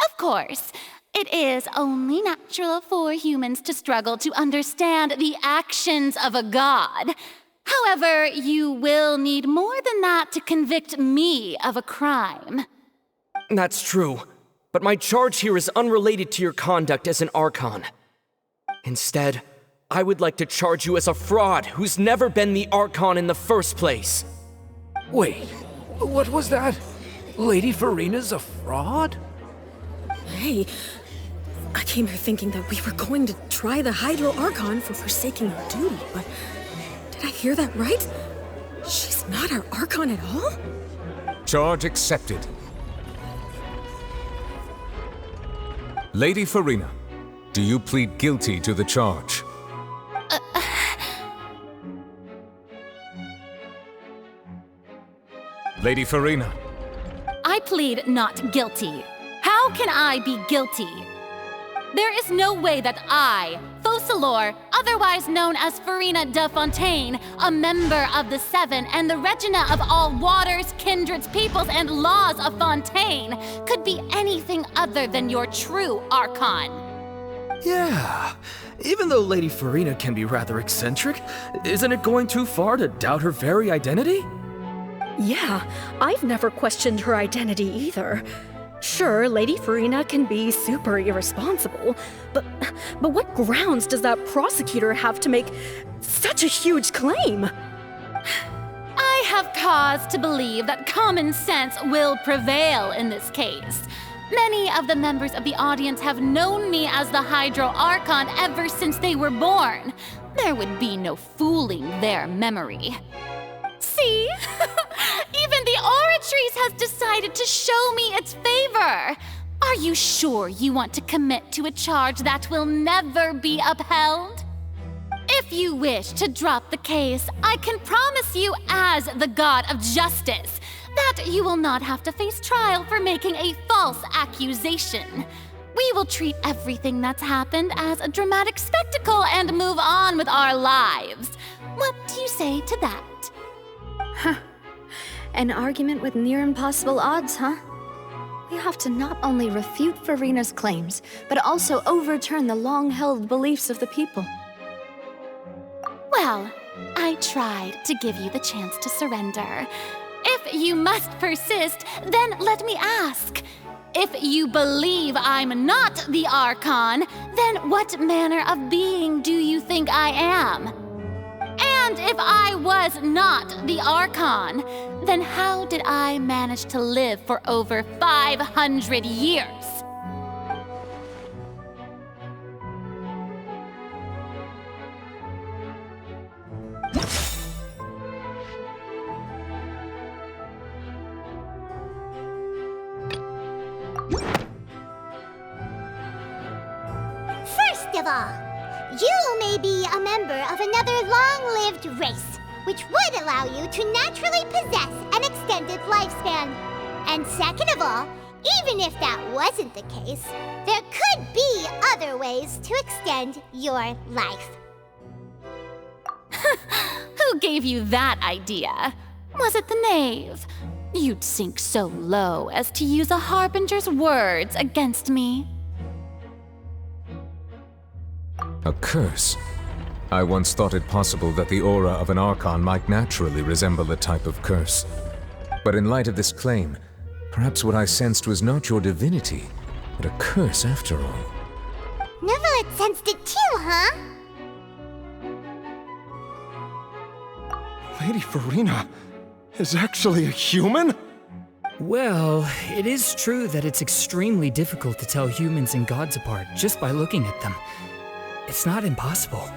Of course, it is only natural for humans to struggle to understand the actions of a god. However, you will need more than that to convict me of a crime. That's true, but my charge here is unrelated to your conduct as an Archon. Instead, I would like to charge you as a fraud who's never been the Archon in the first place. Wait, what was that? Lady Farina's a fraud? Hey, I came here thinking that we were going to try the Hydro Archon for forsaking our duty, but did I hear that right? She's not our Archon at all? Charge accepted. Lady Farina, do you plead guilty to the charge? Lady Farina. I plead not guilty. How can I be guilty? There is no way that I, Fauchelor, otherwise known as Farina de Fontaine, a member of the Seven and the Regina of all waters, kindreds, peoples, and laws of Fontaine, could be anything other than your true Archon. Yeah, even though Lady Farina can be rather eccentric, isn't it going too far to doubt her very identity? Yeah, I've never questioned her identity either. Sure, Lady Farina can be super irresponsible, but what grounds does that prosecutor have to make such a huge claim? I have cause to believe that common sense will prevail in this case. Many of the members of the audience have known me as the Hydro Archon ever since they were born. There would be no fooling their memory. See? Even the Oratrice has decided to show me its favor. Are you sure you want to commit to a charge that will never be upheld? If you wish to drop the case, I can promise you as the God of Justice that you will not have to face trial for making a false accusation. We will treat everything that's happened as a dramatic spectacle and move on with our lives. What do you say to that? Huh. An argument with near impossible odds, huh? We have to not only refute Farina's claims, but also overturn the long-held beliefs of the people. Well, I tried to give you the chance to surrender. If you must persist, then let me ask. If you believe I'm not the Archon, then what manner of being do you think I am? And if I was not the Archon, then how did I manage to live for over 500 years? First of all, you may be a member of another long-lived race, which would allow you to naturally possess an extended lifespan. And second of all, even if that wasn't the case, there could be other ways to extend your life. Who gave you that idea? Was it the knave? You'd sink so low as to use a harbinger's words against me. A curse? I once thought it possible that the aura of an Archon might naturally resemble a type of curse. But in light of this claim, perhaps what I sensed was not your divinity, but a curse after all. Never had sensed it too, huh? Lady Farina is actually a human? Well, it is true that it's extremely difficult to tell humans and gods apart just by looking at them. It's not impossible.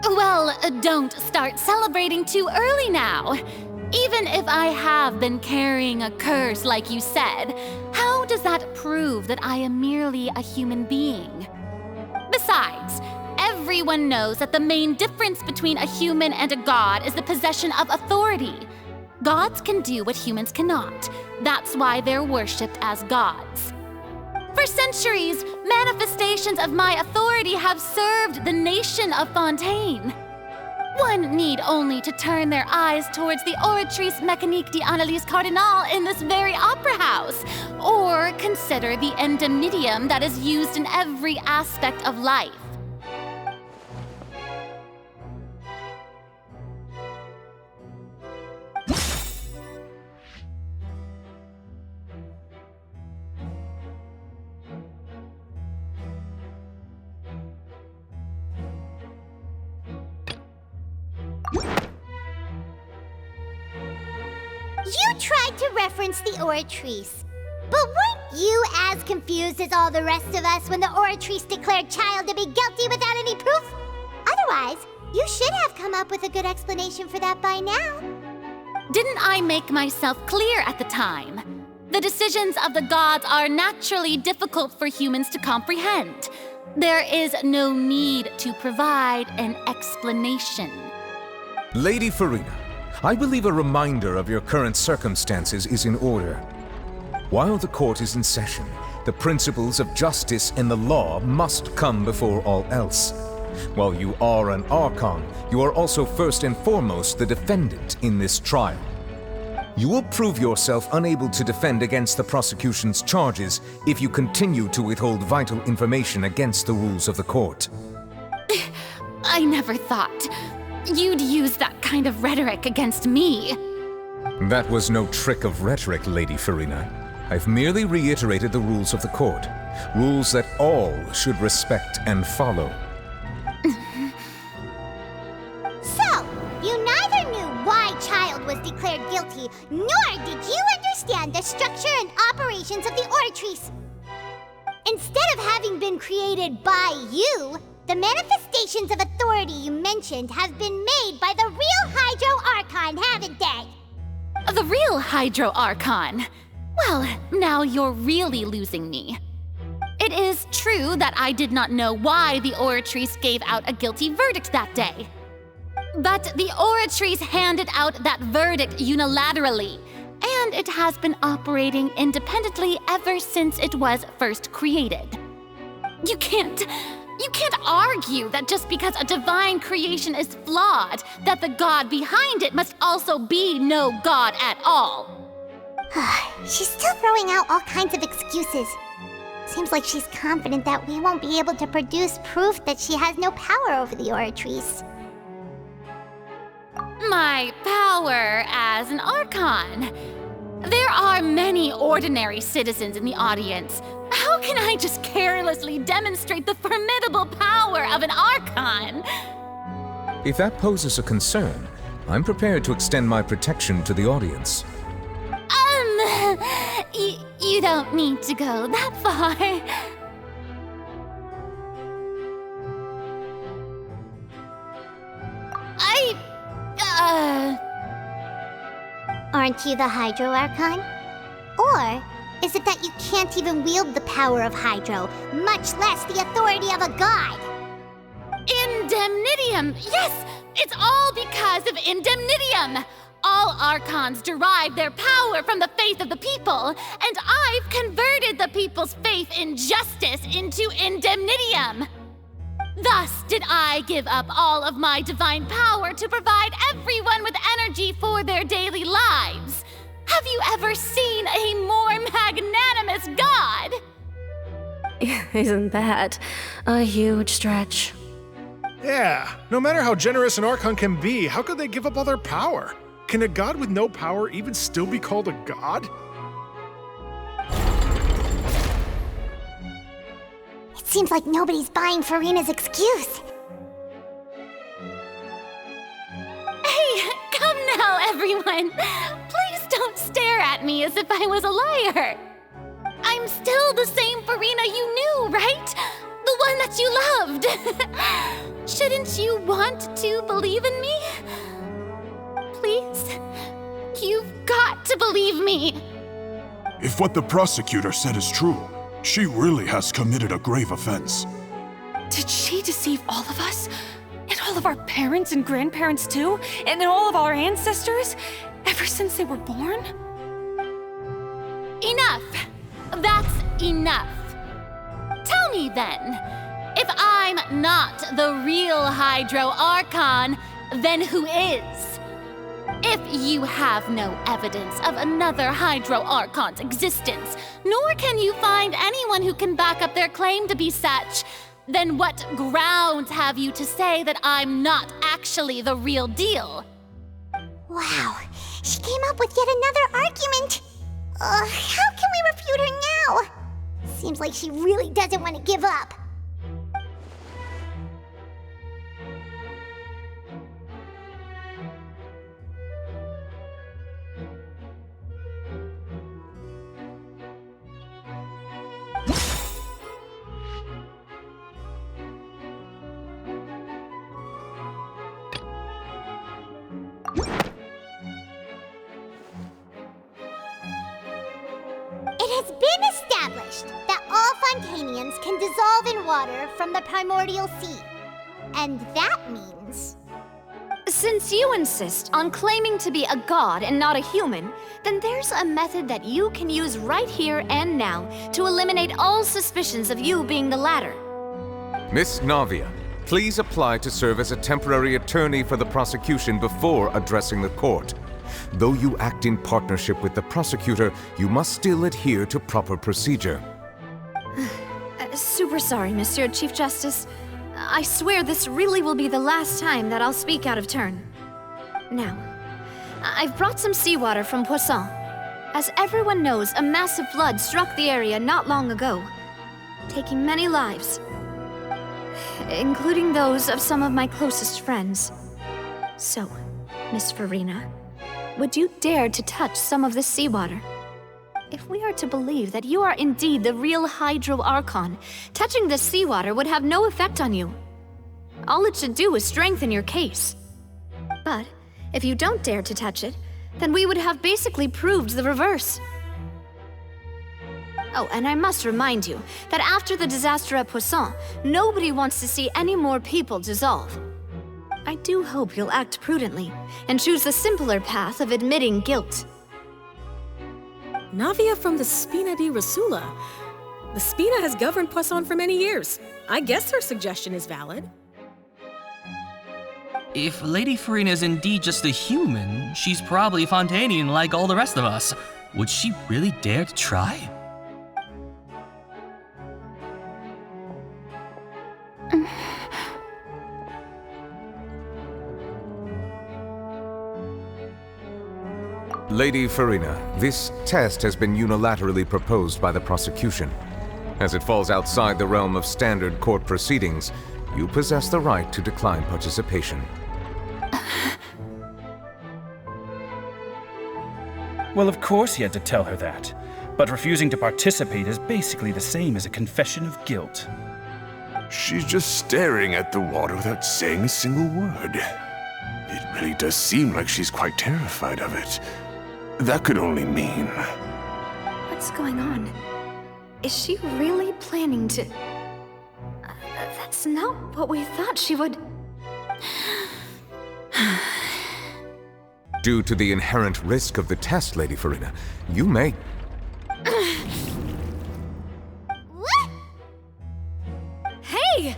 Well, don't start celebrating too early now. Even if I have been carrying a curse like you said, how does that prove that I am merely a human being? Besides, everyone knows that the main difference between a human and a god is the possession of authority. Gods can do what humans cannot. That's why they're worshipped as gods. For centuries, manifestations of my authority have served the nation of Fontaine. One need only to turn their eyes towards the Oratrice Mécanique d'Analyse Cardinal in this very opera house, or consider the endemnitium that is used in every aspect of life. You tried to reference the Oratrice, but weren't you as confused as all the rest of us when the Oratrice declared Child to be guilty without any proof? Otherwise, you should have come up with a good explanation for that by now. Didn't I make myself clear at the time? The decisions of the gods are naturally difficult for humans to comprehend. There is no need to provide an explanation. Lady Farina, I believe a reminder of your current circumstances is in order. While the court is in session, the principles of justice and the law must come before all else. While you are an Archon, you are also first and foremost the defendant in this trial. You will prove yourself unable to defend against the prosecution's charges if you continue to withhold vital information against the rules of the court. I never thought you'd use that kind of rhetoric against me. That was no trick of rhetoric, Lady Farina. I've merely reiterated the rules of the court. Rules that all should respect and follow. So, you neither knew why Child was declared guilty, nor did you understand the structure and operations of the Oratrice. Instead of having been created by you, the manifestations of authority you mentioned have been made by the real Hydro Archon, haven't they? The real Hydro Archon? Well, now you're really losing me. It is true that I did not know why the Oratrice gave out a guilty verdict that day. But the Oratrice handed out that verdict unilaterally, and it has been operating independently ever since it was first created. You can't argue that just because a divine creation is flawed, that the god behind it must also be no god at all. She's still throwing out all kinds of excuses. Seems like she's confident that we won't be able to produce proof that she has no power over the Oratrice. My power as an Archon. There are many ordinary citizens in the audience. How can I just carelessly demonstrate the formidable power of an Archon? If that poses a concern, I'm prepared to extend my protection to the audience. You don't need to go that far. Aren't you the Hydro Archon? Or is it that you can't even wield the power of Hydro, much less the authority of a god? Indemnitium! Yes! It's all because of Indemnitium! All Archons derive their power from the faith of the people, and I've converted the people's faith in justice into Indemnitium! Thus did I give up all of my divine power to provide everyone with energy for their daily lives. Have you ever seen a more magnanimous god? Isn't that a huge stretch? Yeah, no matter how generous an Archon can be, how could they give up all their power? Can a god with no power even still be called a god? It seems like nobody's buying Furina's excuse. Hey, come now, everyone! Please don't stare at me as if I was a liar! I'm still the same Furina you knew, right? The one that you loved! Shouldn't you want to believe in me? Please? You've got to believe me! If what the prosecutor said is true, she really has committed a grave offense. Did she deceive all of us? And all of our parents and grandparents too? And all of our ancestors? Ever since they were born? Enough! That's enough! Tell me then, if I'm not the real Hydro Archon, then who is? If you have no evidence of another Hydro Archon's existence, nor can you find anyone who can back up their claim to be such, then what grounds have you to say that I'm not actually the real deal? Wow, she came up with yet another argument. How can we refute her now? Seems like she really doesn't want to give up. It has been established that all Fontanians can dissolve in water from the primordial sea. And that means... Since you insist on claiming to be a god and not a human, then there's a method that you can use right here and now to eliminate all suspicions of you being the latter. Miss Navia, please apply to serve as a temporary attorney for the prosecution before addressing the court. Though you act in partnership with the prosecutor, you must still adhere to proper procedure. Super sorry, Monsieur Chief Justice. I swear this really will be the last time that I'll speak out of turn. Now, I've brought some seawater from Poisson. As everyone knows, a massive flood struck the area not long ago, taking many lives, including those of some of my closest friends. So, Miss Furina, would you dare to touch some of this seawater? If we are to believe that you are indeed the real Hydro Archon, touching this seawater would have no effect on you. All it should do is strengthen your case. But if you don't dare to touch it, then we would have basically proved the reverse. Oh, and I must remind you that after the disaster at Poisson, nobody wants to see any more people dissolve. I do hope you'll act prudently and choose the simpler path of admitting guilt. Navia from the Spina di Rasula. The Spina has governed Poisson for many years. I guess her suggestion is valid. If Lady Furina is indeed just a human, she's probably Fontanian like all the rest of us. Would she really dare to try? Lady Furina, this test has been unilaterally proposed by the prosecution. As it falls outside the realm of standard court proceedings, you possess the right to decline participation. Well, of course he had to tell her that. But refusing to participate is basically the same as a confession of guilt. She's just staring at the water without saying a single word. It really does seem like she's quite terrified of it. That could only mean... What's going on? Is she really planning to... that's not what we thought she would... Due to the inherent risk of the test, Lady Farina, you may... What? Hey!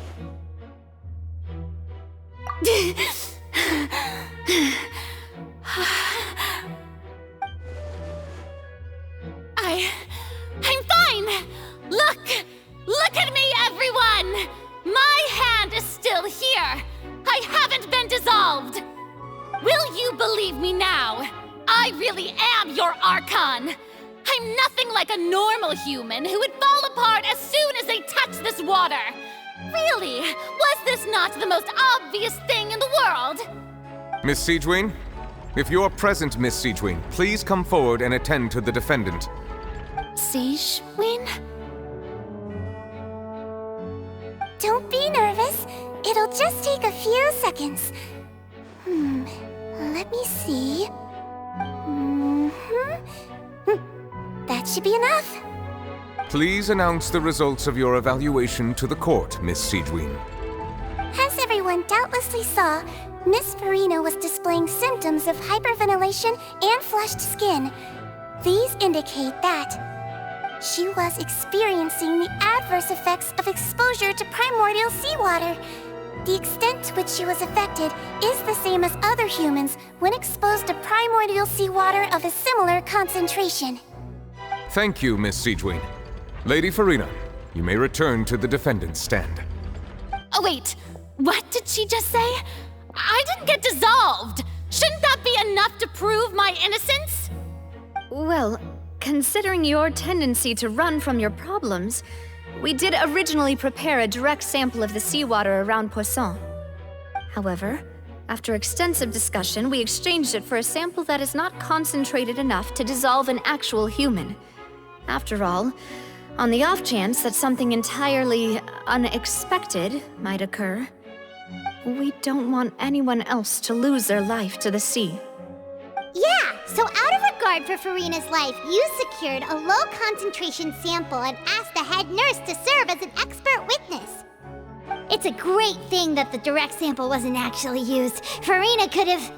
I'm fine! Look at me, everyone! My hand is still here! I haven't been dissolved! Will you believe me now? I really am your Archon! I'm nothing like a normal human who would fall apart as soon as they touch this water! Really, was this not the most obvious thing in the world? Miss Siegewien? If you are present, Miss Siegewien, please come forward and attend to the defendant. Siegewien? Don't be nervous. It'll just take a few seconds. Let me see. That should be enough. Please announce the results of your evaluation to the court, Miss Siegewien. As everyone doubtlessly saw, Miss Farina was displaying symptoms of hyperventilation and flushed skin. These indicate that she was experiencing the adverse effects of exposure to primordial seawater. The extent to which she was affected is the same as other humans when exposed to primordial seawater of a similar concentration. Thank you, Miss Siegewien. Lady Farina, you may return to the defendant's stand. Oh wait, what did she just say? I didn't get dissolved! Shouldn't that be enough to prove my innocence? Well, considering your tendency to run from your problems, we did originally prepare a direct sample of the seawater around Poisson. However, after extensive discussion, we exchanged it for a sample that is not concentrated enough to dissolve an actual human. After all, on the off chance that something entirely unexpected might occur, we don't want anyone else to lose their life to the sea. Yeah, so out of regard for Farina's life, you secured a low-concentration sample and asked the head nurse to serve as an expert witness. It's a great thing that the direct sample wasn't actually used. Farina could have...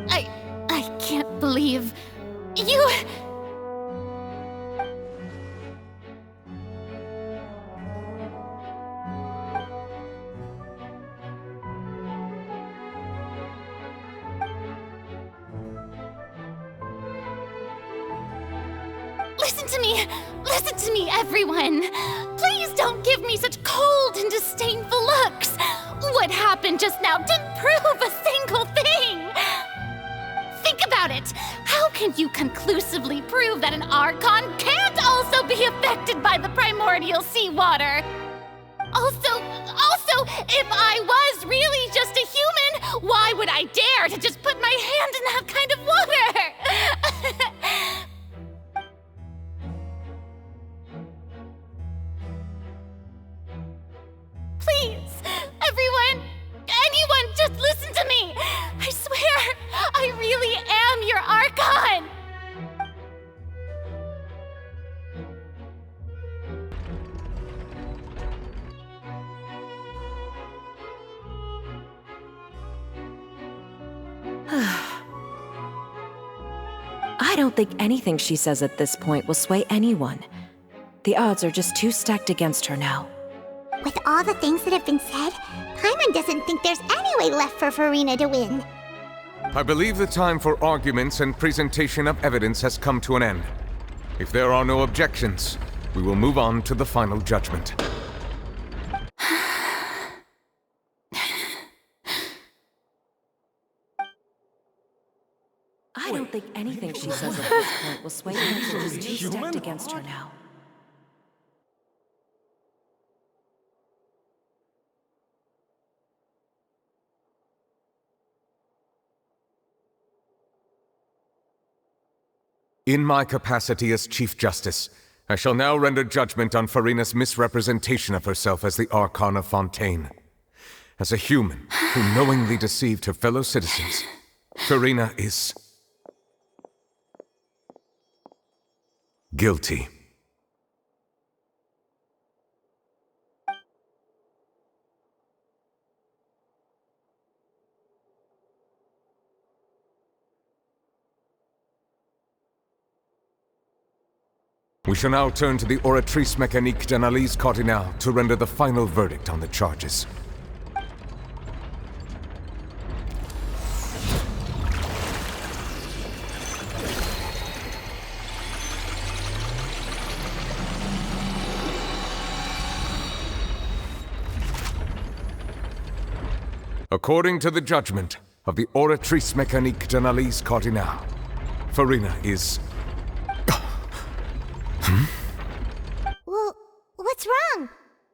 I can't believe... you... Listen to me, everyone! Please don't give me such cold and disdainful looks! What happened just now didn't prove a single thing! Think about it! How can you conclusively prove that an Archon can't also be affected by the primordial seawater? Also, if I was really just a human, why would I dare to just put my hand in that kind of water? Please, everyone, anyone, just listen to me! I swear, I really am your Archon! I don't think anything she says at this point will sway anyone. The odds are just too stacked against her now. With all the things that have been said, Paimon doesn't think there's any way left for Farina to win. I believe the time for arguments and presentation of evidence has come to an end. If there are no objections, we will move on to the final judgment. I don't think anything she says at this point will sway her. She's too stacked against her now. In my capacity as Chief Justice, I shall now render judgment on Farina's misrepresentation of herself as the Archon of Fontaine. As a human who knowingly deceived her fellow citizens, Farina is... Guilty. We shall now turn to the Oratrice Mécanique d'Analyse Cardinale to render the final verdict on the charges. According to the judgment of the Oratrice Mécanique d'Analyse Cardinale, Furina is... Well, what's wrong?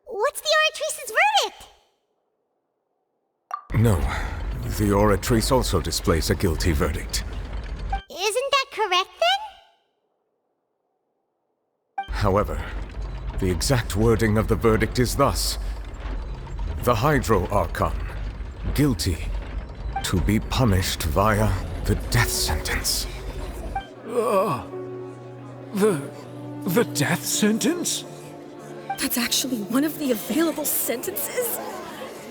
What's the Oratrice's verdict? No, the Oratrice also displays a guilty verdict. Isn't that correct then? However, the exact wording of the verdict is thus: the Hydro Archon, guilty, to be punished via the death sentence. The death sentence? That's actually one of the available sentences?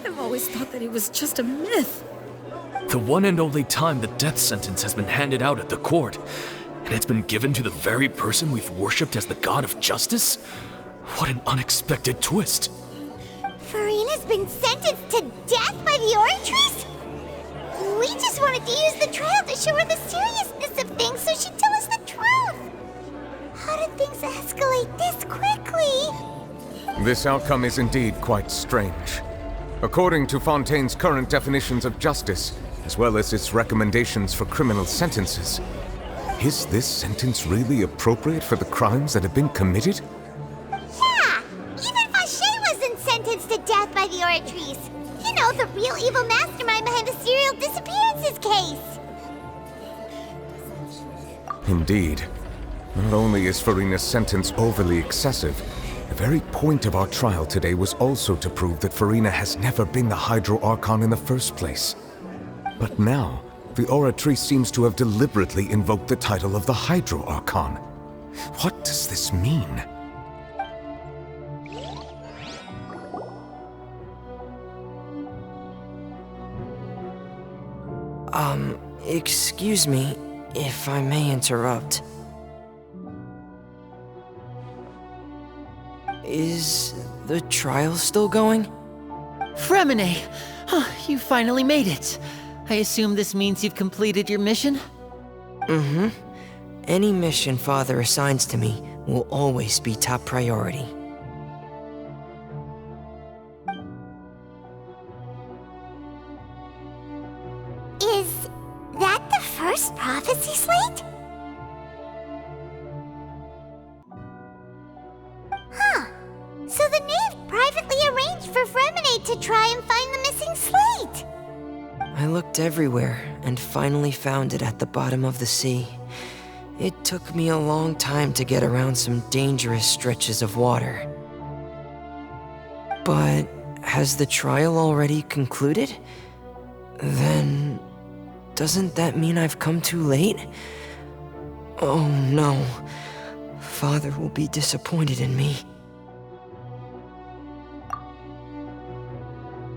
I've always thought that it was just a myth. The one and only time the death sentence has been handed out at the court, and it's been given to the very person we've worshipped as the god of justice? What an unexpected twist. Furina's been sentenced to death by the Oratrice? We just wanted to use the trial to show her the seriousness of things so she'd tell us the truth. How did things escalate this quickly? This outcome is indeed quite strange. According to Fontaine's current definitions of justice, as well as its recommendations for criminal sentences, is this sentence really appropriate for the crimes that have been committed? Yeah! Even Fauché wasn't sentenced to death by the Oratrice. You know, the real evil mastermind behind the serial disappearances case. Indeed. Not only is Furina's sentence overly excessive, the very point of our trial today was also to prove that Furina has never been the Hydro Archon in the first place. But now, the Oratrice seems to have deliberately invoked the title of the Hydro Archon. What does this mean? Excuse me, if I may interrupt. Is the trial still going? Fremine! You finally made it. I assume this means you've completed your mission? Mm-hmm. Any mission Father assigns to me will always be top priority. Is that the first prophecy slate? Huh. So the knave privately arranged for Fremine to try and find the missing slate. I looked everywhere and finally found it at the bottom of the sea. It took me a long time to get around some dangerous stretches of water. But has the trial already concluded? Then doesn't that mean I've come too late? Oh no. Father will be disappointed in me.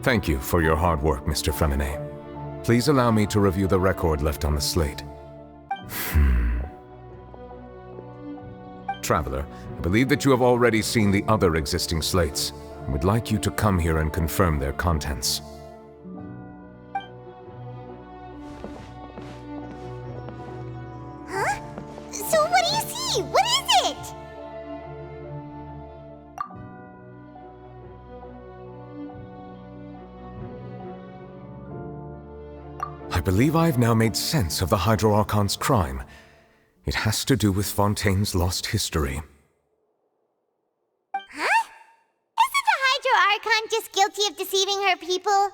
Thank you for your hard work, Mr. Fremine. Please allow me to review the record left on the slate. Traveler, I believe that you have already seen the other existing slates, and would like you to come here and confirm their contents. Huh? So what do you see? What is it? I believe I've now made sense of the Hydro Archon's crime. It has to do with Fontaine's lost history. Huh? Isn't the Hydro Archon just guilty of deceiving her people?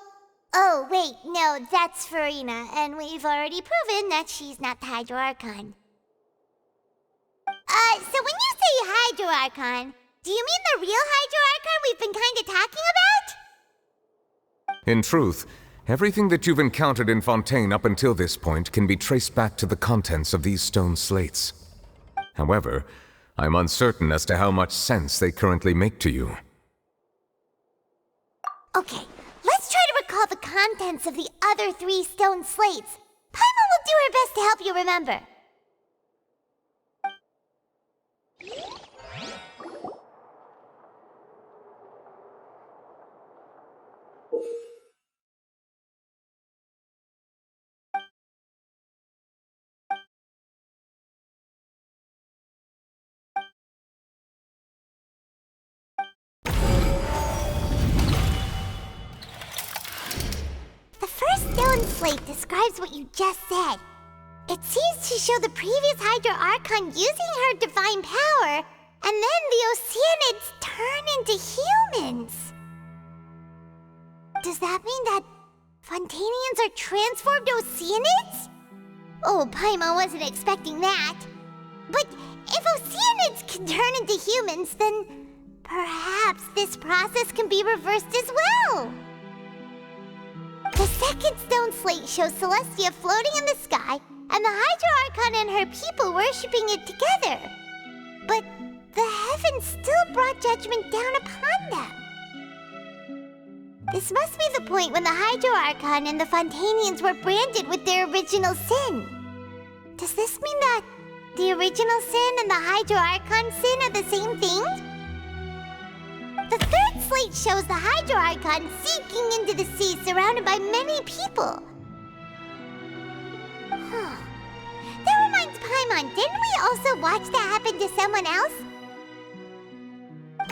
Oh, wait, no, that's Furina, and we've already proven that she's not the Hydro Archon. So when you say Hydro Archon, do you mean the real Hydro Archon we've been kinda talking about? In truth, everything that you've encountered in Fontaine up until this point can be traced back to the contents of these stone slates. However, I'm uncertain as to how much sense they currently make to you. Okay, let's try to recall the contents of the other 3 stone slates. Paimon will do her best to help you remember. The first stone slate describes what you just said. It seems to show the previous Hydro Archon using her divine power, and then the Oceanids turn into humans. Does that mean that Fontanians are transformed Oceanids? Oh, Paimon wasn't expecting that. But if Oceanids can turn into humans, then perhaps this process can be reversed as well. The second stone slate shows Celestia floating in the sky, and the Hydro Archon and her people worshipping it together. But the heavens still brought judgment down upon them. This must be the point when the Hydro Archon and the Fontanians were branded with their original sin. Does this mean that the original sin and the Hydro Archon sin are the same thing? The third slate shows the Hydro Archon sinking into the sea surrounded by many people. That reminds Paimon, didn't we also watch that happen to someone else?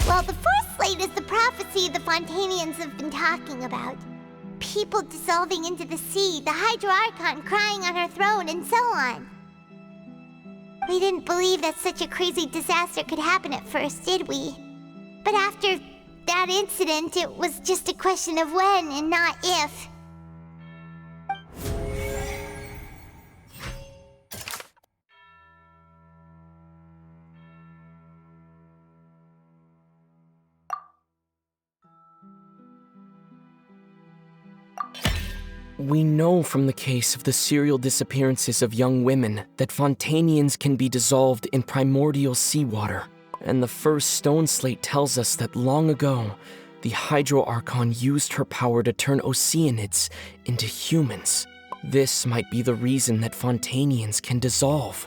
Well, the fourth slate is the prophecy the Fontanians have been talking about. People dissolving into the sea, the Hydro Archon crying on her throne, and so on. We didn't believe that such a crazy disaster could happen at first, did we? But after that incident, it was just a question of when and not if. We know from the case of the serial disappearances of young women that Fontanians can be dissolved in primordial seawater. And the first stone slate tells us that long ago, the Hydro Archon used her power to turn Oceanids into humans. This might be the reason that Fontanians can dissolve.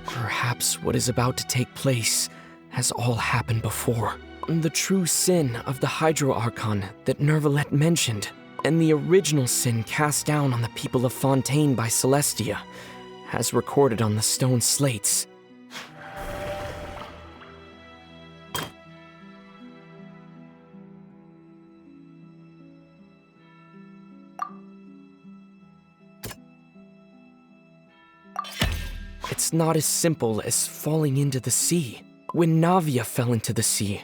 Perhaps what is about to take place has all happened before. The true sin of the Hydro Archon that Nervalette mentioned, and the original sin cast down on the people of Fontaine by Celestia, as recorded on the stone slates. It's not as simple as falling into the sea. When Navia fell into the sea,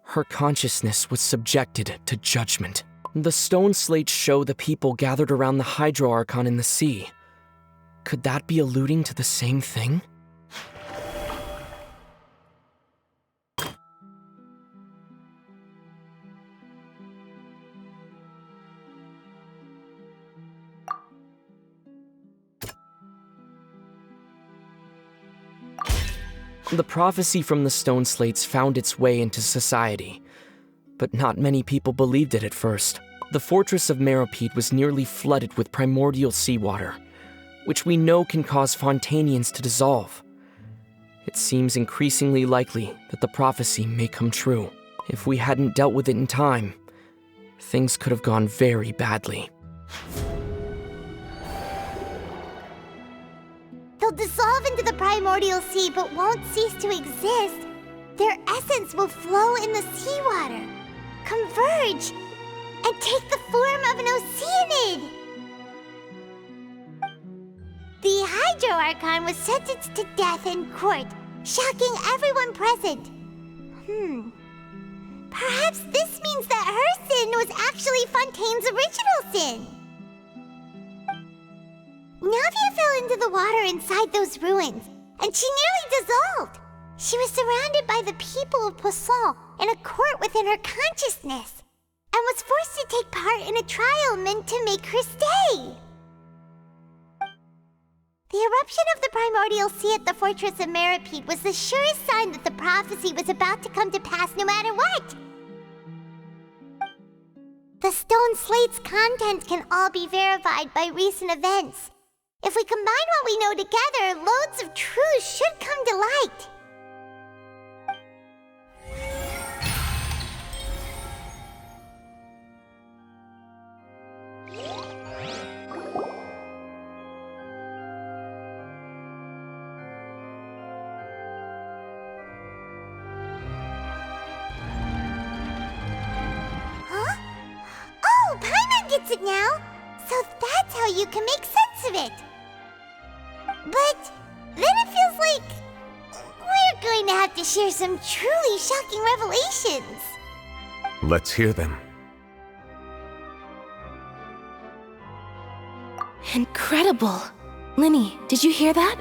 her consciousness was subjected to judgment. The stone slates show the people gathered around the Hydro Archon in the sea. Could that be alluding to the same thing? The prophecy from the stone slates found its way into society, but not many people believed it at first. The fortress of Meropide was nearly flooded with primordial seawater, which we know can cause Fontanians to dissolve. It seems increasingly likely that the prophecy may come true. If we hadn't dealt with it in time, things could have gone very badly. They'll dissolve into the primordial sea but won't cease to exist. Their essence will flow in the seawater, converge, and take the form of an Oceanid. The Hydro Archon was sentenced to death in court, shocking everyone present. Perhaps this means that her sin was actually Fontaine's original sin. Navia fell into the water inside those ruins, and she nearly dissolved. She was surrounded by the people of Poisson in a court within her consciousness, and was forced to take part in a trial meant to make her stay. The eruption of the primordial sea at the fortress of Meripede was the surest sign that the prophecy was about to come to pass no matter what. The stone slate's contents can all be verified by recent events. If we combine what we know together, loads of truths should come to light. It now, so that's how you can make sense of it. But then it feels like we're going to have to share some truly shocking revelations. Let's hear them. Incredible. Linny, did you hear that?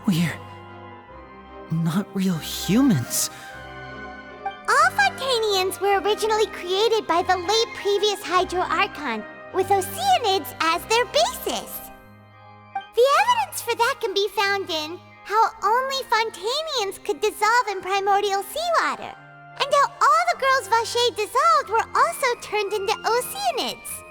We're not real humans. All Fontanians were originally created by the late previous Hydro Archon, with Oceanids as their basis. The evidence for that can be found in how only Fontanians could dissolve in primordial seawater, and how all the girls Vacher dissolved were also turned into Oceanids.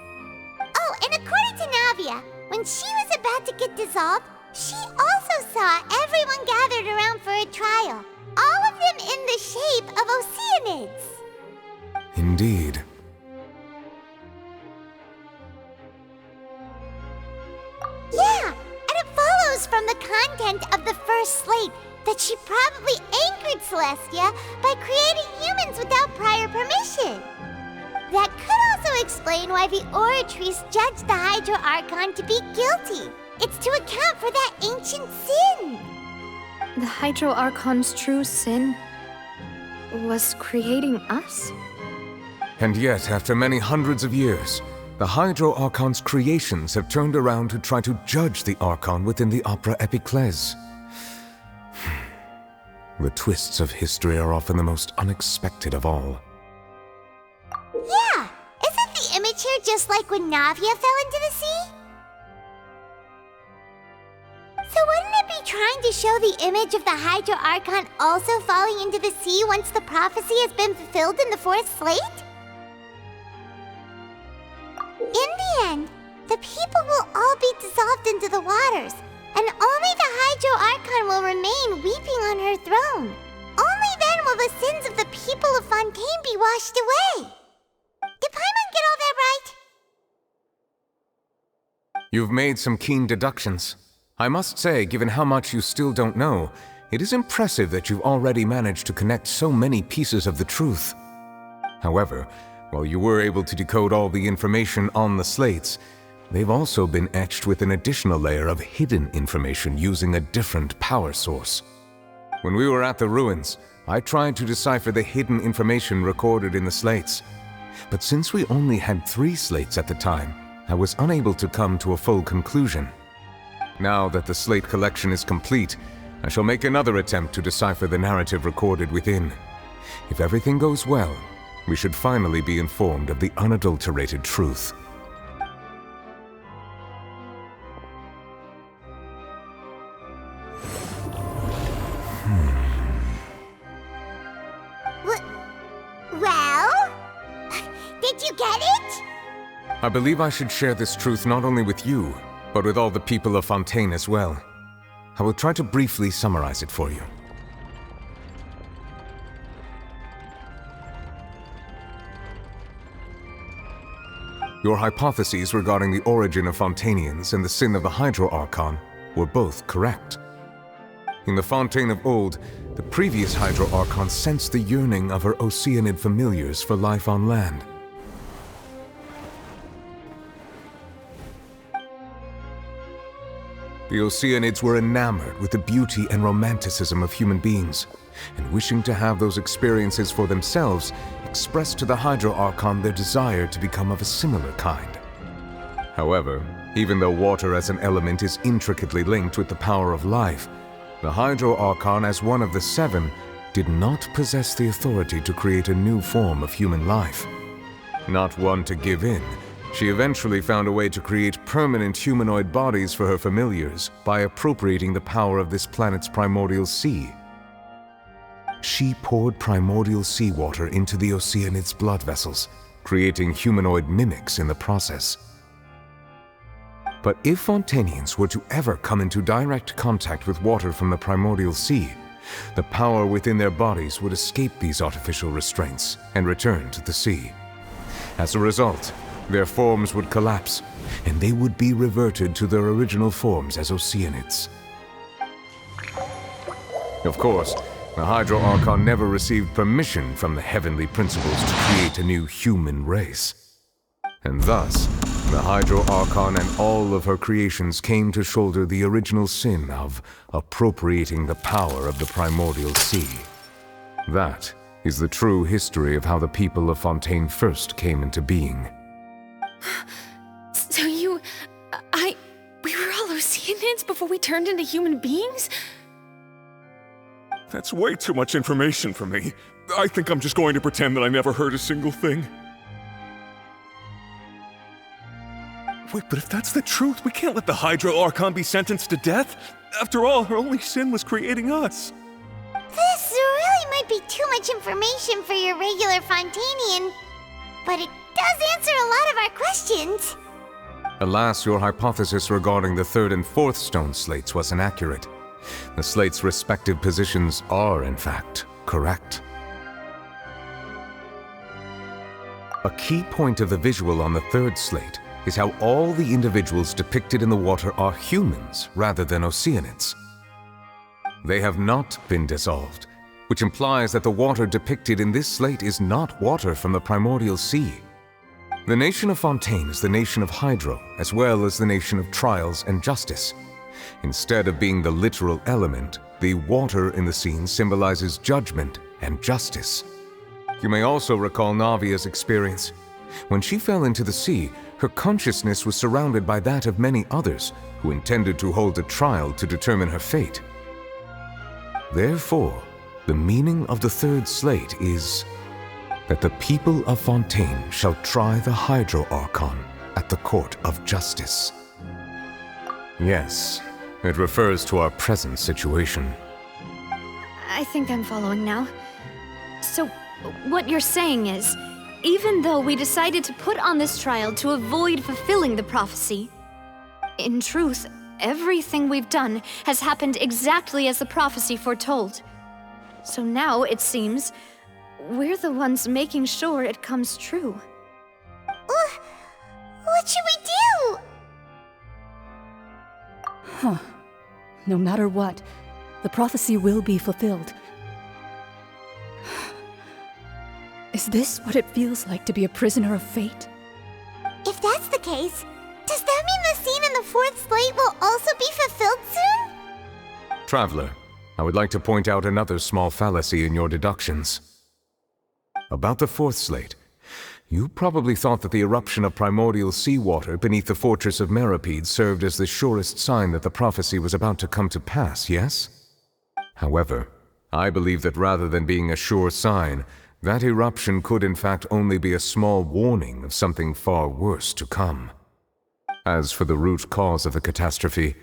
Oh, and according to Navia, when she was about to get dissolved, she also saw everyone gathered around for a trial. All of them in the shape of Oceanids. Indeed. Yeah, and it follows from the content of the first slate that she probably angered Celestia by creating humans without prior permission. That could also explain why the Oratrice judged the Hydro Archon to be guilty. It's to account for that ancient sin. The Hydro Archon's true sin was creating us? And yet, after many hundreds of years, the Hydro Archon's creations have turned around to try to judge the Archon within the Opera Epiclese. The twists of history are often the most unexpected of all. Yeah, isn't the image here just like when Navia fell into the sea? So wouldn't it be trying to show the image of the Hydro Archon also falling into the sea once the prophecy has been fulfilled in the fourth slate? In the end, the people will all be dissolved into the waters, and only the Hydro Archon will remain weeping on her throne. Only then will the sins of the people of Fontaine be washed away. Did Paimon get all that right? You've made some keen deductions. I must say, given how much you still don't know, it is impressive that you've already managed to connect so many pieces of the truth. However, while you were able to decode all the information on the slates, they've also been etched with an additional layer of hidden information using a different power source. When we were at the ruins, I tried to decipher the hidden information recorded in the slates. But since we only had 3 slates at the time, I was unable to come to a full conclusion. Now that the slate collection is complete, I shall make another attempt to decipher the narrative recorded within. If everything goes well, we should finally be informed of the unadulterated truth. Well? Did you get it? I believe I should share this truth not only with you, but with all the people of Fontaine as well. I will try to briefly summarize it for you. Your hypotheses regarding the origin of Fontanians and the sin of the Hydro Archon were both correct. In the Fontaine of old, the previous Hydro Archon sensed the yearning of her Oceanid familiars for life on land. The Oceanids were enamored with the beauty and romanticism of human beings, and wishing to have those experiences for themselves, expressed to the Hydro Archon their desire to become of a similar kind. However, even though water as an element is intricately linked with the power of life, the Hydro Archon, as one of the seven, did not possess the authority to create a new form of human life. Not one to give in, she eventually found a way to create permanent humanoid bodies for her familiars by appropriating the power of this planet's primordial sea. She poured primordial seawater into the Oceanid's blood vessels, creating humanoid mimics in the process. But if Fontanians were to ever come into direct contact with water from the primordial sea, the power within their bodies would escape these artificial restraints and return to the sea. As a result, their forms would collapse, and they would be reverted to their original forms as Oceanids. Of course, the Hydro Archon never received permission from the heavenly principles to create a new human race. And thus, the Hydro Archon and all of her creations came to shoulder the original sin of appropriating the power of the primordial sea. That is the true history of how the people of Fontaine first came into being. So we were all Oceanids before we turned into human beings? That's way too much information for me. I think I'm just going to pretend that I never heard a single thing. Wait, but if that's the truth, we can't let the Hydro Archon be sentenced to death. After all, her only sin was creating us. This really might be too much information for your regular Fontanian, but it does answer a lot of our questions. Alas, your hypothesis regarding the third and fourth stone slates was inaccurate. The slates' respective positions are, in fact, correct. A key point of the visual on the third slate is how all the individuals depicted in the water are humans rather than Oceanids. They have not been dissolved, which implies that the water depicted in this slate is not water from the primordial sea. The nation of Fontaine is the nation of Hydro, as well as the nation of Trials and Justice. Instead of being the literal element, the water in the scene symbolizes judgment and justice. You may also recall Navia's experience. When she fell into the sea, her consciousness was surrounded by that of many others who intended to hold a trial to determine her fate. Therefore, the meaning of the third slate is that the people of Fontaine shall try the Hydro Archon at the court of justice. Yes, it refers to our present situation. I think I'm following now. So, what you're saying is, even though we decided to put on this trial to avoid fulfilling the prophecy, in truth, everything we've done has happened exactly as the prophecy foretold. So now, it seems, we're the ones making sure it comes true. What should we do? Huh. No matter what, the prophecy will be fulfilled. Is this what it feels like to be a prisoner of fate? If that's the case, does that mean the scene in the fourth slate will also be fulfilled soon? Traveler, I would like to point out another small fallacy in your deductions. About the fourth slate, you probably thought that the eruption of primordial seawater beneath the fortress of Meripede served as the surest sign that the prophecy was about to come to pass, yes? However, I believe that rather than being a sure sign, that eruption could in fact only be a small warning of something far worse to come. As for the root cause of the catastrophe,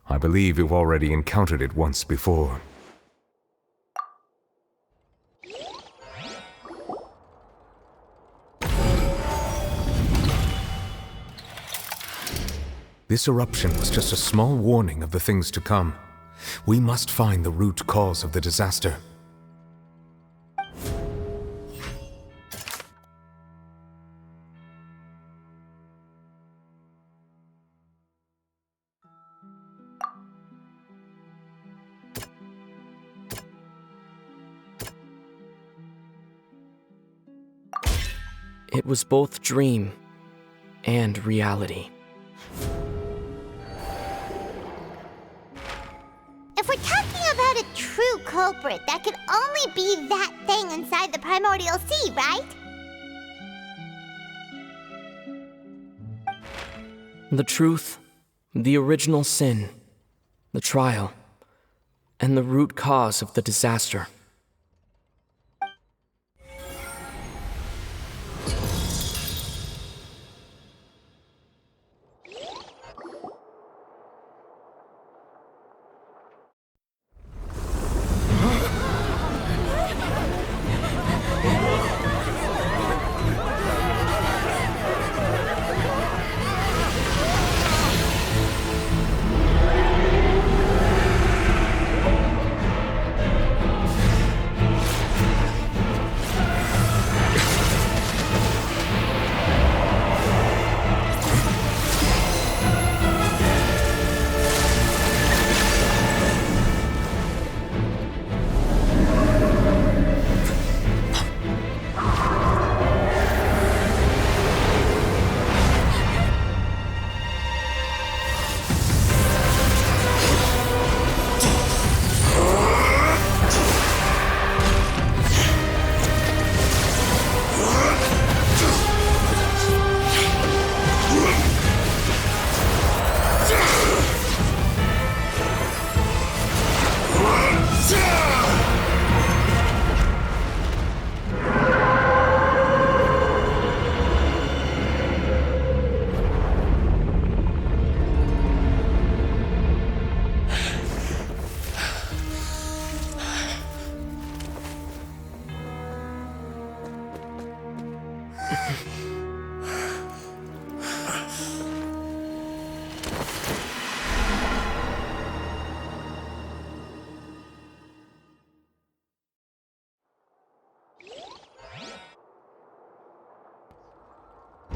I believe you've already encountered it once before. This eruption was just a small warning of the things to come. We must find the root cause of the disaster. It was both dream and reality. If we're talking about a true culprit, that could only be that thing inside the primordial sea, right? The truth, the original sin, the trial, and the root cause of the disaster.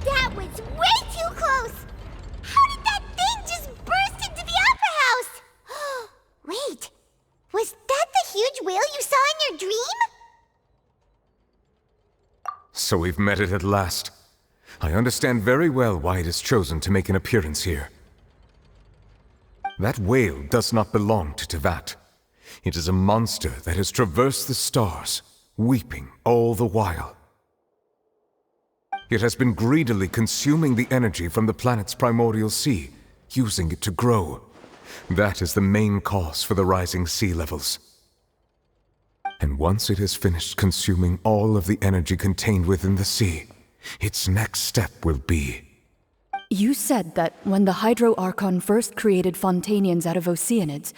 That was way too close! How did that thing just burst into the Opera House? Wait, was that the huge whale you saw in your dream? So we've met it at last. I understand very well why it has chosen to make an appearance here. That whale does not belong to Tevat. It is a monster that has traversed the stars, weeping all the while. It has been greedily consuming the energy from the planet's primordial sea, using it to grow. That is the main cause for the rising sea levels. And once it has finished consuming all of the energy contained within the sea, its next step will be... You said that when the Hydro Archon first created Fontanians out of Oceanids,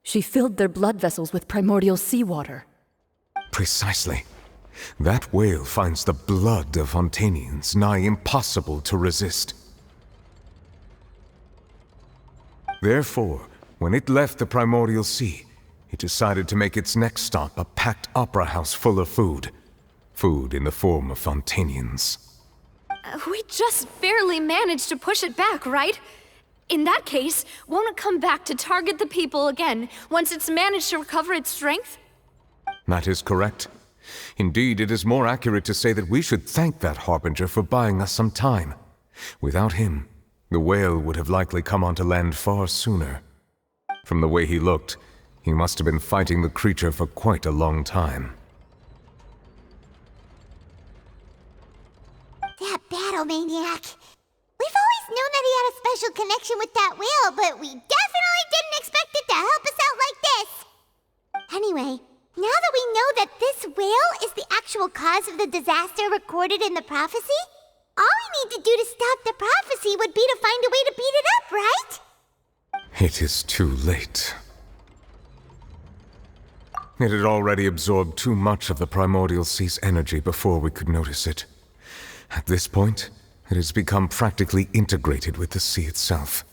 she filled their blood vessels with primordial seawater. Precisely. That whale finds the blood of Fontanians nigh impossible to resist. Therefore, when it left the primordial sea, it decided to make its next stop a packed opera house full of food. Food in the form of Fontanians. We just barely managed to push it back, right? In that case, won't it come back to target the people again once it's managed to recover its strength? That is correct. Indeed, it is more accurate to say that we should thank that Harbinger for buying us some time. Without him, the whale would have likely come onto land far sooner. From the way he looked, he must have been fighting the creature for quite a long time. That battle maniac. We've always known that he had a special connection with that whale, but we definitely didn't expect it to help us out like this. Anyway, now that we know that this whale is the actual cause of the disaster recorded in the prophecy, all we need to do to stop the prophecy would be to find a way to beat it up, right? It is too late. It had already absorbed too much of the primordial sea's energy before we could notice it. At this point, it has become practically integrated with the sea itself.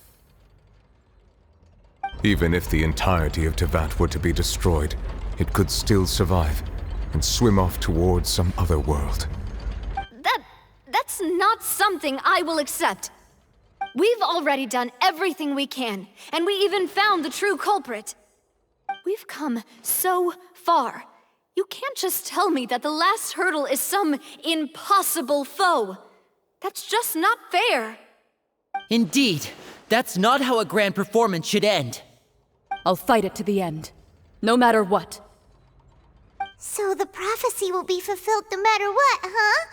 Even if the entirety of Tevat were to be destroyed, it could still survive and swim off towards some other world. That's not something I will accept. We've already done everything we can, and we even found the true culprit. We've come so far. You can't just tell me that the last hurdle is some impossible foe. That's just not fair. Indeed, that's not how a grand performance should end. I'll fight it to the end, no matter what. So the prophecy will be fulfilled no matter what, huh?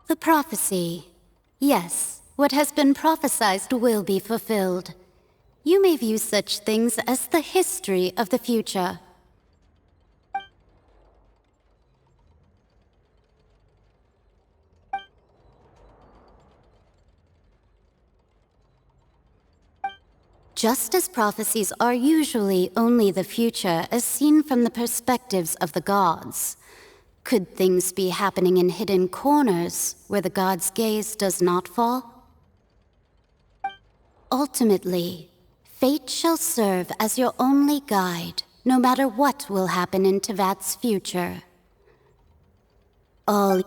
The prophecy Yes, what has been prophesied will be fulfilled. You may view such things as the history of the future. Just as prophecies are usually only the future as seen from the perspectives of the gods, could things be happening in hidden corners where the gods' gaze does not fall? Ultimately, fate shall serve as your only guide, no matter what will happen in Tevat's future. All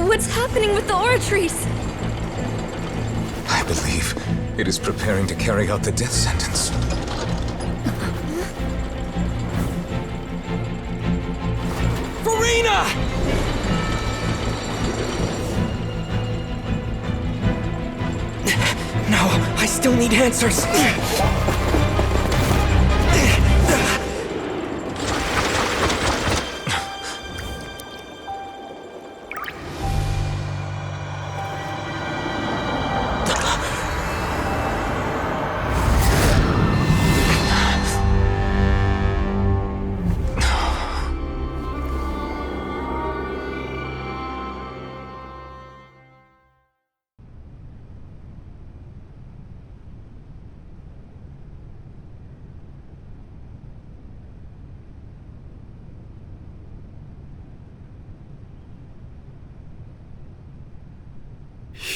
What's happening with the oratories? I believe it is preparing to carry out the death sentence. Farina! No, I still need answers.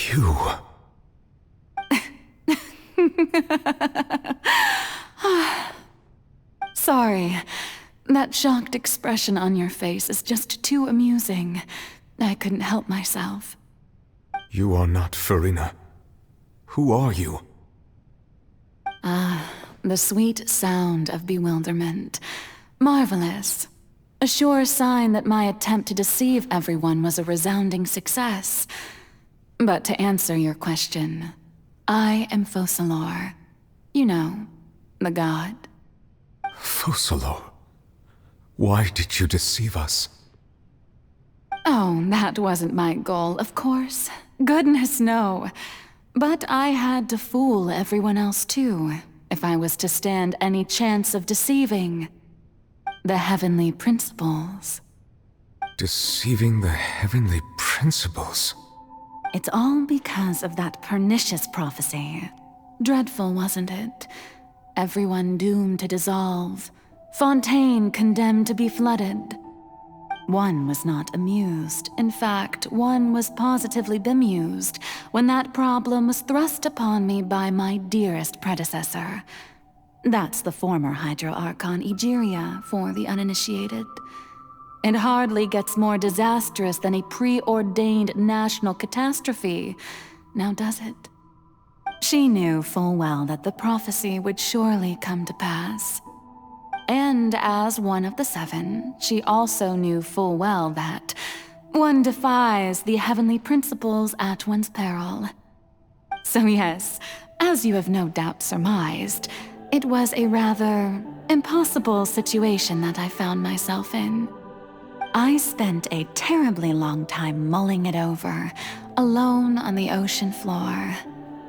You... Sorry. That shocked expression on your face is just too amusing. I couldn't help myself. You are not Farina. Who are you? The sweet sound of bewilderment. Marvelous. A sure sign that my attempt to deceive everyone was a resounding success. But to answer your question, I am Focalor. You know, the god. Focalor? Why did you deceive us? Oh, that wasn't my goal, of course. Goodness, no. But I had to fool everyone else too, if I was to stand any chance of deceiving the heavenly principles. Deceiving the heavenly principles? It's all because of that pernicious prophecy. Dreadful, wasn't it? Everyone doomed to dissolve. Fontaine condemned to be flooded. One was not amused. In fact, one was positively bemused when that problem was thrust upon me by my dearest predecessor. That's the former Hydro Archon Egeria for the uninitiated. It hardly gets more disastrous than a preordained national catastrophe, now does it? She knew full well that the prophecy would surely come to pass. And as one of the seven, she also knew full well that one defies the heavenly principles at one's peril. So yes, as you have no doubt surmised, it was a rather impossible situation that I found myself in. I spent a terribly long time mulling it over, alone on the ocean floor.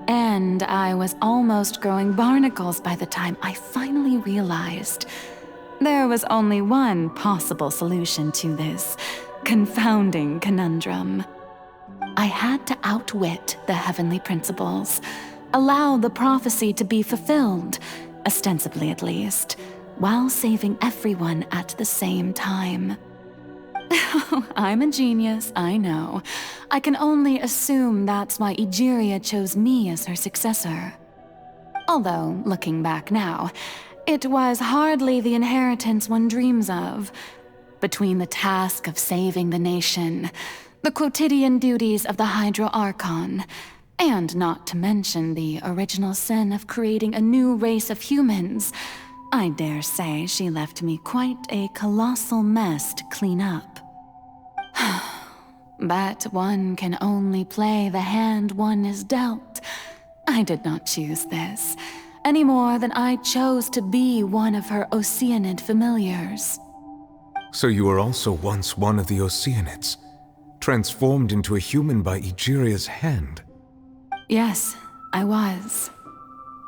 And I was almost growing barnacles by the time I finally realized there was only one possible solution to this confounding conundrum. I had to outwit the heavenly principles, allow the prophecy to be fulfilled, ostensibly at least, while saving everyone at the same time. I'm a genius, I know. I can only assume that's why Egeria chose me as her successor. Although, looking back now, it was hardly the inheritance one dreams of. Between the task of saving the nation, the quotidian duties of the Hydro Archon, and not to mention the original sin of creating a new race of humans, I dare say she left me quite a colossal mess to clean up. But one can only play the hand one is dealt. I did not choose this, any more than I chose to be one of her Oceanid familiars. So you were also once one of the Oceanids, transformed into a human by Egeria's hand? Yes, I was.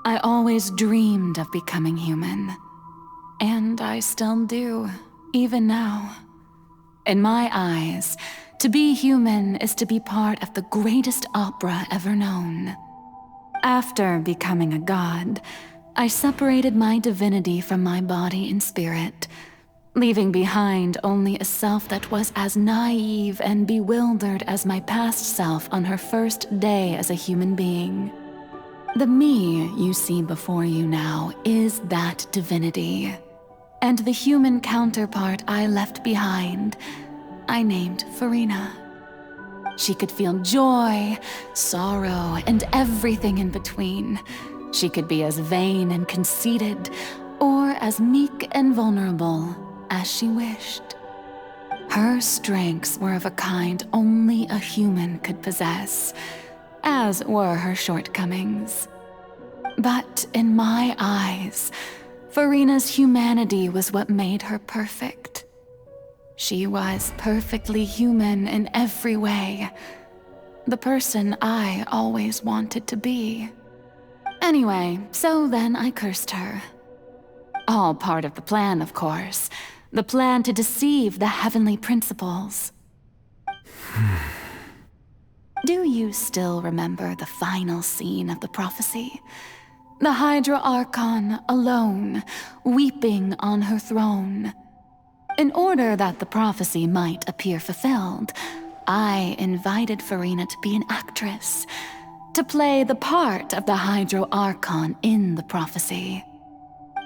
I always dreamed of becoming human. And I still do, even now. In my eyes, to be human is to be part of the greatest opera ever known. After becoming a god, I separated my divinity from my body and spirit, leaving behind only a self that was as naive and bewildered as my past self on her first day as a human being. The me you see before you now is that divinity, and the human counterpart I left behind, I named Farina. She could feel joy, sorrow, and everything in between. She could be as vain and conceited, or as meek and vulnerable as she wished. Her strengths were of a kind only a human could possess, as were her shortcomings. But in my eyes, Farina's humanity was what made her perfect. She was perfectly human in every way, the person I always wanted to be. Anyway, so then I cursed her. All part of the plan, of course. The plan to deceive the heavenly principles. Do you still remember the final scene of the prophecy? The Hydra Archon alone, weeping on her throne. In order that the prophecy might appear fulfilled, I invited Farina to be an actress, to play the part of the Hydro Archon in the prophecy.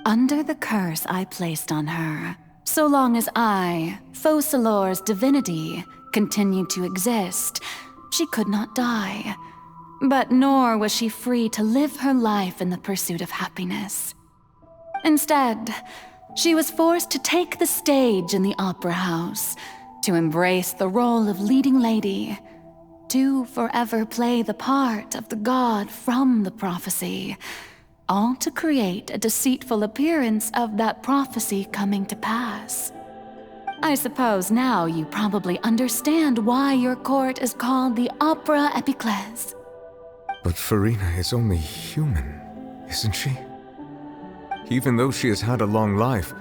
Under the curse I placed on her, so long as I, Focalor's divinity, continued to exist, she could not die. But nor was she free to live her life in the pursuit of happiness. Instead, she was forced to take the stage in the opera house, to embrace the role of leading lady, to forever play the part of the god from the prophecy, all to create a deceitful appearance of that prophecy coming to pass. I suppose now you probably understand why your court is called the Opera Epiclese. But Farina is only human, isn't she? Even though she has had a long life,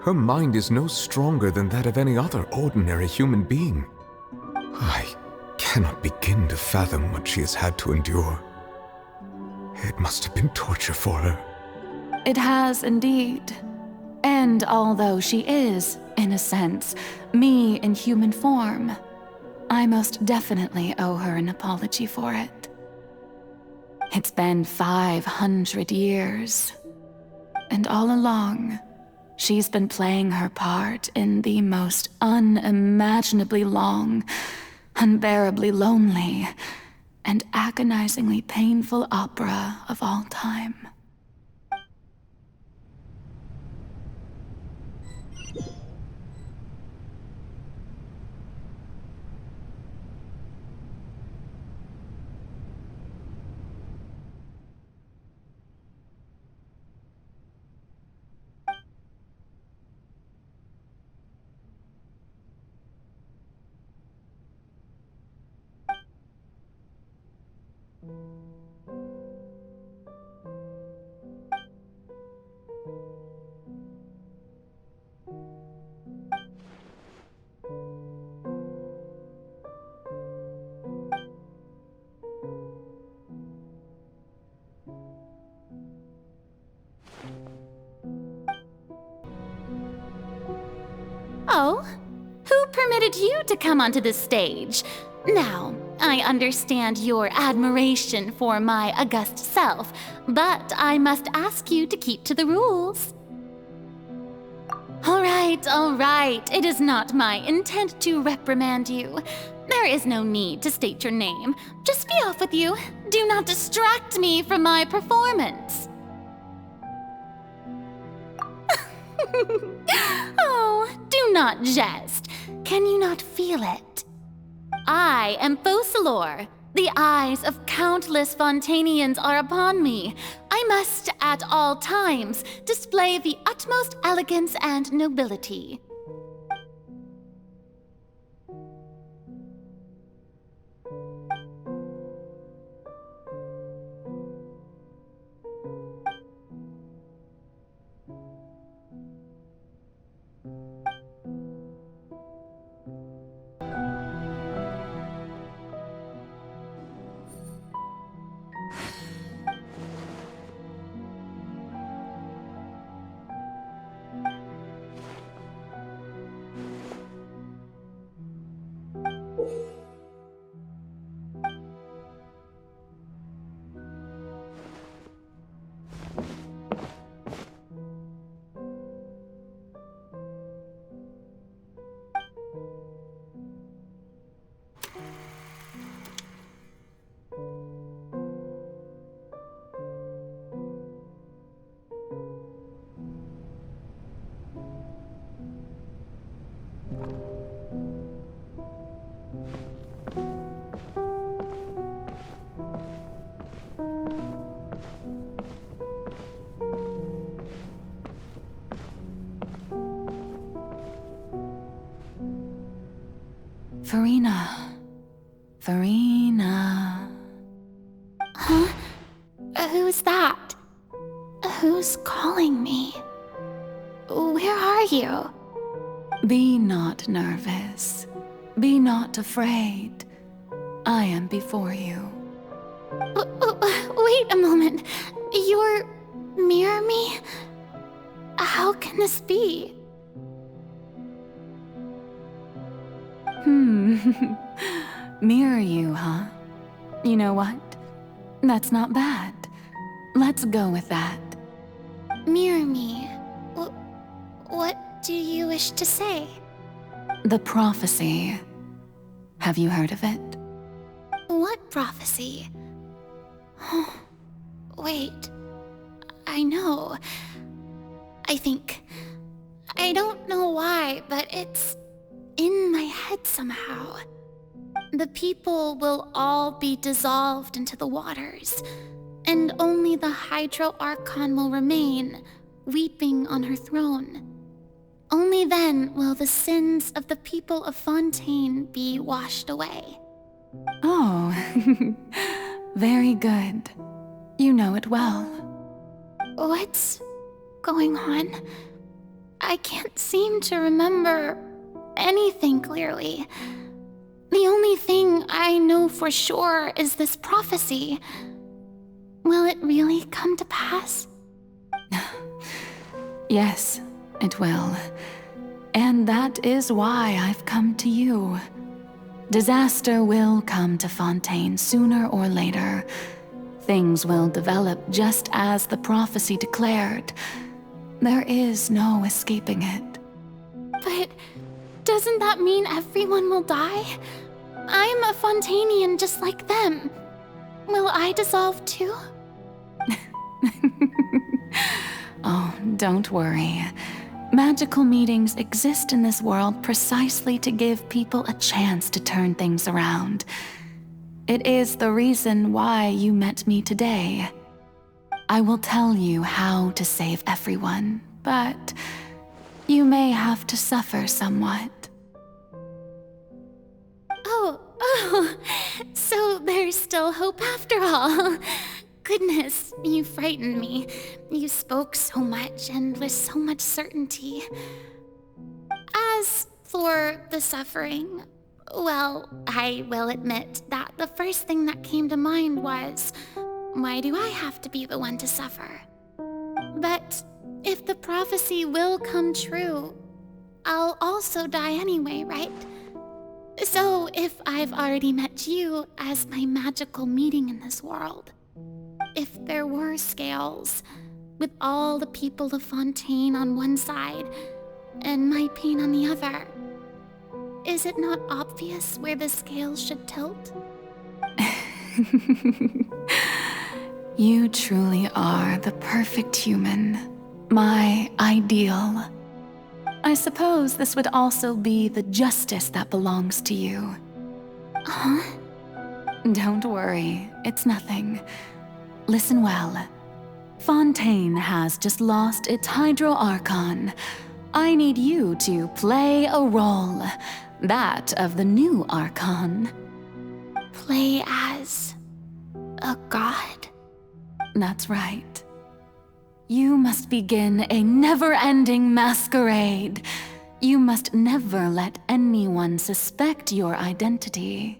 her mind is no stronger than that of any other ordinary human being. I cannot begin to fathom what she has had to endure. It must have been torture for her. It has indeed. And although she is, in a sense, me in human form, I most definitely owe her an apology for it. It's been 500 years. And all along, she's been playing her part in the most unimaginably long, unbearably lonely, and agonizingly painful opera of all time. Oh, who permitted you to come onto the stage? Now, I understand your admiration for my august self, but I must ask you to keep to the rules. All right. It is not my intent to reprimand you. There is no need to state your name. Just be off with you. Do not distract me from my performance. Oh, do not jest. Can you not feel it? I am Focalor. The eyes of countless Fontanians are upon me. I must, at all times, display the utmost elegance and nobility. Farina. Huh? Who's that? Who's calling me? Where are you? Be not nervous. Be not afraid. I am before you. Wait a moment. You're near me? How can this be? Mirror you, huh? You know what? That's not bad. Let's go with that. Mirror me? What do you wish to say? The prophecy. Have you heard of it? What prophecy? Wait. I know. I think. I don't know why, but it's in my head somehow. The people will all be dissolved into the waters, and only the Hydro Archon will remain, weeping on her throne. Only then will the sins of the people of Fontaine be washed away. Oh, very good. You know it well. What's going on? I can't seem to remember anything clearly. The only thing I know for sure is this prophecy. Will it really come to pass? Yes, it will. And that is why I've come to you. Disaster will come to Fontaine sooner or later. Things will develop just as the prophecy declared. There is no escaping it. But doesn't that mean everyone will die? I'm a Fontainian just like them. Will I dissolve too? Oh, don't worry. Magical meetings exist in this world precisely to give people a chance to turn things around. It is the reason why you met me today. I will tell you how to save everyone, but you may have to suffer somewhat. Oh, so there's still hope after all. Goodness, you frightened me. You spoke so much and with so much certainty. As for the suffering, well, I will admit that the first thing that came to mind was, why do I have to be the one to suffer? But if the prophecy will come true, I'll also die anyway, right? So if I've already met you as my magical meeting in this world, if there were scales, with all the people of Fontaine on one side, and my pain on the other, is it not obvious where the scales should tilt? You truly are the perfect human, my ideal. I suppose this would also be the justice that belongs to you. Huh? Don't worry, it's nothing. Listen well. Fontaine has just lost its Hydro Archon. I need you to play a role, that of the new Archon. Play as a god? That's right. You must begin a never-ending masquerade. You must never let anyone suspect your identity.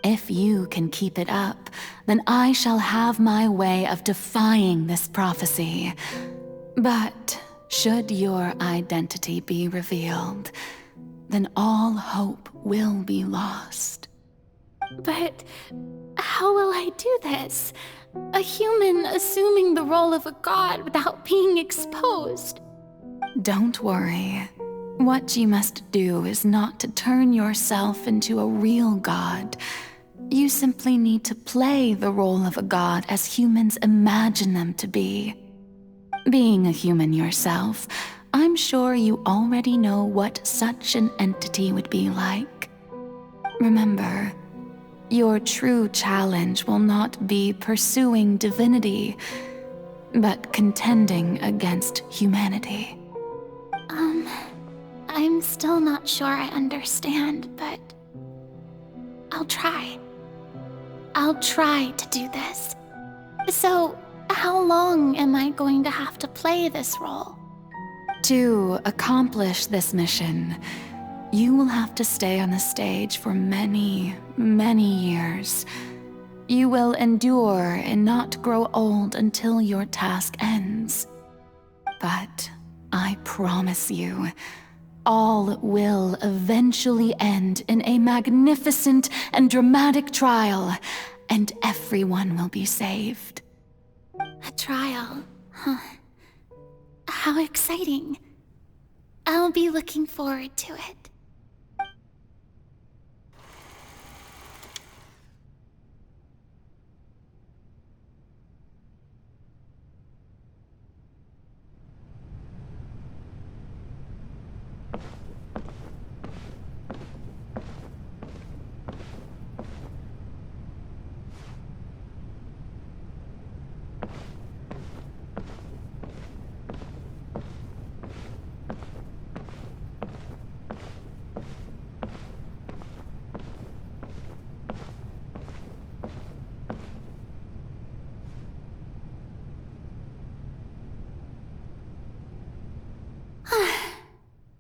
If you can keep it up, then I shall have my way of defying this prophecy. But should your identity be revealed, then all hope will be lost. But how will I do this? A human assuming the role of a god without being exposed. Don't worry. What you must do is not to turn yourself into a real god. You simply need to play the role of a god as humans imagine them to be. Being a human yourself, I'm sure you already know what such an entity would be like. Remember, your true challenge will not be pursuing divinity, but contending against humanity. I'm still not sure I understand, but I'll try. I'll try to do this. So, how long am I going to have to play this role? To accomplish this mission, you will have to stay on the stage for many, many years. You will endure and not grow old until your task ends. But I promise you, all will eventually end in a magnificent and dramatic trial, and everyone will be saved. A trial, huh? How exciting. I'll be looking forward to it.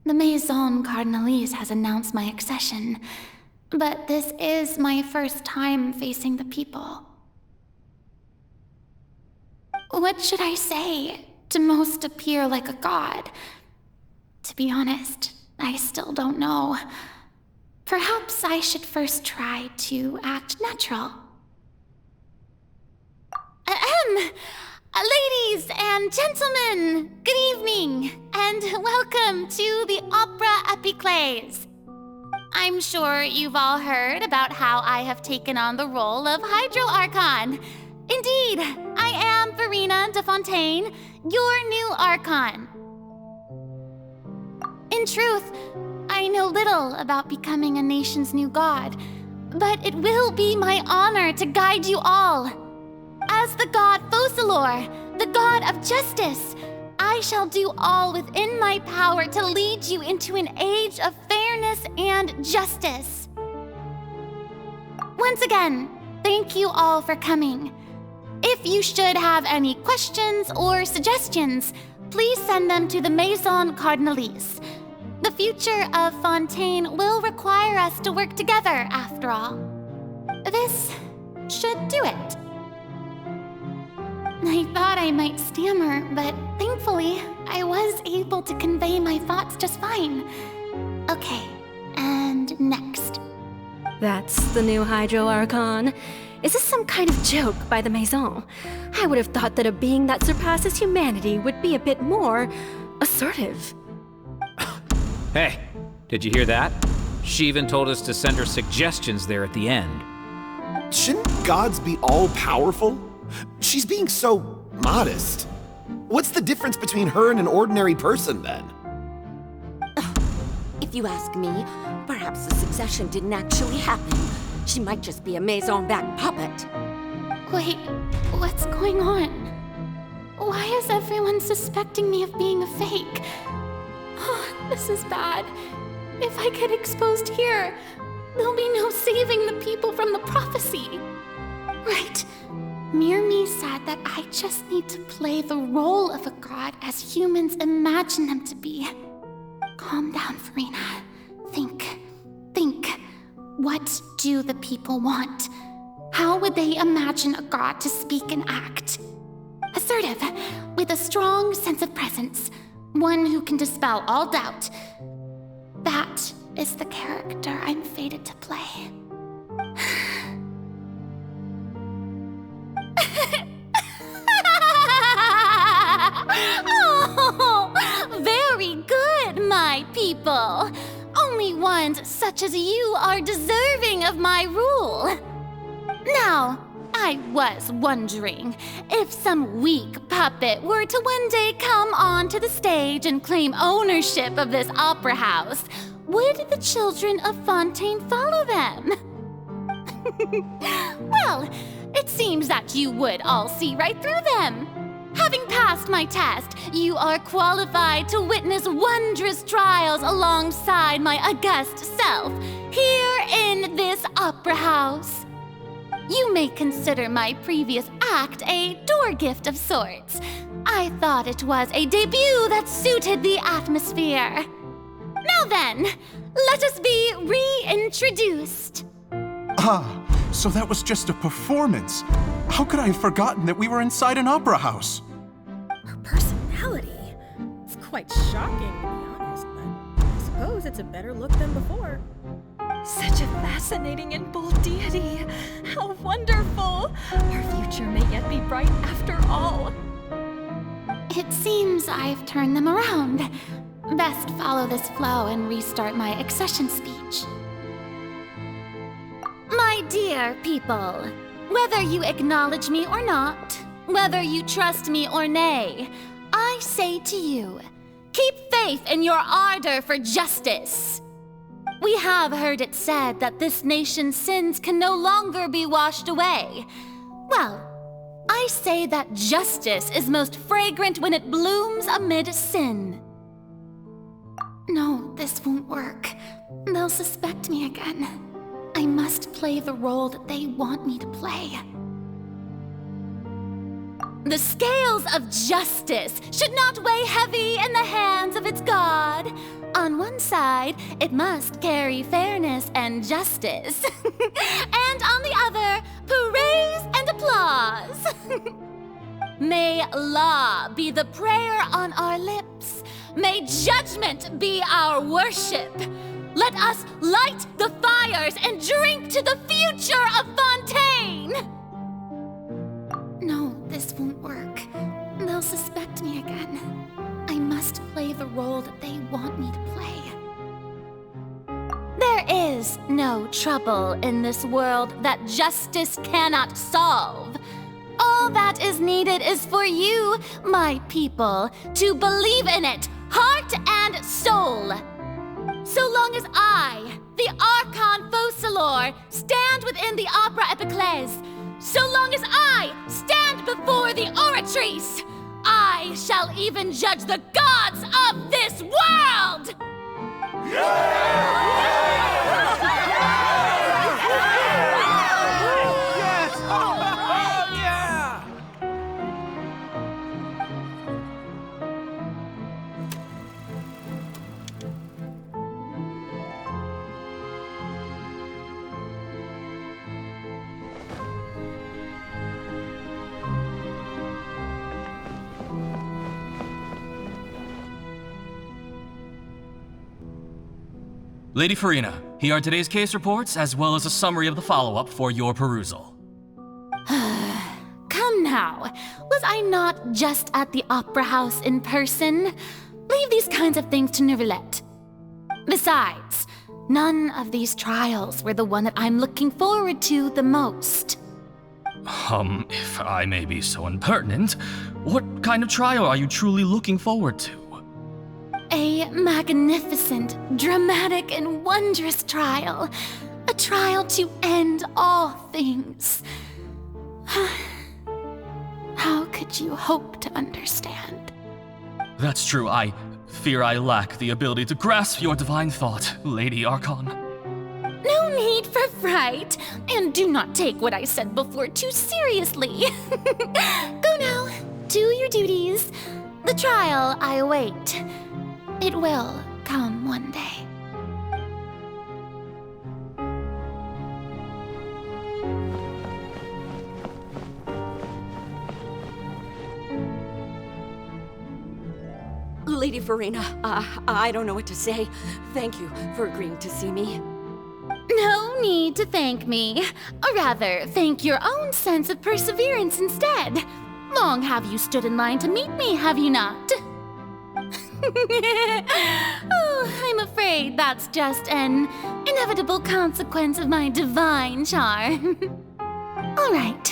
The Maison Cardinalise has announced my accession, but this is my first time facing the people. What should I say to most appear like a god? To be honest, I still don't know. Perhaps I should first try to act natural. Ladies and gentlemen, good evening, and welcome to the Opera Epiclese. I'm sure you've all heard about how I have taken on the role of Hydro Archon. Indeed, I am Verena de Fontaine, your new Archon. In truth, I know little about becoming a nation's new god, but it will be my honor to guide you all. As the god Focalor, the god of justice, I shall do all within my power to lead you into an age of fairness and justice. Once again, thank you all for coming. If you should have any questions or suggestions, please send them to the Maison Cardinalise. The future of Fontaine will require us to work together, after all. This should do it. I thought I might stammer, but thankfully, I was able to convey my thoughts just fine. Okay, and next. That's the new Hydro Archon. Is this some kind of joke by the Maison? I would have thought that a being that surpasses humanity would be a bit more assertive. Hey, did you hear that? She even told us to send her suggestions there at the end. Shouldn't gods be all-powerful? She's being so modest. What's the difference between her and an ordinary person, then? If you ask me, perhaps the succession didn't actually happen. She might just be a maison back puppet. Wait, what's going on? Why is everyone suspecting me of being a fake? Oh, this is bad. If I get exposed here, there'll be no saving the people from the prophecy. Right. Mirmi said that I just need to play the role of a god as humans imagine them to be. Calm down, Farina. Think. What do the people want? How would they imagine a god to speak and act? Assertive, with a strong sense of presence. One who can dispel all doubt. That is the character I'm fated to play. Oh, very good, my people. Only ones such as you are deserving of my rule. Now, I was wondering if some weak puppet were to one day come onto the stage and claim ownership of this opera house, would the children of Fontaine follow them? Well, it seems that you would all see right through them. Having passed my test, you are qualified to witness wondrous trials alongside my august self, here in this opera house. You may consider my previous act a door gift of sorts. I thought it was a debut that suited the atmosphere. Now then, let us be reintroduced. Ah, so that was just a performance. How could I have forgotten that we were inside an opera house? Her personality. It's quite shocking, to be honest, but I suppose it's a better look than before. Such a fascinating and bold deity. How wonderful! Our future may yet be bright after all. It seems I've turned them around. Best follow this flow and restart my accession speech. My dear people, whether you acknowledge me or not, whether you trust me or nay, I say to you, keep faith in your ardor for justice. We have heard it said that this nation's sins can no longer be washed away. Well, I say that justice is most fragrant when it blooms amid sin. No, this won't work. They'll suspect me again. I must play the role that they want me to play. The scales of justice should not weigh heavy in the hands of its god. On one side, it must carry fairness and justice. And on the other, praise and applause. May law be the prayer on our lips. May judgment be our worship. Let us light the fires and drink to the future of Fontaine! No, this won't work. They'll suspect me again. I must play the role that they want me to play. There is no trouble in this world that justice cannot solve. All that is needed is for you, my people, to believe in it, heart and soul. So long as I, the Archon Focalor, stand within the Opera Epiclese, so long as I stand before the Oratrice, I shall even judge the gods of this world! Lady Farina, here are today's case reports, as well as a summary of the follow-up for your perusal. Come now, was I not just at the Opera House in person? Leave these kinds of things to Neuvillette. Besides, None of these trials were the one that I'm looking forward to the most. If I may be so impertinent, what kind of trial are you truly looking forward to? A magnificent, dramatic, and wondrous trial. A trial to end all things. How could you hope to understand? That's true, I fear I lack the ability to grasp your divine thought, Lady Archon. No need for fright, and do not take what I said before too seriously. Go now, do your duties. The trial I await. It will come one day. Lady Verena, I don't know what to say. Thank you for agreeing to see me. No need to thank me. Or rather, thank your own sense of perseverance instead. Long have you stood in line to meet me, have you not? Oh, I'm afraid that's just an inevitable consequence of my divine charm. All right,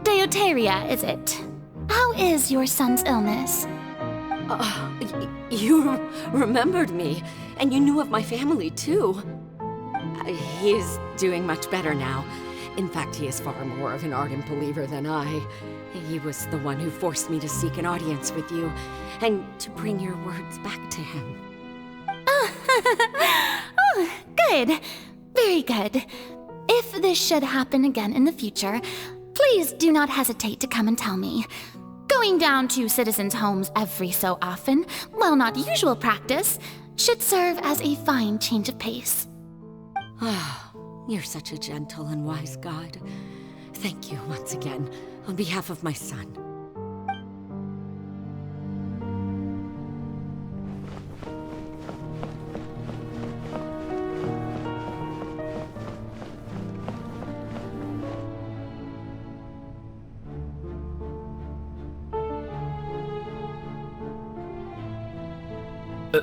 Deoteria, is it? How is your son's illness? You remembered me, and you knew of my family, too. He is doing much better now. In fact, he is far more of an ardent believer than I. He was the one who forced me to seek an audience with you, and to bring your words back to him. Oh, good. Very good. If this should happen again in the future, please do not hesitate to come and tell me. Going down to citizens' homes every so often, while not usual practice, should serve as a fine change of pace. You're such a gentle and wise god. Thank you once again, on behalf of my son.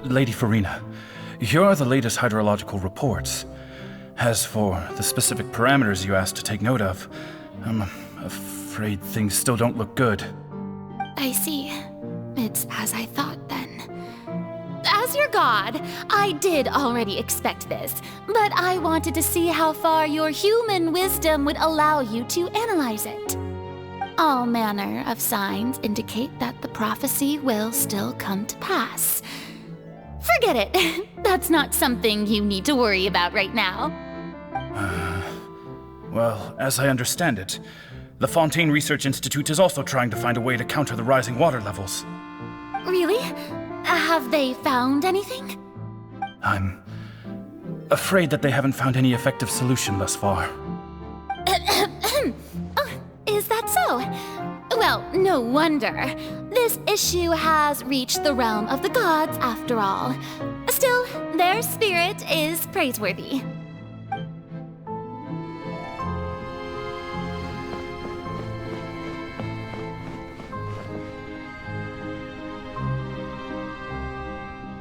Lady Farina, here are the latest hydrological reports. As for the specific parameters you asked to take note of, I'm afraid things still don't look good. I see. It's as I thought then. As your god, I did already expect this, but I wanted to see how far your human wisdom would allow you to analyze it. All manner of signs indicate that the prophecy will still come to pass. Forget it. That's not something you need to worry about right now. Well, as I understand it, the Fontaine Research Institute is also trying to find a way to counter the rising water levels. Really? Have they found anything? I'm afraid that they haven't found any effective solution thus far. Oh, is that so? Well, no wonder. This issue has reached the realm of the gods, after all. Still, their spirit is praiseworthy.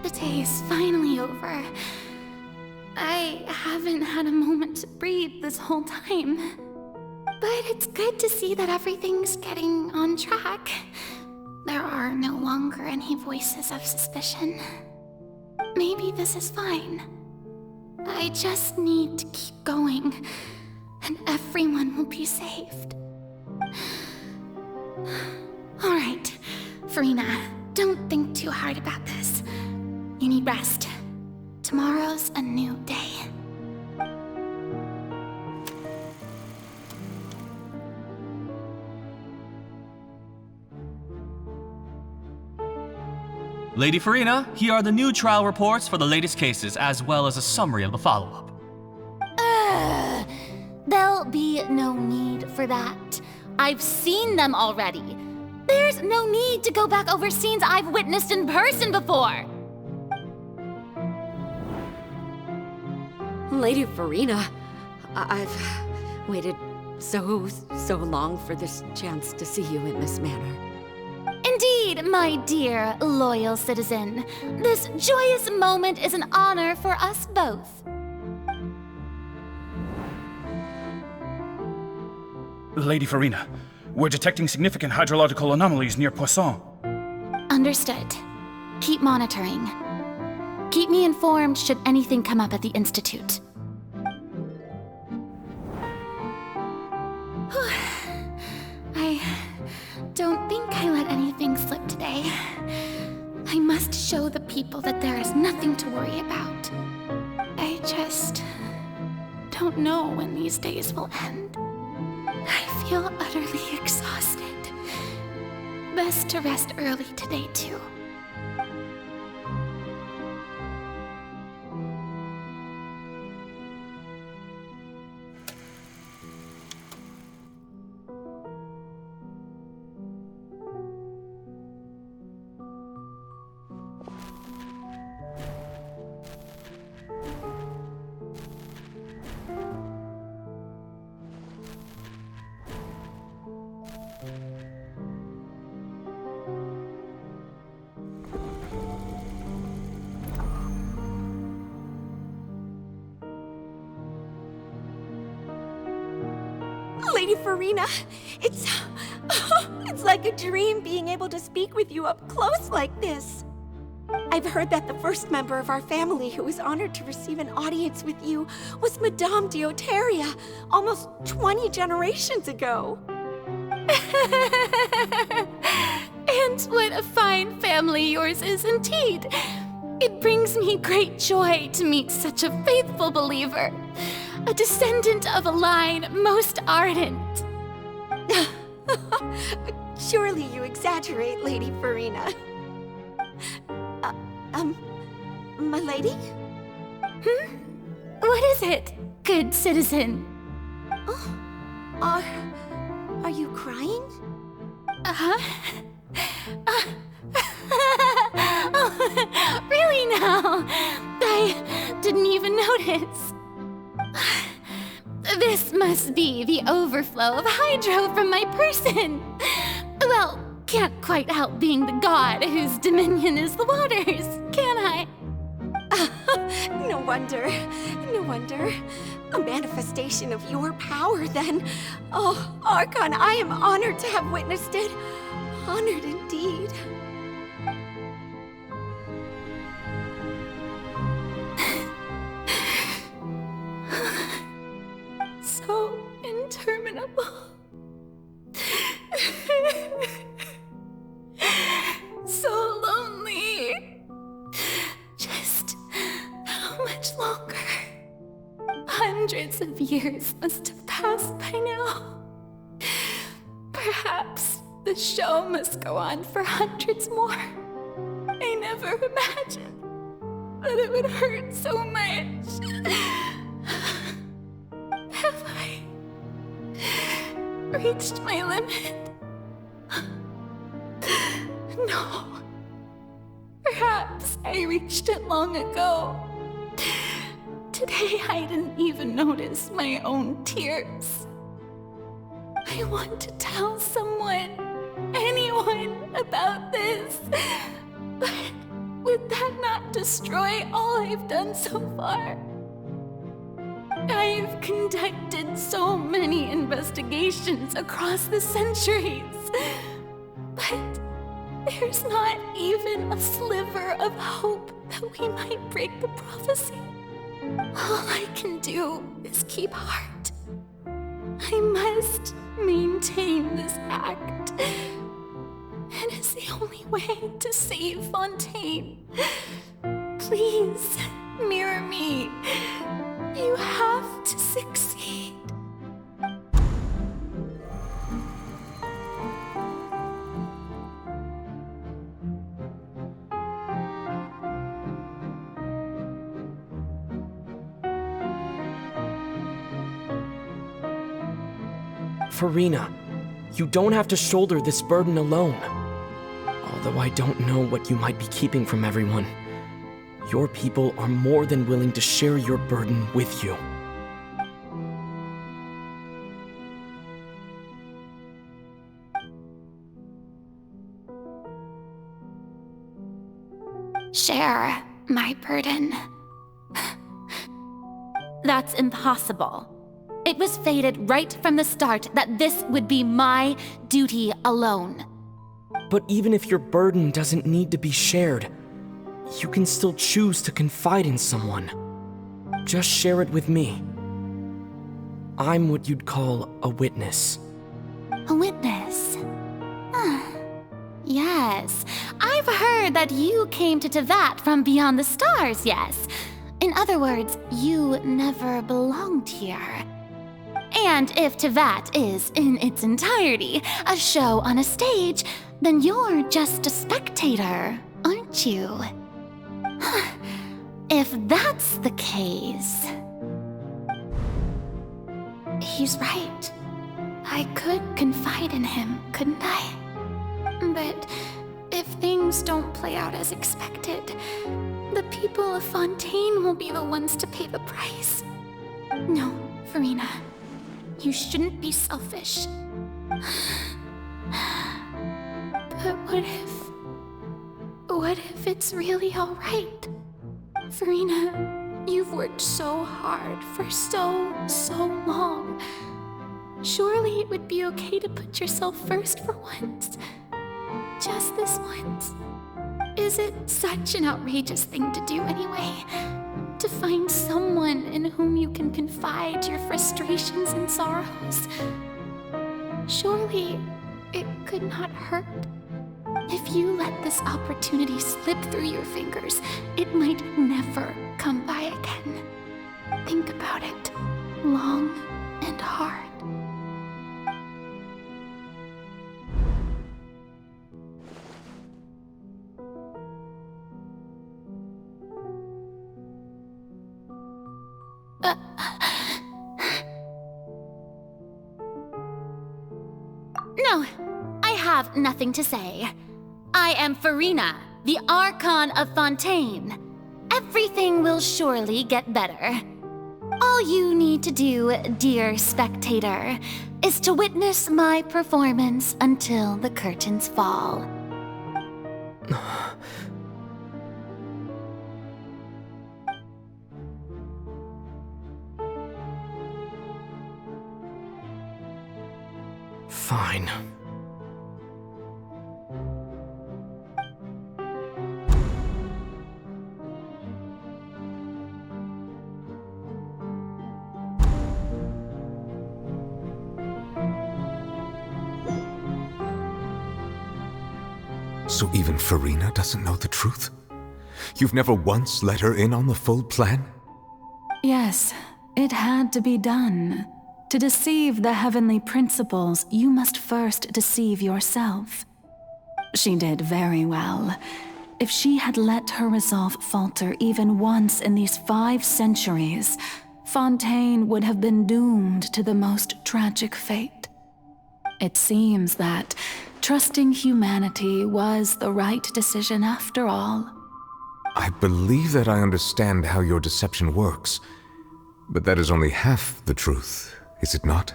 The day is finally over. I haven't had a moment to breathe this whole time. But it's good to see that everything's getting on track. There are no longer any voices of suspicion. Maybe this is fine. I just need to keep going, and everyone will be saved. All right, Farina, don't think too hard about this. You need rest. Tomorrow's a new day. Lady Farina, here are the new trial reports for the latest cases, as well as a summary of the follow-up. There'll be no need for that. I've seen them already. There's no need to go back over scenes I've witnessed in person before. Lady Farina, I've waited so long for this chance to see you in this manner. Indeed, my dear, loyal citizen. This joyous moment is an honor for us both. Lady Farina, we're detecting significant hydrological anomalies near Poisson. Understood. Keep monitoring. Keep me informed should anything come up at the Institute. I don't think I let anything slip today. I must show the people that there is nothing to worry about. I just don't know when these days will end. I feel utterly exhausted. Best to rest early today, too. Lady Farina, it's like a dream being able to speak with you up close like this. I've heard that the first member of our family who was honored to receive an audience with you was Madame Deoteria, almost 20 generations ago. And what a fine family yours is indeed. It brings me great joy to meet such a faithful believer, a descendant of a line most ardent. Surely you exaggerate, Lady Farina. My lady? What is it, good citizen? Oh, are you crying? Oh, really now? I didn't even notice. This must be the overflow of hydro from my person. Well, can't quite help being the god whose dominion is the waters, can I? No wonder. No wonder. A manifestation of your power, then. Oh, Archon, I am honored to have witnessed it. Honored indeed. So interminable. So lonely. Just how much longer? Hundreds of years must have passed by now. Perhaps the show must go on for hundreds more. I never imagined that it would hurt so much. Have I reached my limit? No. Perhaps I reached it long ago. Today I didn't even notice my own tears. I want to tell someone, anyone, about this. But would that not destroy all I've done so far? I've conducted so many investigations across the centuries, but there's not even a sliver of hope that we might break the prophecy. All I can do is keep heart. I must maintain this act. It is the only way to save Fontaine. Please, mirror me. You have to succeed. Farina, you don't have to shoulder this burden alone. Although I don't know what you might be keeping from everyone, your people are more than willing to share your burden with you. Share my burden. That's impossible. It was fated right from the start that this would be my duty alone. But even if your burden doesn't need to be shared, you can still choose to confide in someone. Just share it with me. I'm what you'd call a witness. A witness? Yes, I've heard that you came to Tevat from beyond the stars, yes. In other words, you never belonged here. And if Tevat is, in its entirety, a show on a stage, then you're just a spectator, aren't you? If that's the case... He's right. I could confide in him, couldn't I? But if things don't play out as expected, the people of Fontaine will be the ones to pay the price. No, Farina, you shouldn't be selfish. But what if it's really all right? Farina, you've worked so hard for so long. Surely it would be okay to put yourself first for once. Just this once. Is it such an outrageous thing to do anyway? To find someone in whom you can confide your frustrations and sorrows? Surely it could not hurt. If you let this opportunity slip through your fingers, it might never come by again. Think about it long and hard. No, I have nothing to say. I am Farina, the Archon of Fontaine. Everything will surely get better. All you need to do, dear spectator, is to witness my performance until the curtains fall. Fine. So even Farina doesn't know the truth? You've never once let her in on the full plan? Yes, it had to be done. To deceive the heavenly principles, you must first deceive yourself. She did very well. If she had let her resolve falter even once in these 5 centuries, Fontaine would have been doomed to the most tragic fate. It seems that trusting humanity was the right decision after all. I believe that I understand how your deception works, but that is only half the truth, is it not?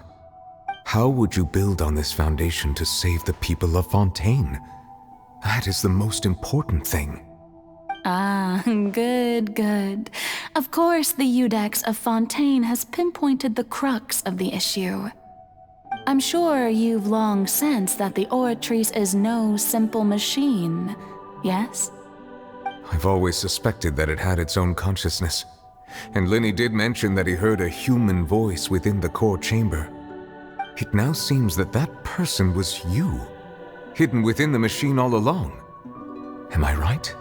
How would you build on this foundation to save the people of Fontaine? That is the most important thing. Ah, good. Of course, the Iudex of Fontaine has pinpointed the crux of the issue. I'm sure you've long sensed that the Oratrice is no simple machine, yes? I've always suspected that it had its own consciousness. And Lenny did mention that he heard a human voice within the core chamber. It now seems that that person was you, hidden within the machine all along. Am I right?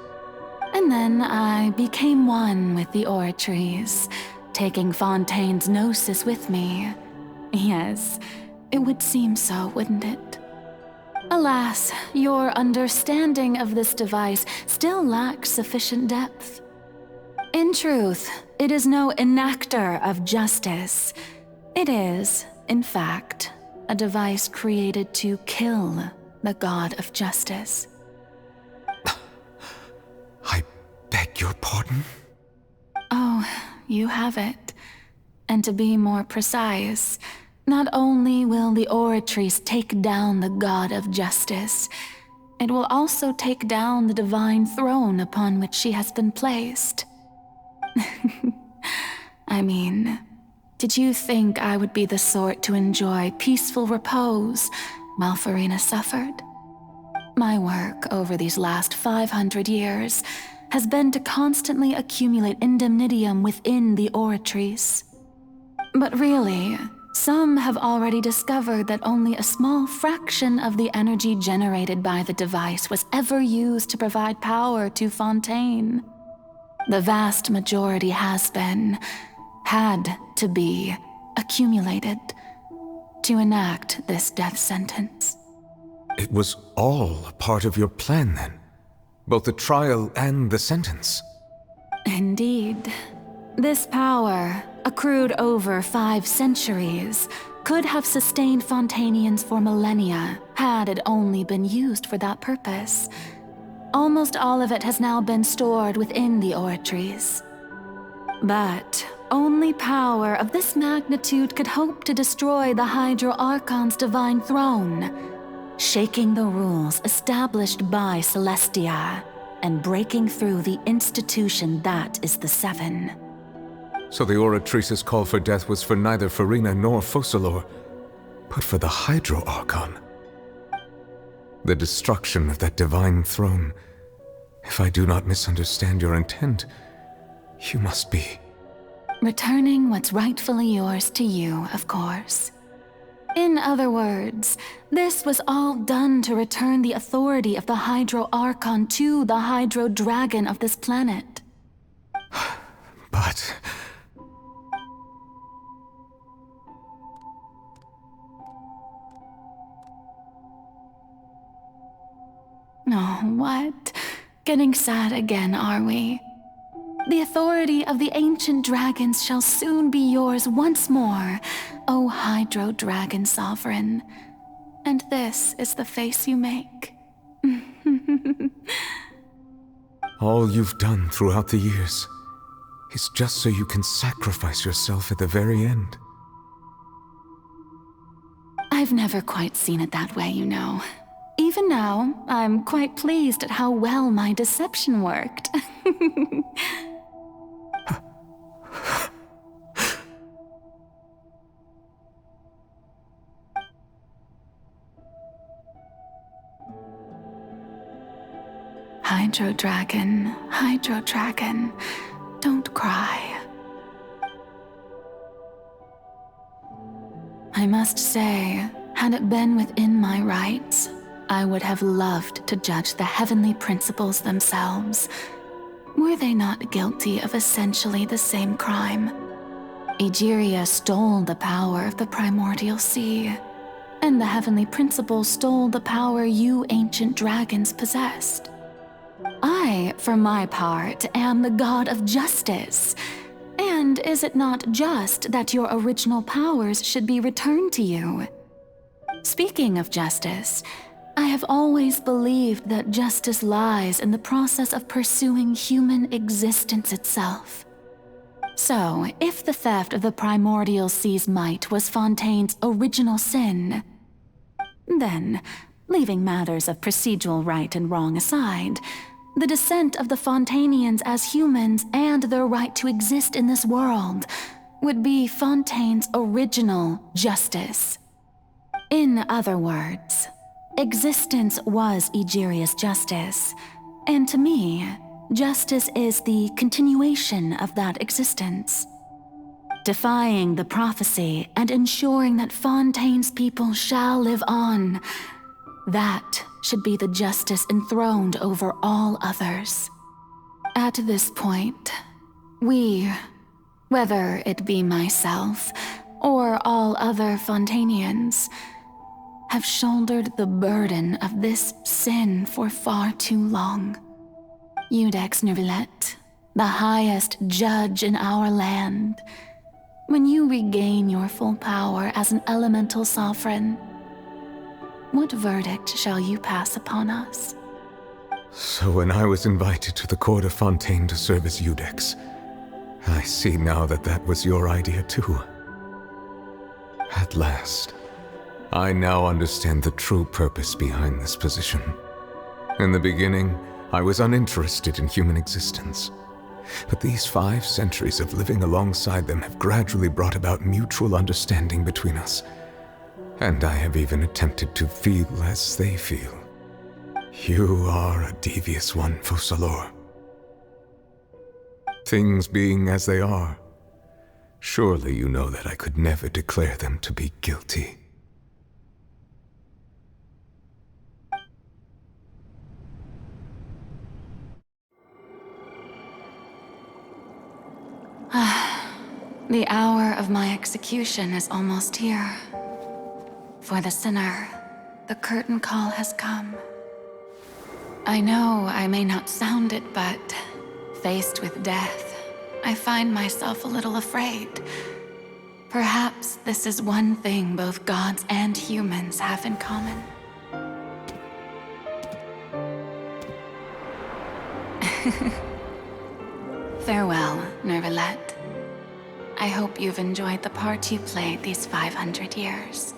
And then I became one with the Oratrice, taking Fontaine's gnosis with me. Yes, it would seem so, wouldn't it? Alas, your understanding of this device still lacks sufficient depth. In truth, it is no enactor of justice. It is, in fact, a device created to kill the god of justice. I beg your pardon? Oh, you have it. And to be more precise, not only will the Oratrice take down the god of justice, it will also take down the divine throne upon which she has been placed. I mean, Did you think I would be the sort to enjoy peaceful repose while Farina suffered? My work over these last 500 years has been to constantly accumulate indemnitium within the oratories. But really, some have already discovered that only a small fraction of the energy generated by the device was ever used to provide power to Fontaine. The vast majority had to be accumulated to enact this death sentence. It was all a part of your plan then? Both the trial and the sentence? Indeed. This power, accrued over 5 centuries, could have sustained Fontainians for millennia had it only been used for that purpose. Almost all of it has now been stored within the oratories. But only power of this magnitude could hope to destroy the Hydro Archon's divine throne, shaking the rules established by Celestia and breaking through the institution that is the Seven. So the Oratrice's call for death was for neither Farina nor Focalor, but for the Hydro Archon. The destruction of that divine throne. If I do not misunderstand your intent, you must be... returning what's rightfully yours to you, of course. In other words, this was all done to return the authority of the Hydro Archon to the Hydro Dragon of this planet. But... Oh, what? Getting sad again, are we? The authority of the ancient dragons shall soon be yours once more, O Hydro Dragon Sovereign. And this is the face you make. All you've done throughout the years is just so you can sacrifice yourself at the very end. I've never quite seen it that way, you know. Even now, I'm quite pleased at how well my deception worked. Hydro Dragon, don't cry. I must say, had it been within my rights, I would have loved to judge the heavenly principles themselves. Were they not guilty of essentially the same crime? Egeria stole the power of the primordial sea, and the heavenly principles stole the power you ancient dragons possessed. I, for my part, am the god of justice. And is it not just that your original powers should be returned to you? Speaking of justice, I have always believed that justice lies in the process of pursuing human existence itself. So, if the theft of the primordial sea's might was Fontaine's original sin, then, leaving matters of procedural right and wrong aside, the descent of the Fontainians as humans and their right to exist in this world would be Fontaine's original justice. In other words, existence was Egeria's justice, and to me, justice is the continuation of that existence. Defying the prophecy and ensuring that Fontaine's people shall live on, that should be the justice enthroned over all others. At this point, we, whether it be myself or all other Fontainians, have shouldered the burden of this sin for far too long. Iudex Nervillet, the highest judge in our land, when you regain your full power as an elemental sovereign, what verdict shall you pass upon us? So when I was invited to the court of Fontaine to serve as Iudex, I see now that that was your idea too. At last, I now understand the true purpose behind this position. In the beginning, I was uninterested in human existence. But these 5 centuries of living alongside them have gradually brought about mutual understanding between us. And I have even attempted to feel as they feel. You are a devious one, Focalors. Things being as they are, surely you know that I could never declare them to be guilty. The hour of my execution is almost here. For the sinner, the curtain call has come. I know I may not sound it, but faced with death, I find myself a little afraid. Perhaps this is one thing both gods and humans have in common. Farewell, Nervalette. I hope you've enjoyed the part you played these 500 years.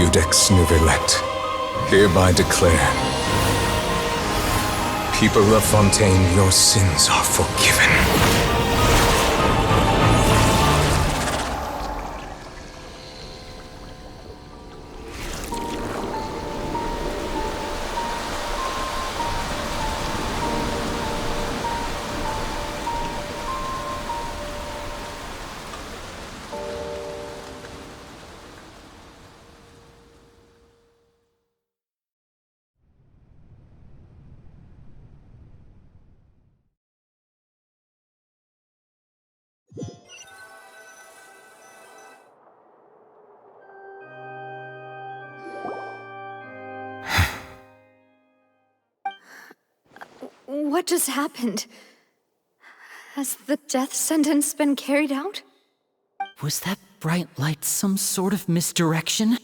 Iudex Nervalette, hereby declare, people of Fontaine, your sins are forgiven. What just happened? Has the death sentence been carried out? Was that bright light some sort of misdirection?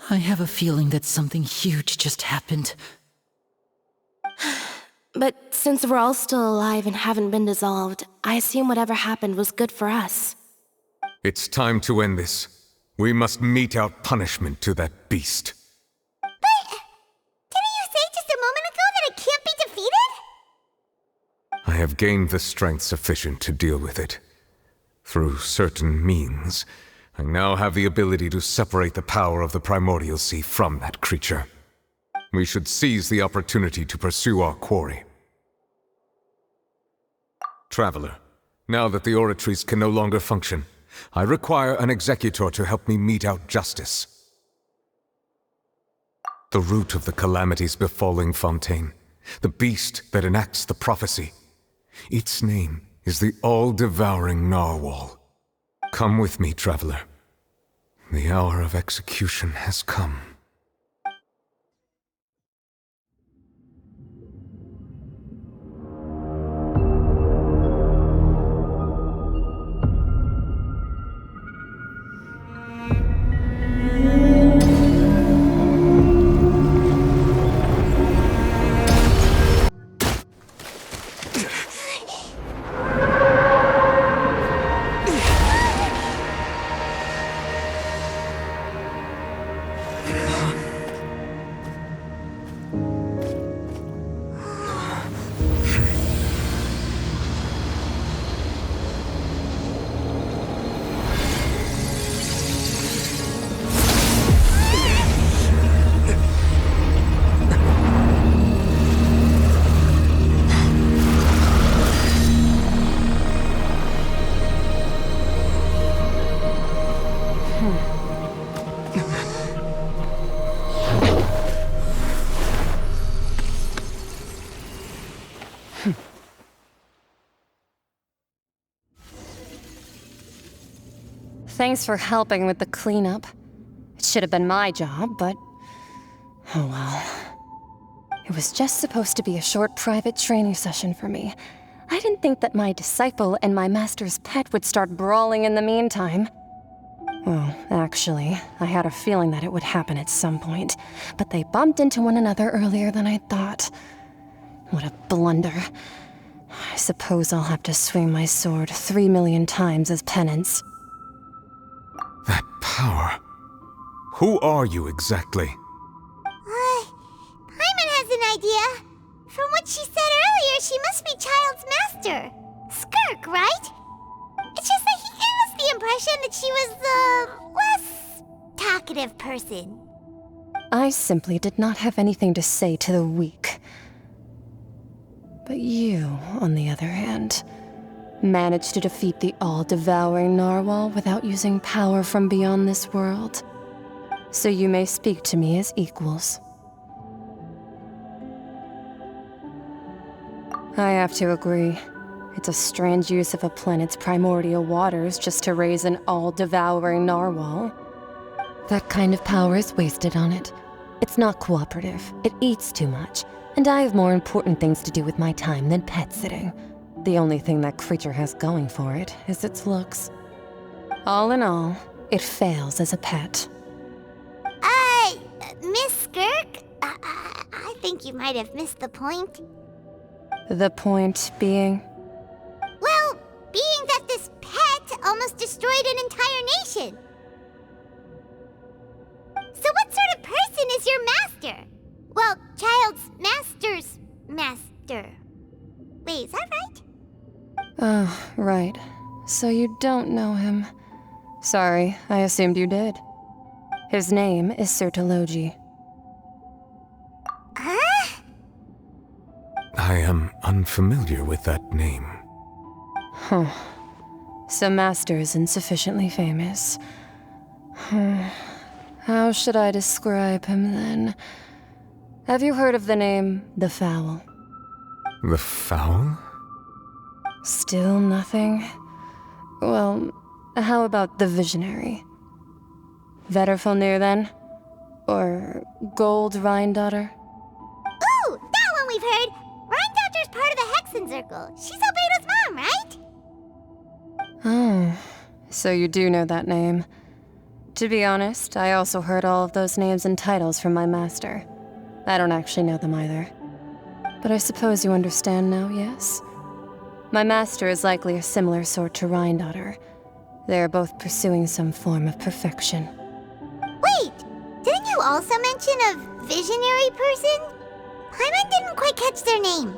I have a feeling that something huge just happened. But since we're all still alive and haven't been dissolved, I assume whatever happened was good for us. It's time to end this. We must mete out punishment to that beast. Didn't you say just a moment ago that it can't be defeated? I have gained the strength sufficient to deal with it. Through certain means, I now have the ability to separate the power of the Primordial Sea from that creature. We should seize the opportunity to pursue our quarry. Traveler, now that the oratories can no longer function, I require an executor to help me mete out justice. The root of the calamities befalling Fontaine, the beast that enacts the prophecy, its name is the all-devouring Narwhal. Come with me, traveler. The hour of execution has come. Thanks for helping with the cleanup. It should have been my job, but... oh well. It was just supposed to be a short private training session for me. I didn't think that my disciple and my master's pet would start brawling in the meantime. Well, actually, I had a feeling that it would happen at some point, but they bumped into one another earlier than I thought. What a blunder. I suppose I'll have to swing my sword 3 million times as penance. That power. Who are you exactly? Paimon has an idea. From what she said earlier, she must be Child's master. Skirk, right? It's just that he gave us the impression that she was the less talkative person. I simply did not have anything to say to the weak. But you, on the other hand, managed to defeat the all-devouring narwhal without using power from beyond this world. So you may speak to me as equals. I have to agree. It's a strange use of a planet's primordial waters just to raise an all-devouring narwhal. That kind of power is wasted on it. It's not cooperative. It eats too much. And I have more important things to do with my time than pet sitting. The only thing that creature has going for it is its looks. All in all, it fails as a pet. Miss Skirk? I think you might have missed the point. The point being? Well, being that this pet almost destroyed an entire nation. So what sort of person is your master? Well, Child's master's master. Wait, is that right? Oh, right. So you don't know him. Sorry, I assumed you did. His name is Sertologi. Huh? I am unfamiliar with that name. Huh. So Master isn't sufficiently famous. How should I describe him then? Have you heard of the name The Fowl? The Fowl? Still nothing? Well, how about the Visionary? Vetterfalnir then? Or Gold Rhindaughter? Ooh, that one we've heard! Rhindaughter's part of the Hexen Circle. She's Albedo's mom, right? Oh, so you do know that name. To be honest, I also heard all of those names and titles from my master. I don't actually know them either. But I suppose you understand now, yes? My master is likely a similar sort to Rhindaughter. They are both pursuing some form of perfection. Wait! Didn't you also mention a visionary person? Paimon didn't quite catch their name.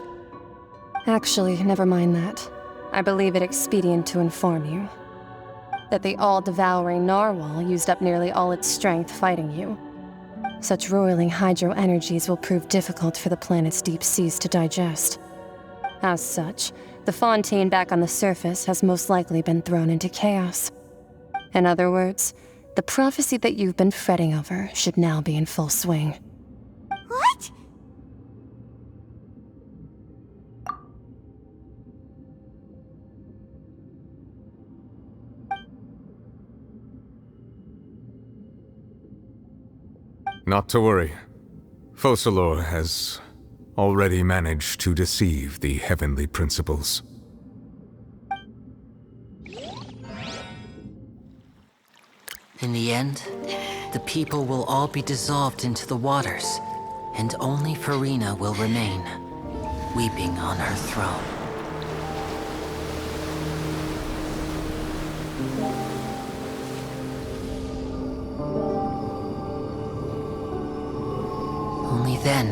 Actually, never mind that. I believe it expedient to inform you that the all-devouring narwhal used up nearly all its strength fighting you. Such roiling hydro energies will prove difficult for the planet's deep seas to digest. As such, the fontaine back on the surface has most likely been thrown into chaos. In other words, the prophecy that you've been fretting over should now be in full swing. What? Not to worry. Focalor has already managed to deceive the heavenly principles. In the end, the people will all be dissolved into the waters, and only Farina will remain, weeping on her throne. Only then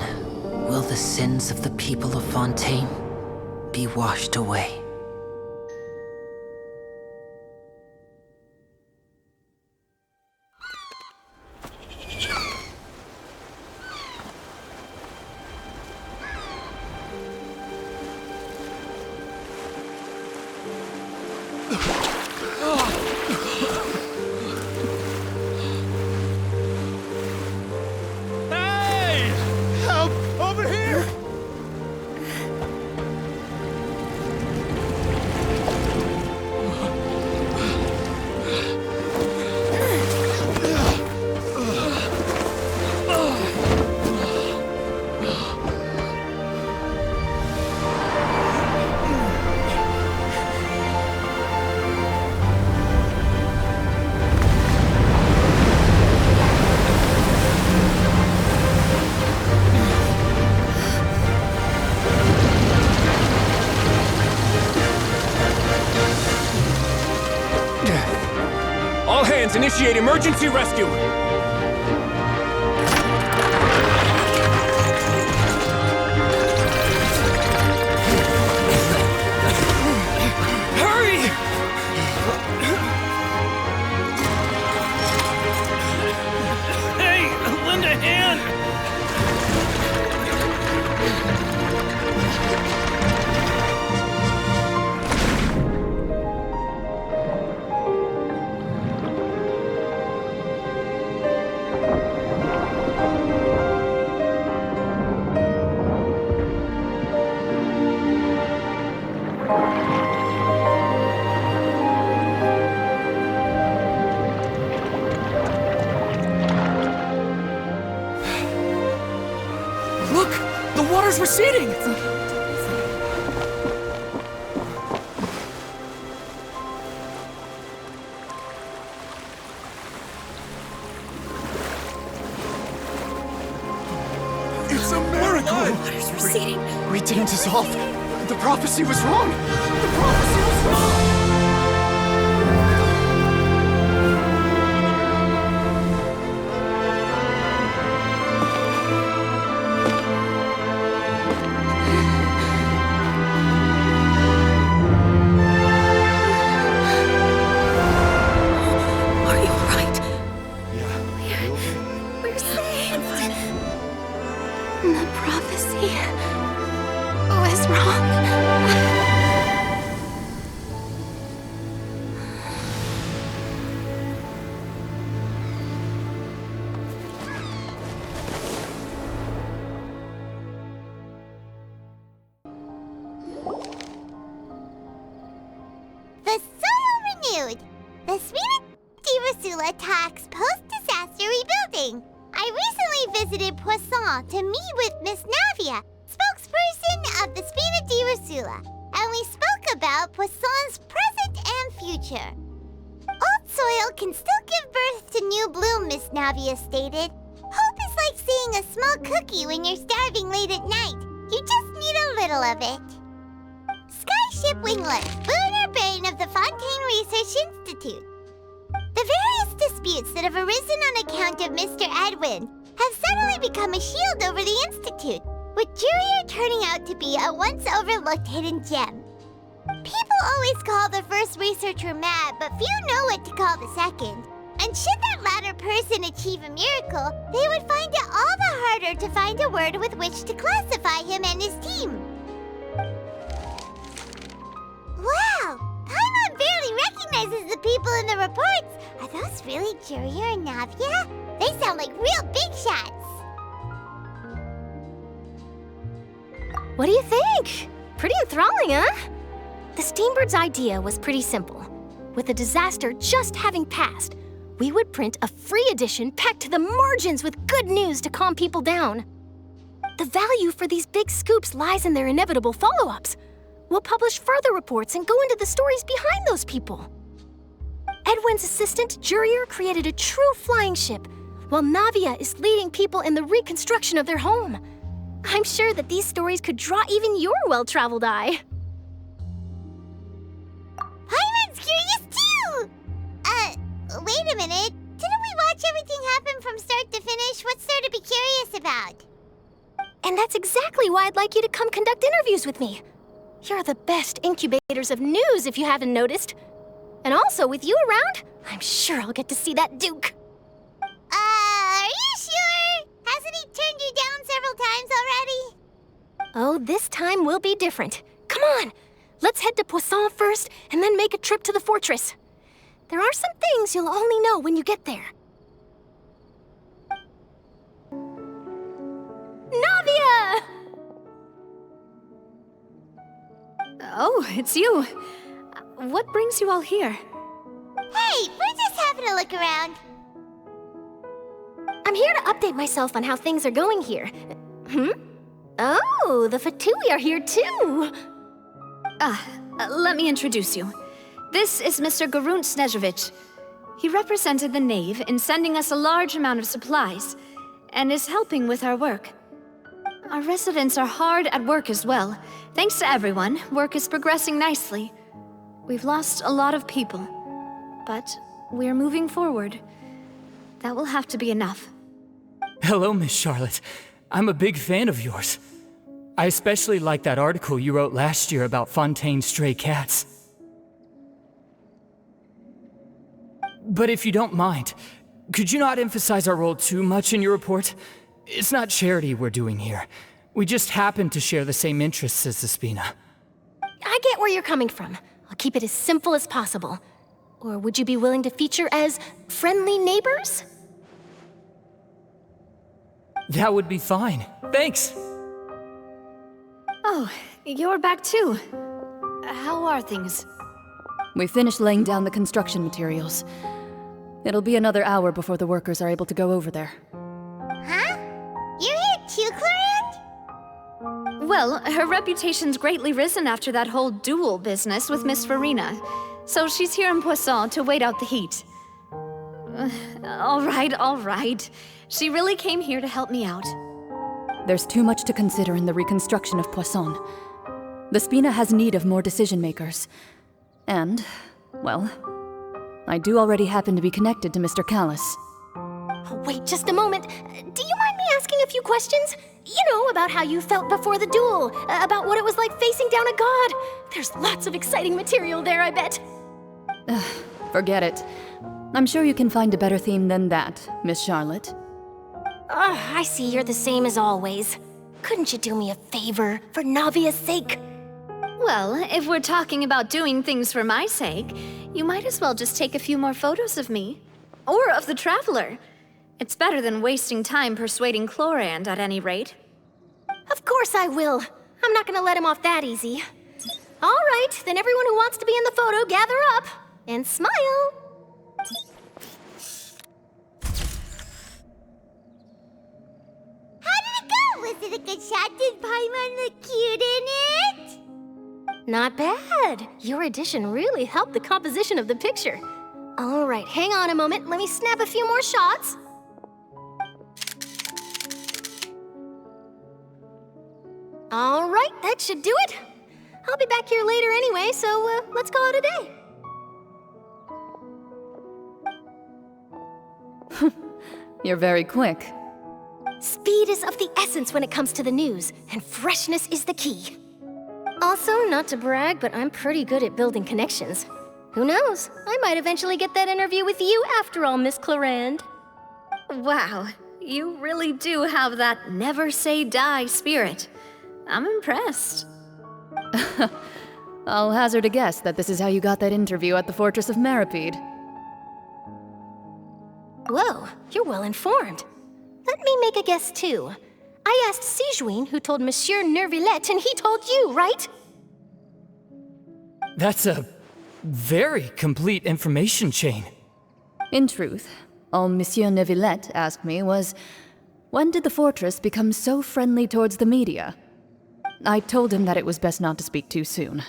will the sins of the people of Fontaine be washed away. Guards, initiate emergency rescue! Hurry! Hey, lend a hand! Look! The water's receding! It's a miracle! Water's receding. We didn't dissolve. The prophecy was wrong. The prophecy was wrong. Are you alright? Yeah. We're saved. The prophecy was wrong. The soil renewed. The Spirit Rasula attacks post-disaster rebuilding. I recently visited Poisson to meet with Miss Navia, spokesperson of the Spirit Rasula, and we spoke about Poisson's present and future. Old soil can still give birth to new bloom, Miss Navia stated. Hope is like seeing a small cookie when you're starving late at night. You just need a little of it. Skyship Winglet, lunar brain of the Fontaine Research Institute. The various disputes that have arisen on account of Mr. Edwin have suddenly become a shield over the Institute, with Jurier turning out to be a once overlooked hidden gem. People always call the first researcher mad, but few know what to call the second. And should that latter person achieve a miracle, they would find it all the harder to find a word with which to classify him and his team. Wow! Paimon barely recognizes the people in the reports. Are those really Jurier and Navia? They sound like real big shots. What do you think? Pretty enthralling, huh? The Steambird's idea was pretty simple. With the disaster just having passed, we would print a free edition packed to the margins with good news to calm people down. The value for these big scoops lies in their inevitable follow-ups. We'll publish further reports and go into the stories behind those people. Edwin's assistant, Jurier, created a true flying ship, while Navia is leading people in the reconstruction of their home. I'm sure that these stories could draw even your well-traveled eye. Paimon's curious too! Wait a minute. Didn't we watch everything happen from start to finish? What's there to be curious about? And that's exactly why I'd like you to come conduct interviews with me. You're the best incubators of news, if you haven't noticed. And also, with you around, I'm sure I'll get to see that Duke. Are you sure? Hasn't he turned you down several times already? Oh, this time will be different. Come on, let's head to Poisson first, and then make a trip to the fortress. There are some things you'll only know when you get there. Navia! Oh, it's you. What brings you all here? Hey, we're just having a look around. I'm here to update myself on how things are going here. Oh, the Fatui are here too. Let me introduce you. This is Mr. Garunt Snezhevich. He represented the Knave in sending us a large amount of supplies, and is helping with our work. Our residents are hard at work as well. Thanks to everyone, work is progressing nicely. We've lost a lot of people, but we're moving forward. That will have to be enough. Hello, Miss Charlotte. I'm a big fan of yours. I especially like that article you wrote last year about Fontaine's stray cats. But if you don't mind, could you not emphasize our role too much in your report? It's not charity we're doing here. We just happen to share the same interests as the Spina. I get where you're coming from. I'll keep it as simple as possible. Or would you be willing to feature as friendly neighbors? That would be fine. Thanks! Oh, you're back too. How are things? We finished laying down the construction materials. It'll be another hour before the workers are able to go over there. Huh? You're here too, Clorinde? Well, her reputation's greatly risen after that whole duel business with Miss Farina, so she's here in Poisson to wait out the heat. All right. She really came here to help me out. There's too much to consider in the reconstruction of Poisson. The Spina has need of more decision-makers. And, well, I do already happen to be connected to Mr. Callis. Oh, wait just a moment. Do you mind me asking a few questions? You know, about how you felt before the duel, about what it was like facing down a god. There's lots of exciting material there, I bet. Forget it. I'm sure you can find a better theme than that, Miss Charlotte. I see you're the same as always. Couldn't you do me a favor, for Navia's sake? Well, if we're talking about doing things for my sake, you might as well just take a few more photos of me. Or of the Traveler. It's better than wasting time persuading Clorinde, at any rate. Of course I will. I'm not gonna let him off that easy. All right, then everyone who wants to be in the photo, gather up. And smile. How did it go? Was it a good shot? Did Paimon look cute in it? Not bad. Your addition really helped the composition of the picture. All right, hang on a moment. Let me snap a few more shots. All right, that should do it. I'll be back here later anyway, so let's call it a day. You're very quick. Speed is of the essence when it comes to the news, and freshness is the key. Also, not to brag, but I'm pretty good at building connections. Who knows? I might eventually get that interview with you after all, Miss Clorinde. Wow, you really do have that never say die spirit. I'm impressed. I'll hazard a guess that this is how you got that interview at the Fortress of Meripede. Whoa, you're well informed. Let me make a guess too. I asked Sijuin, who told Monsieur Nervillette, and he told you, right? That's a very complete information chain. In truth, all Monsieur Nervillette asked me was, when did the fortress become so friendly towards the media? I told him that it was best not to speak too soon.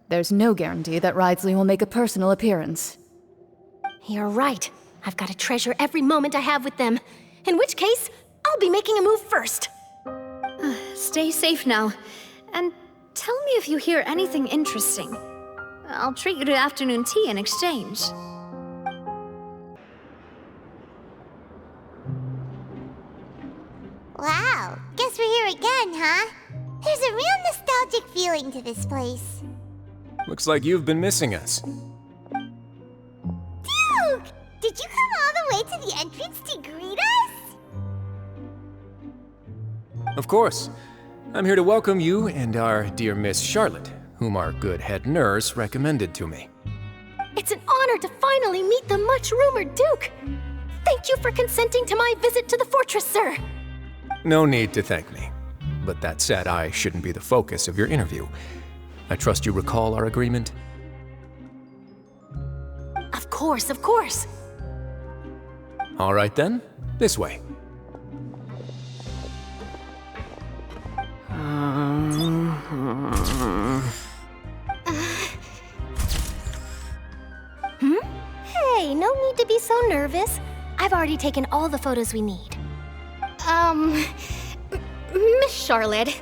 There's no guarantee that Wriothesley will make a personal appearance. You're right. I've got to treasure every moment I have with them. In which case, I'll be making a move first. Stay safe now. And tell me if you hear anything interesting. I'll treat you to afternoon tea in exchange. Wow, guess we're here again, huh? There's a real nostalgic feeling to this place. Looks like you've been missing us. Duke! Did you come all the way to the entrance to greet us? Of course. I'm here to welcome you and our dear Miss Charlotte, whom our good head nurse recommended to me. It's an honor to finally meet the much-rumored Duke. Thank you for consenting to my visit to the fortress, sir. No need to thank me. But that said, I shouldn't be the focus of your interview. I trust you recall our agreement? Of course, of course. All right then, this way. Hey, no need to be so nervous. I've already taken all the photos we need. Miss Charlotte,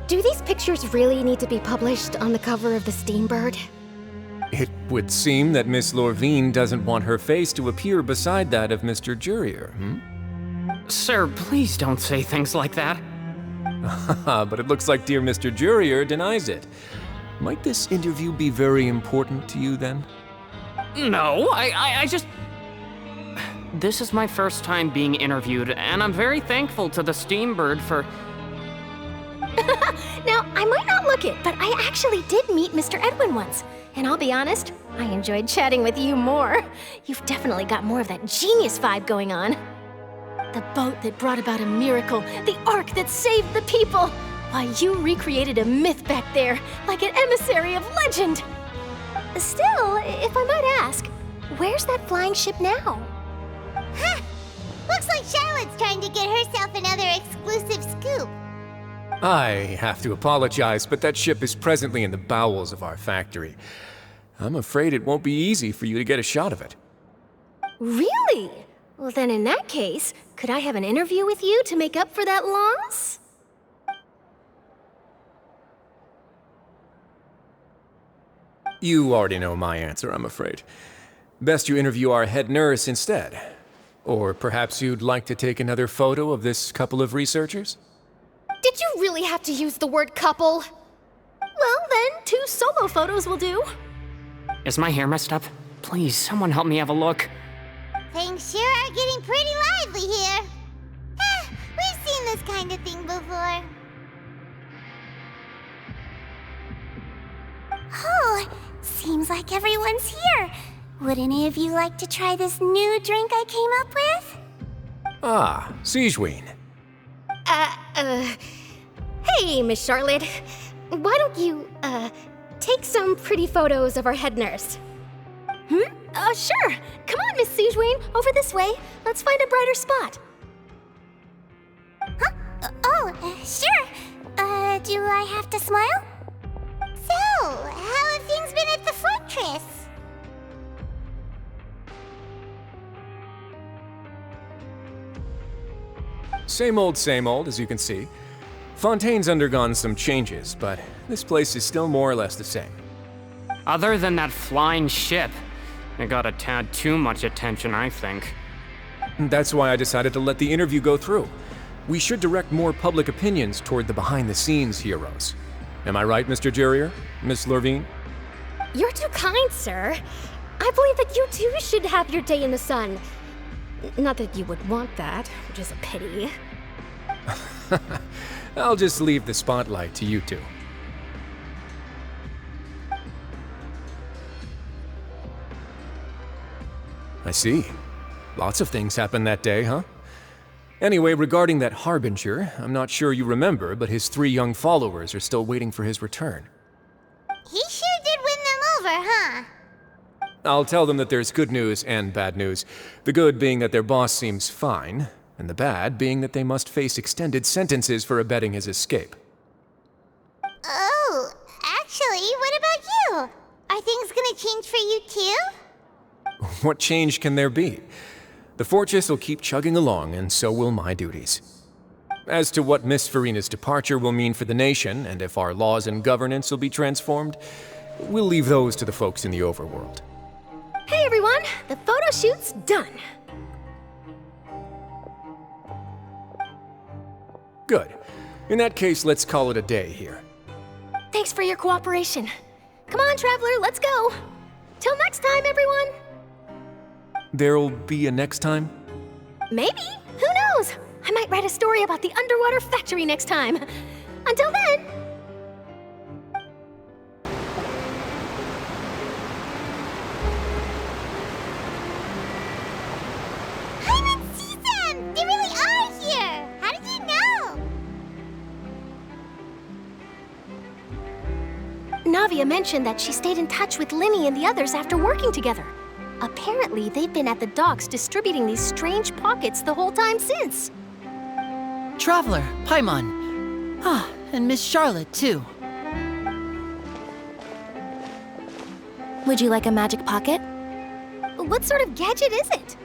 do these pictures really need to be published on the cover of the Steambird? It would seem that Miss Lorvine doesn't want her face to appear beside that of Mr. Jurier, Sir, please don't say things like that. But it looks like dear Mr. Jurier denies it. Might this interview be very important to you, then? No, I just... This is my first time being interviewed, and I'm very thankful to the Steambird for... Now, I might not look it, but I actually did meet Mr. Edwin once. And I'll be honest, I enjoyed chatting with you more. You've definitely got more of that genius vibe going on. The boat that brought about a miracle, the ark that saved the people. Why, you recreated a myth back there, like an emissary of legend. Still, if I might ask, where's that flying ship now? Huh! Looks like Charlotte's trying to get herself another exclusive scoop. I have to apologize, but that ship is presently in the bowels of our factory. I'm afraid it won't be easy for you to get a shot of it. Really? Well, then in that case, could I have an interview with you to make up for that loss? You already know my answer, I'm afraid. Best you interview our head nurse instead. Or perhaps you'd like to take another photo of this couple of researchers? Did you really have to use the word couple? Well, then, 2 solo photos will do. Is my hair messed up? Please, someone help me have a look. Things sure are getting pretty lively here. We've seen this kind of thing before. Oh, seems like everyone's here. Would any of you like to try this new drink I came up with? Ah, Sigewinne. Hey, Miss Charlotte. Why don't you, take some pretty photos of our head nurse? Sure. Come on, Miss Sigewinne, over this way. Let's find a brighter spot. Huh? Sure. Do I have to smile? So, how have things been at the fortress? Same old, as you can see. Fontaine's undergone some changes, but this place is still more or less the same. Other than that flying ship, it got a tad too much attention, I think. That's why I decided to let the interview go through. We should direct more public opinions toward the behind-the-scenes heroes. Am I right, Mr. Jurier? Miss Lorvine? You're too kind, sir. I believe that you too should have your day in the sun. Not that you would want that, which is a pity. I'll just leave the spotlight to you two. I see. Lots of things happened that day, huh? Anyway, regarding that Harbinger, I'm not sure you remember, but his 3 young followers are still waiting for his return. He sure did win them over, huh? I'll tell them that there's good news and bad news. The good being that their boss seems fine, and the bad being that they must face extended sentences for abetting his escape. Oh, actually, what about you? Are things gonna change for you too? What change can there be? The fortress will keep chugging along, and so will my duties. As to what Miss Farina's departure will mean for the nation, and if our laws and governance will be transformed, we'll leave those to the folks in the overworld. Hey everyone, the photo shoot's done. Good. In that case, let's call it a day here. Thanks for your cooperation. Come on, Traveler, let's go. Till next time, everyone. There'll be a next time? Maybe. Who knows? I might write a story about the underwater factory next time. Until then. I didn't see them! They really are here! How did you know? Navia mentioned that she stayed in touch with Linny and the others after working together. Apparently, they've been at the docks distributing these strange pockets the whole time since. Traveler, Paimon. Ah, and Miss Charlotte, too. Would you like a magic pocket? What sort of gadget is it?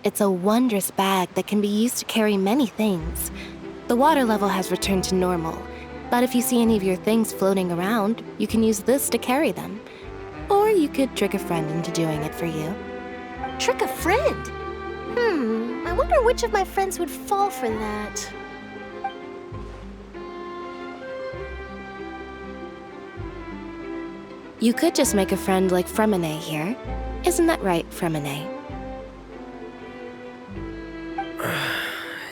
It's a wondrous bag that can be used to carry many things. The water level has returned to normal, but if you see any of your things floating around, you can use this to carry them. you could trick a friend into doing it for you. Trick a friend? I wonder which of my friends would fall for that. You could just make a friend like Fremine here. Isn't that right, Fremine?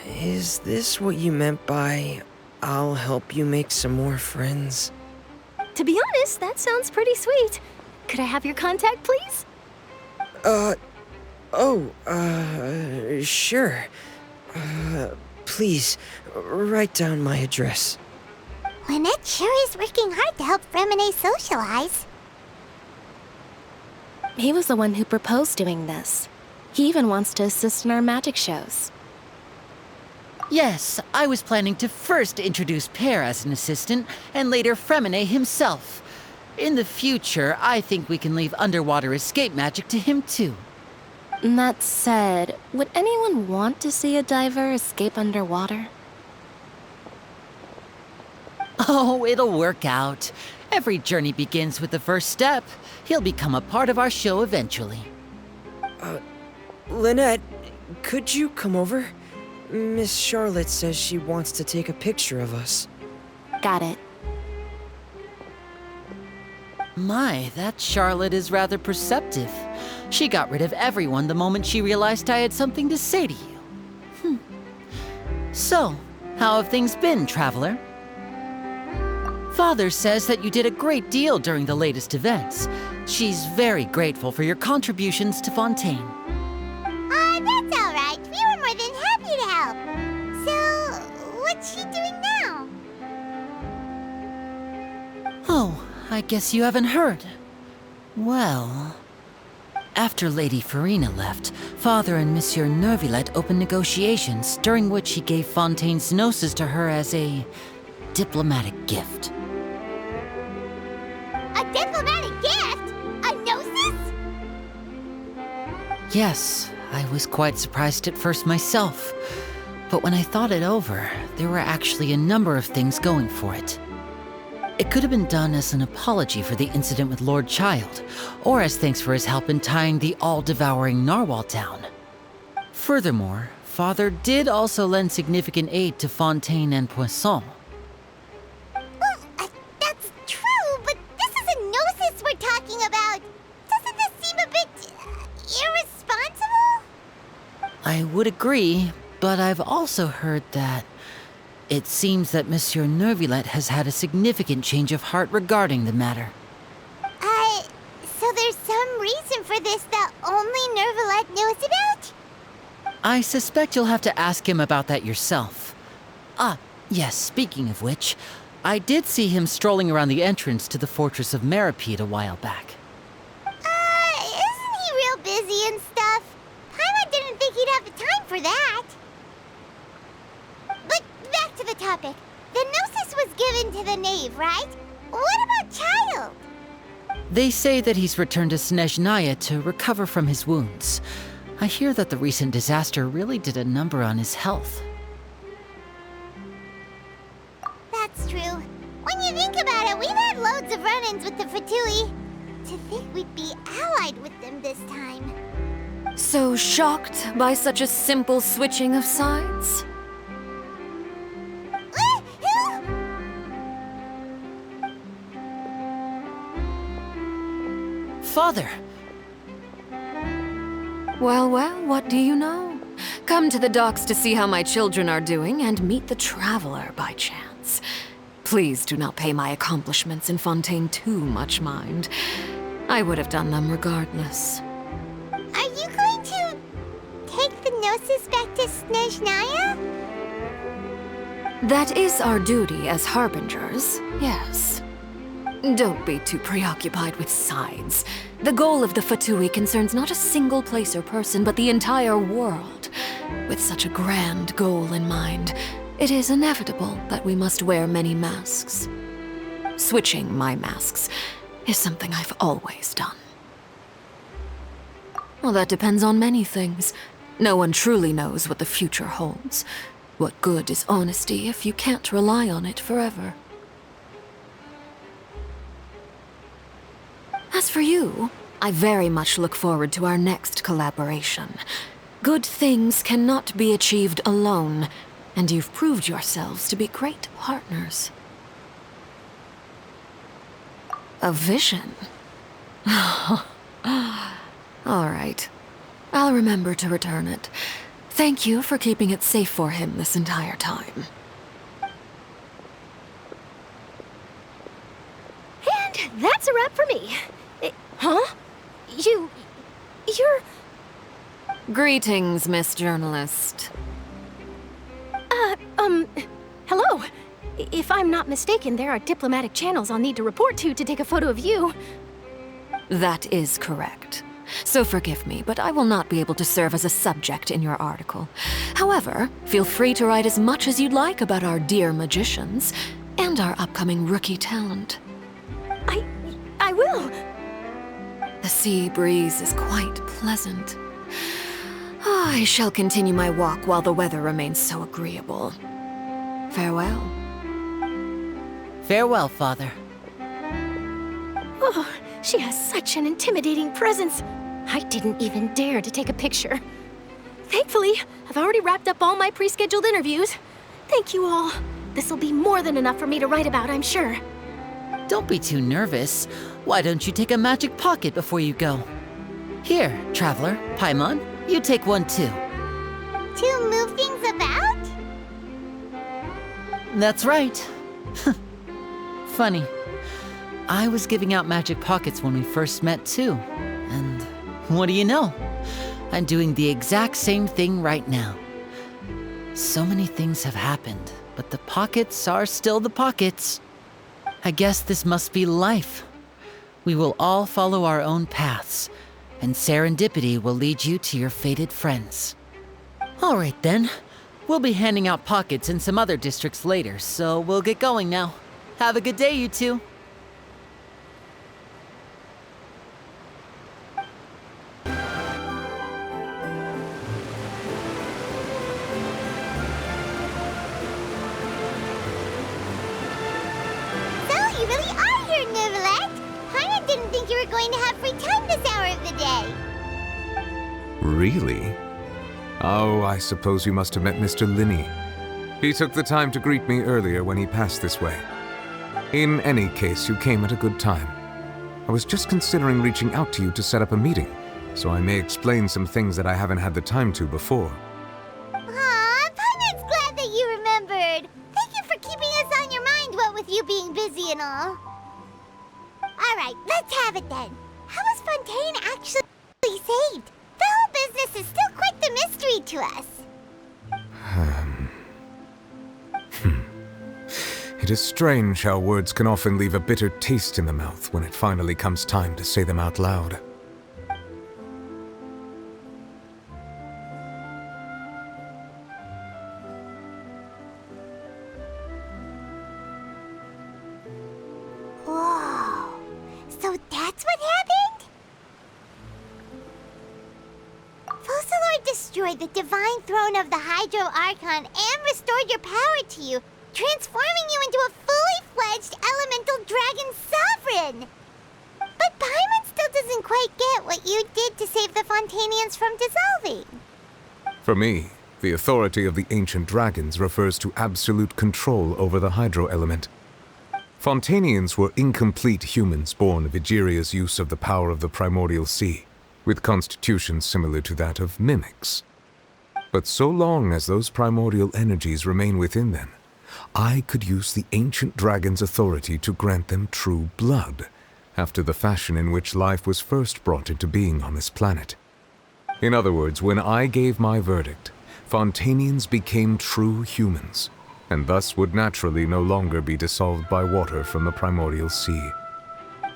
Is this what you meant by, I'll help you make some more friends? To be honest, that sounds pretty sweet. Could I have your contact, please? Sure. Please, write down my address. Lynette sure is working hard to help Fremine socialize. He was the one who proposed doing this. He even wants to assist in our magic shows. Yes, I was planning to first introduce Pear as an assistant, and later Fremine himself. In the future, I think we can leave underwater escape magic to him too. That said, would anyone want to see a diver escape underwater? Oh, it'll work out. Every journey begins with the first step. He'll become a part of our show eventually. Lynette, could you come over? Miss Charlotte says she wants to take a picture of us. Got it. My, that Charlotte is rather perceptive. She got rid of everyone the moment she realized I had something to say to you. So, how have things been, Traveler? Father says that you did a great deal during the latest events. She's very grateful for your contributions to Fontaine. That's all right. We were more than happy to help. So, what's she doing now? Oh, I guess you haven't heard. Well, after Lady Farina left, Father and Monsieur Neuvillette opened negotiations, during which he gave Fontaine's gnosis to her as a diplomatic gift. A diplomatic gift? A gnosis? Yes, I was quite surprised at first myself. But when I thought it over, there were actually a number of things going for it. It could have been done as an apology for the incident with Lord Child, or as thanks for his help in tying the all-devouring narwhal down. Furthermore, Father did also lend significant aid to Fontaine and Poisson. That's true, but this is a gnosis we're talking about. Doesn't this seem a bit irresponsible? I would agree, but I've also heard that it seems that Monsieur Neuvillette has had a significant change of heart regarding the matter. So there's some reason for this that only Neuvillette knows about? I suspect you'll have to ask him about that yourself. Yes, speaking of which, I did see him strolling around the entrance to the Fortress of Meripede a while back. Isn't he real busy and stuff? Paimon didn't think he'd have the time for that. But back to the topic. The gnosis was given to the knave, right? What about Child? They say that he's returned to Snezhnaya to recover from his wounds. I hear that the recent disaster really did a number on his health. That's true. When you think about it, we've had loads of run-ins with the Fatui. To think we'd be allied with them this time. So shocked by such a simple switching of sides? Father! Well, what do you know? Come to the docks to see how my children are doing and meet the Traveler by chance. Please do not pay my accomplishments in Fontaine too much mind. I would have done them regardless. Are you going to take the gnosis back to Snezhnaya? That is our duty as harbingers, yes. Don't be too preoccupied with sides. The goal of the Fatui concerns not a single place or person, but the entire world. With such a grand goal in mind, it is inevitable that we must wear many masks. Switching my masks is something I've always done. Well, that depends on many things. No one truly knows what the future holds. What good is honesty if you can't rely on it forever? As for you, I very much look forward to our next collaboration. Good things cannot be achieved alone, and you've proved yourselves to be great partners. A vision? All right. I'll remember to return it. Thank you for keeping it safe for him this entire time. And that's a wrap for me. Huh? You're... Greetings, Miss Journalist. Hello. If I'm not mistaken, there are diplomatic channels I'll need to report to take a photo of you. That is correct. So forgive me, but I will not be able to serve as a subject in your article. However, feel free to write as much as you'd like about our dear magicians and our upcoming rookie talent. I will. The sea breeze is quite pleasant. I shall continue my walk while the weather remains so agreeable. Farewell. Farewell, Father. Oh, she has such an intimidating presence. I didn't even dare to take a picture. Thankfully, I've already wrapped up all my pre-scheduled interviews. Thank you all. This'll be more than enough for me to write about, I'm sure. Don't be too nervous. Why don't you take a magic pocket before you go? Here, Traveler, Paimon, you take one too. To move things about? That's right. Funny. I was giving out magic pockets when we first met too. And what do you know? I'm doing the exact same thing right now. So many things have happened, but the pockets are still the pockets. I guess this must be life. We will all follow our own paths, and serendipity will lead you to your fated friends. All right then. We'll be handing out pockets in some other districts later, so we'll get going now. Have a good day, you two. You really are here, Neuvillette! Paimon didn't think you were going to have free time this hour of the day. Really? Oh, I suppose you must have met Mr. Linney. He took the time to greet me earlier when he passed this way. In any case, you came at a good time. I was just considering reaching out to you to set up a meeting, so I may explain some things that I haven't had the time to before. Aw, Paimon's glad that you remembered. Thank you for keeping us on your mind, what with you being busy and all. Alright, let's have it then. How was Fontaine actually saved? The whole business is still quite the mystery to us. It is strange how words can often leave a bitter taste in the mouth when it finally comes time to say them out loud. Whoa. So that's what happened? Focalor destroyed the divine throne of the Hydro Archon and restored your power to you, transforming you into a fully fledged elemental dragon sovereign! But Paimon still doesn't quite get what you did to save the Fontainians from dissolving. For me, the authority of the ancient dragons refers to absolute control over the hydro element. Fontainians were incomplete humans born of Egeria's use of the power of the primordial sea, with constitutions similar to that of mimics. But so long as those primordial energies remain within them, I could use the ancient dragon's authority to grant them true blood, after the fashion in which life was first brought into being on this planet. In other words, when I gave my verdict, Fontainians became true humans, and thus would naturally no longer be dissolved by water from the primordial sea.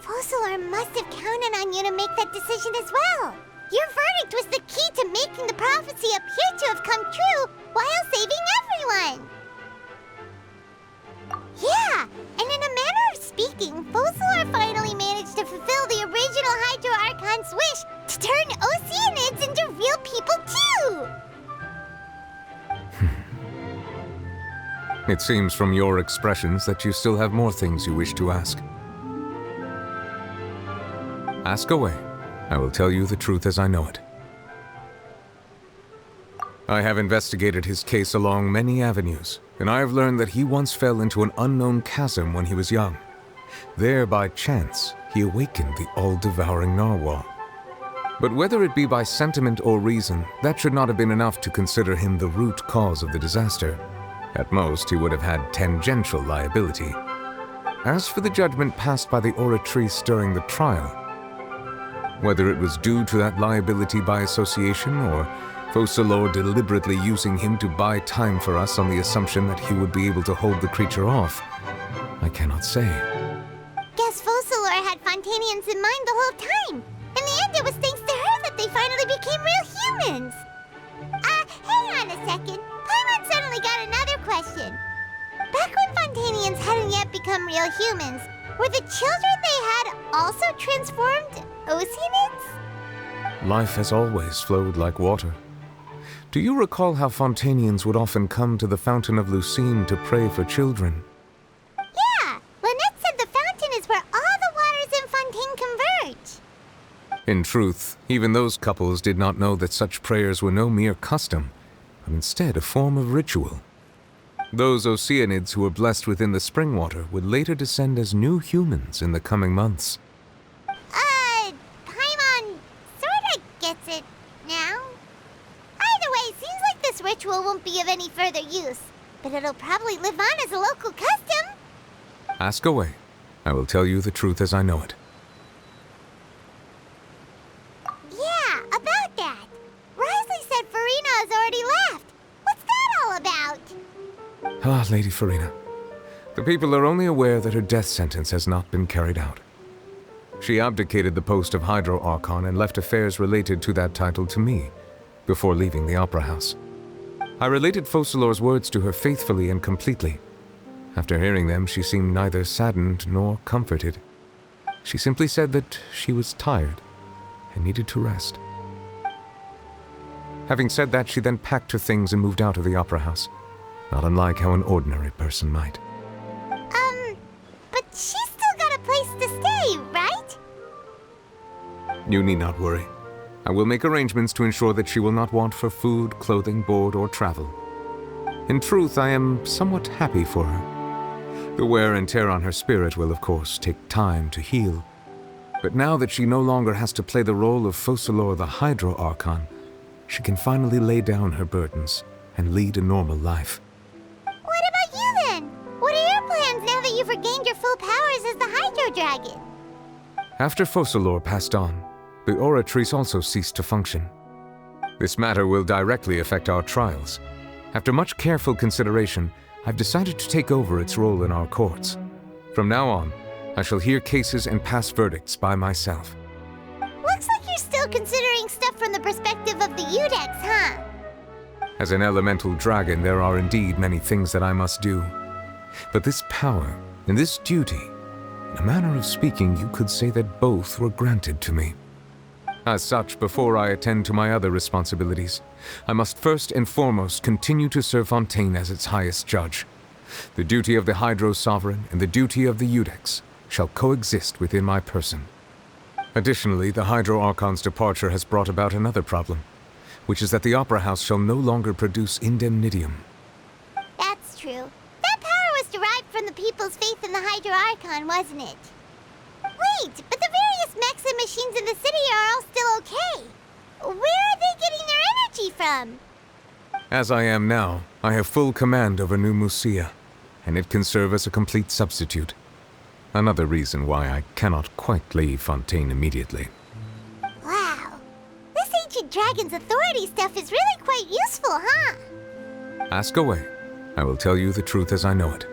Focalor must have counted on you to make that decision as well. Your verdict was the key to making the prophecy appear to have come true while saving everyone. Yeah, and in a manner of speaking, Focalor finally managed to fulfill the original Hydro Archon's wish to turn Oceanids into real people too! It seems from your expressions that you still have more things you wish to ask. Ask away. I will tell you the truth as I know it. I have investigated his case along many avenues, and I have learned that he once fell into an unknown chasm when he was young. There, by chance, he awakened the all-devouring narwhal. But whether it be by sentiment or reason, that should not have been enough to consider him the root cause of the disaster. At most, he would have had tangential liability. As for the judgment passed by the oratrice during the trial, whether it was due to that liability by association or Focalors deliberately using him to buy time for us on the assumption that he would be able to hold the creature off, I cannot say. Guess Focalors had Fontanians in mind the whole time. In the end, it was thanks to her that they finally became real humans. Hang on a second. Paimon suddenly got another question. Back when Fontanians hadn't yet become real humans, were the children they had also transformed Oceanids? Life has always flowed like water. Do you recall how Fontanians would often come to the Fountain of Lucine to pray for children? Yeah! Lynette said the fountain is where all the waters in Fontaine converge. In truth, even those couples did not know that such prayers were no mere custom, but instead a form of ritual. Those Oceanids who were blessed within the spring water would later descend as new humans in the coming months. Paimon sorta gets it now. Either way, it seems like this ritual won't be of any further use, but it'll probably live on as a local custom. Ask away. I will tell you the truth as I know it. Yeah, about that. Risley said Farina has already left. What's that all about? Ah, Lady Farina. The people are only aware that her death sentence has not been carried out. She abdicated the post of Hydro Archon and left affairs related to that title to me, before leaving the Opera House. I related Focalors' words to her faithfully and completely. After hearing them, she seemed neither saddened nor comforted. She simply said that she was tired and needed to rest. Having said that, she then packed her things and moved out of the Opera House, not unlike how an ordinary person might. But she's still got a place to stay, right? You need not worry. I will make arrangements to ensure that she will not want for food, clothing, board, or travel. In truth, I am somewhat happy for her. The wear and tear on her spirit will, of course, take time to heal. But now that she no longer has to play the role of Focalors the Hydro Archon, she can finally lay down her burdens and lead a normal life. What about you then? What are your plans now that you've regained your full powers as the Hydro Dragon? After Focalors passed on, the Oratrice also ceased to function. This matter will directly affect our trials. After much careful consideration, I've decided to take over its role in our courts. From now on, I shall hear cases and pass verdicts by myself. Looks like you're still considering stuff from the perspective of the Udex, huh? As an elemental dragon, there are indeed many things that I must do. But this power and this duty, in a manner of speaking, you could say that both were granted to me. As such, before I attend to my other responsibilities, I must first and foremost continue to serve Fontaine as its highest judge. The duty of the Hydro Sovereign and the duty of the Udex shall coexist within my person. Additionally, the Hydro Archon's departure has brought about another problem, which is that the Opera House shall no longer produce indemnitium. That's true. That power was derived from the people's faith in the Hydro Archon, wasn't it? Wait, but the various mechs and machines in the city are all still okay. Where are they getting their energy from? As I am now, I have full command over New Musia, and it can serve as a complete substitute. Another reason why I cannot quite leave Fontaine immediately. Wow. This ancient dragon's authority stuff is really quite useful, huh? Ask away. I will tell you the truth as I know it.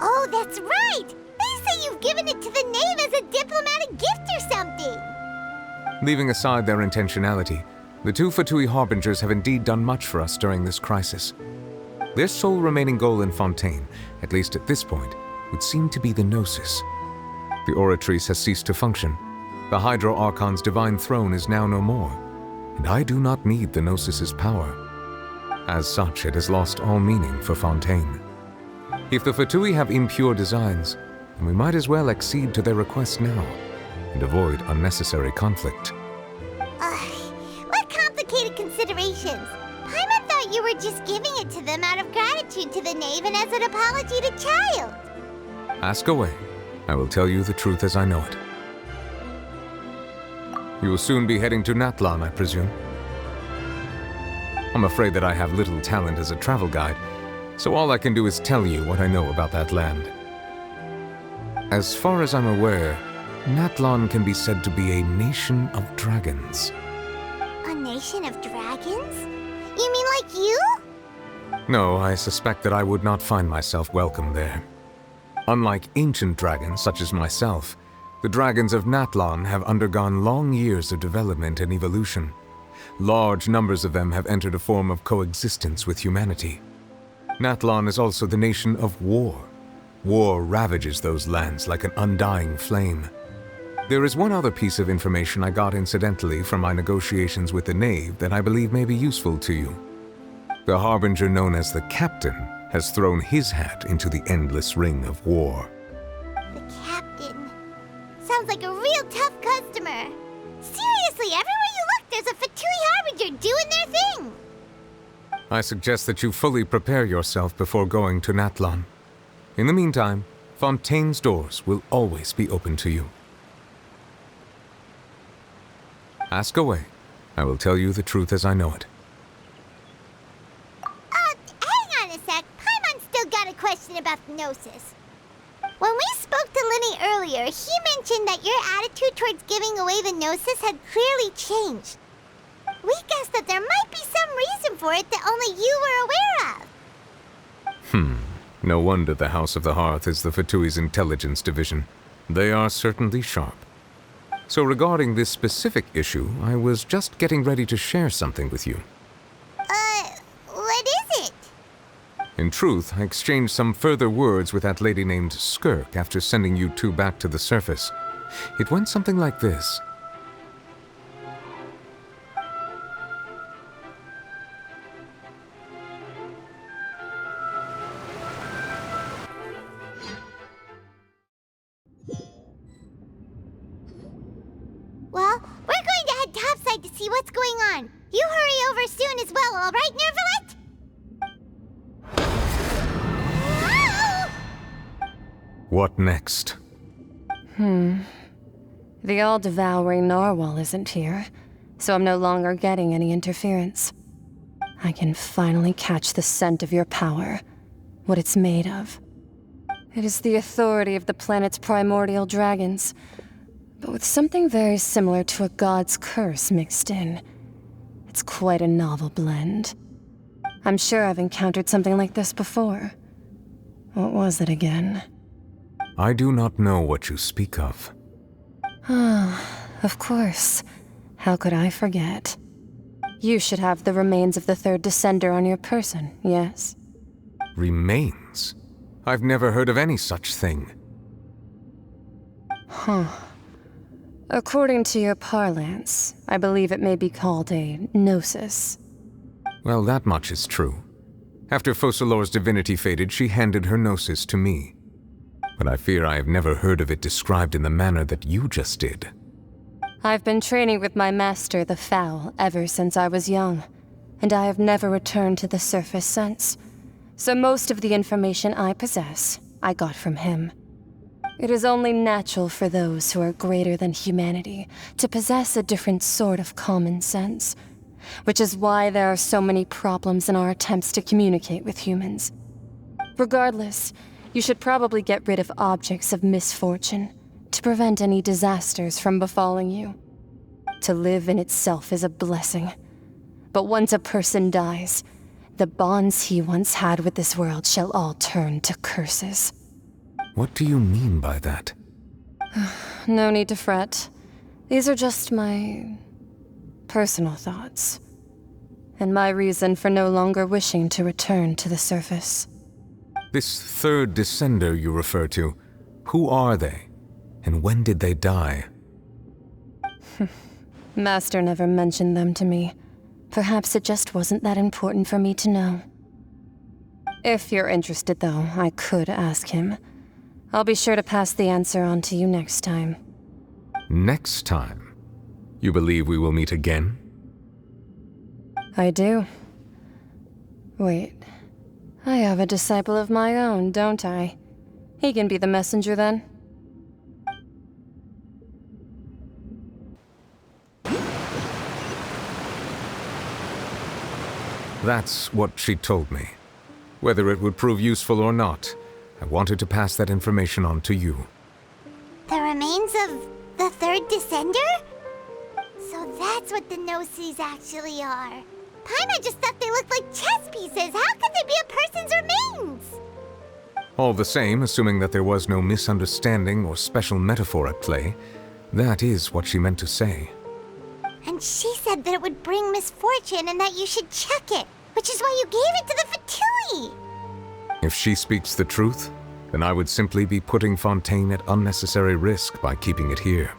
Oh, that's right! They say you've given it to the knave as a diplomatic gift or something! Leaving aside their intentionality, the two Fatui Harbingers have indeed done much for us during this crisis. Their sole remaining goal in Fontaine, at least at this point, would seem to be the Gnosis. The Oratrice has ceased to function. The Hydro Archon's divine throne is now no more, and I do not need the Gnosis's power. As such, it has lost all meaning for Fontaine. If the Fatui have impure designs, and we might as well accede to their request now, and avoid unnecessary conflict. What complicated considerations? Paimon thought you were just giving it to them out of gratitude to the knave and as an apology to Child. Ask away. I will tell you the truth as I know it. You will soon be heading to Natlan, I presume? I'm afraid that I have little talent as a travel guide, so all I can do is tell you what I know about that land. As far as I'm aware, Natlan can be said to be a nation of dragons. A nation of dragons? You mean like you? No, I suspect that I would not find myself welcome there. Unlike ancient dragons such as myself, the dragons of Natlan have undergone long years of development and evolution. Large numbers of them have entered a form of coexistence with humanity. Natlan is also the nation of war. War ravages those lands like an undying flame. There is one other piece of information I got incidentally from my negotiations with the knave that I believe may be useful to you. The harbinger known as the Captain has thrown his hat into the endless ring of war. The Captain. Sounds like a real tough customer. Seriously, everywhere you look, there's a Fatui harbinger doing their thing. I suggest that you fully prepare yourself before going to Natlan. In the meantime, Fontaine's doors will always be open to you. Ask away. I will tell you the truth as I know it. Hang on a sec. Paimon's still got a question about the Gnosis. When we spoke to Linny earlier, he mentioned that your attitude towards giving away the Gnosis had clearly changed. We guessed that there might be some reason for it that only you were aware of. No wonder the House of the Hearth is the Fatui's intelligence division. They are certainly sharp. So regarding this specific issue, I was just getting ready to share something with you. What is it? In truth, I exchanged some further words with that lady named Skirk after sending you two back to the surface. It went something like this. Well, we're going to head topside to see what's going on. You hurry over soon as well, all right, Nervalet? What next? The all-devouring narwhal isn't here, so I'm no longer getting any interference. I can finally catch the scent of your power, what it's made of. It is the authority of the planet's primordial dragons, but with something very similar to a god's curse mixed in. It's quite a novel blend. I'm sure I've encountered something like this before. What was it again? I do not know what you speak of. Of course. How could I forget? You should have the remains of the third descender on your person, yes? Remains? I've never heard of any such thing. According to your parlance, I believe it may be called a gnosis. Well, that much is true. After Focalor's divinity faded, she handed her gnosis to me. But I fear I have never heard of it described in the manner that you just did. I've been training with my master, the Foul, ever since I was young, and I have never returned to the surface since. So most of the information I possess, I got from him. It is only natural for those who are greater than humanity to possess a different sort of common sense, which is why there are so many problems in our attempts to communicate with humans. Regardless, you should probably get rid of objects of misfortune to prevent any disasters from befalling you. To live in itself is a blessing, but once a person dies, the bonds he once had with this world shall all turn to curses. What do you mean by that? No need to fret. These are just my personal thoughts, and my reason for no longer wishing to return to the surface. This third descender you refer to, who are they? And when did they die? Master never mentioned them to me. Perhaps it just wasn't that important for me to know. If you're interested, though, I could ask him. I'll be sure to pass the answer on to you next time. Next time? You believe we will meet again? I do. Wait. I have a disciple of my own, don't I? He can be the messenger then. That's what she told me. Whether it would prove useful or not, I wanted to pass that information on to you. The remains of the third descender? So that's what the Gnosis actually are. Paimon just thought they looked like chess pieces. How could they be a person's remains? All the same, assuming that there was no misunderstanding or special metaphor at play, that is what she meant to say. And she said that it would bring misfortune and that you should check it, which is why you gave it to the Fatui. If she speaks the truth, then I would simply be putting Fontaine at unnecessary risk by keeping it here.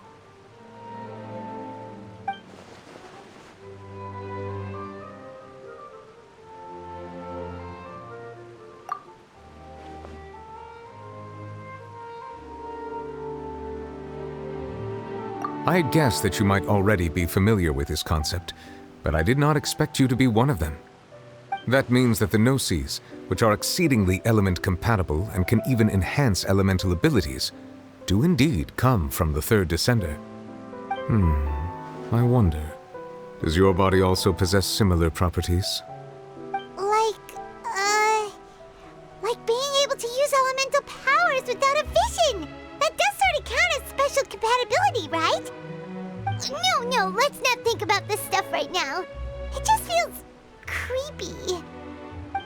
I had guessed that you might already be familiar with this concept, but I did not expect you to be one of them. That means that the Gnosis, which are exceedingly element-compatible and can even enhance elemental abilities, do indeed come from the third descender. I wonder, does your body also possess similar properties? Like being able to use elemental powers without a vision! That does sort of count as special compatibility, right? No, let's not think about this stuff right now. It just feels creepy.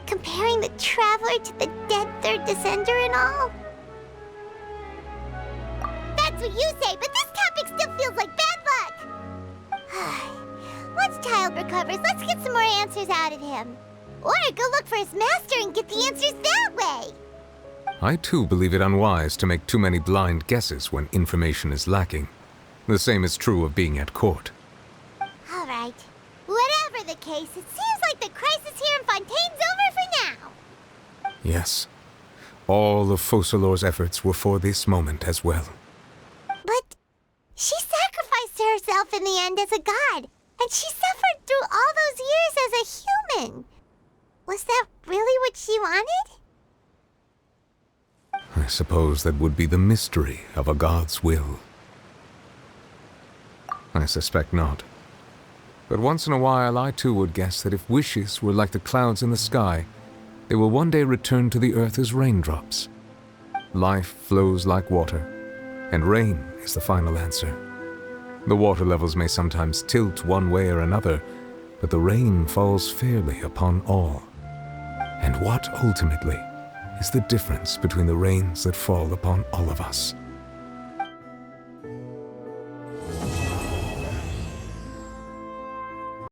Comparing the Traveler to the dead third descender and all. That's what you say, but this topic still feels like bad luck. Once Child recovers, let's get some more answers out of him. Or go look for his master and get the answers that way. I too believe it unwise to make too many blind guesses when information is lacking. The same is true of being at court. All right. Whatever the case, it seems like the crisis here in Fontaine's over for now. Yes. All of Focalor's efforts were for this moment as well. But she sacrificed herself in the end as a god, and she suffered through all those years as a human. Was that really what she wanted? I suppose that would be the mystery of a god's will. I suspect not. But once in a while I too would guess that if wishes were like the clouds in the sky, they will one day return to the earth as raindrops. Life flows like water, and rain is the final answer. The water levels may sometimes tilt one way or another, but the rain falls fairly upon all. And what ultimately is the difference between the rains that fall upon all of us?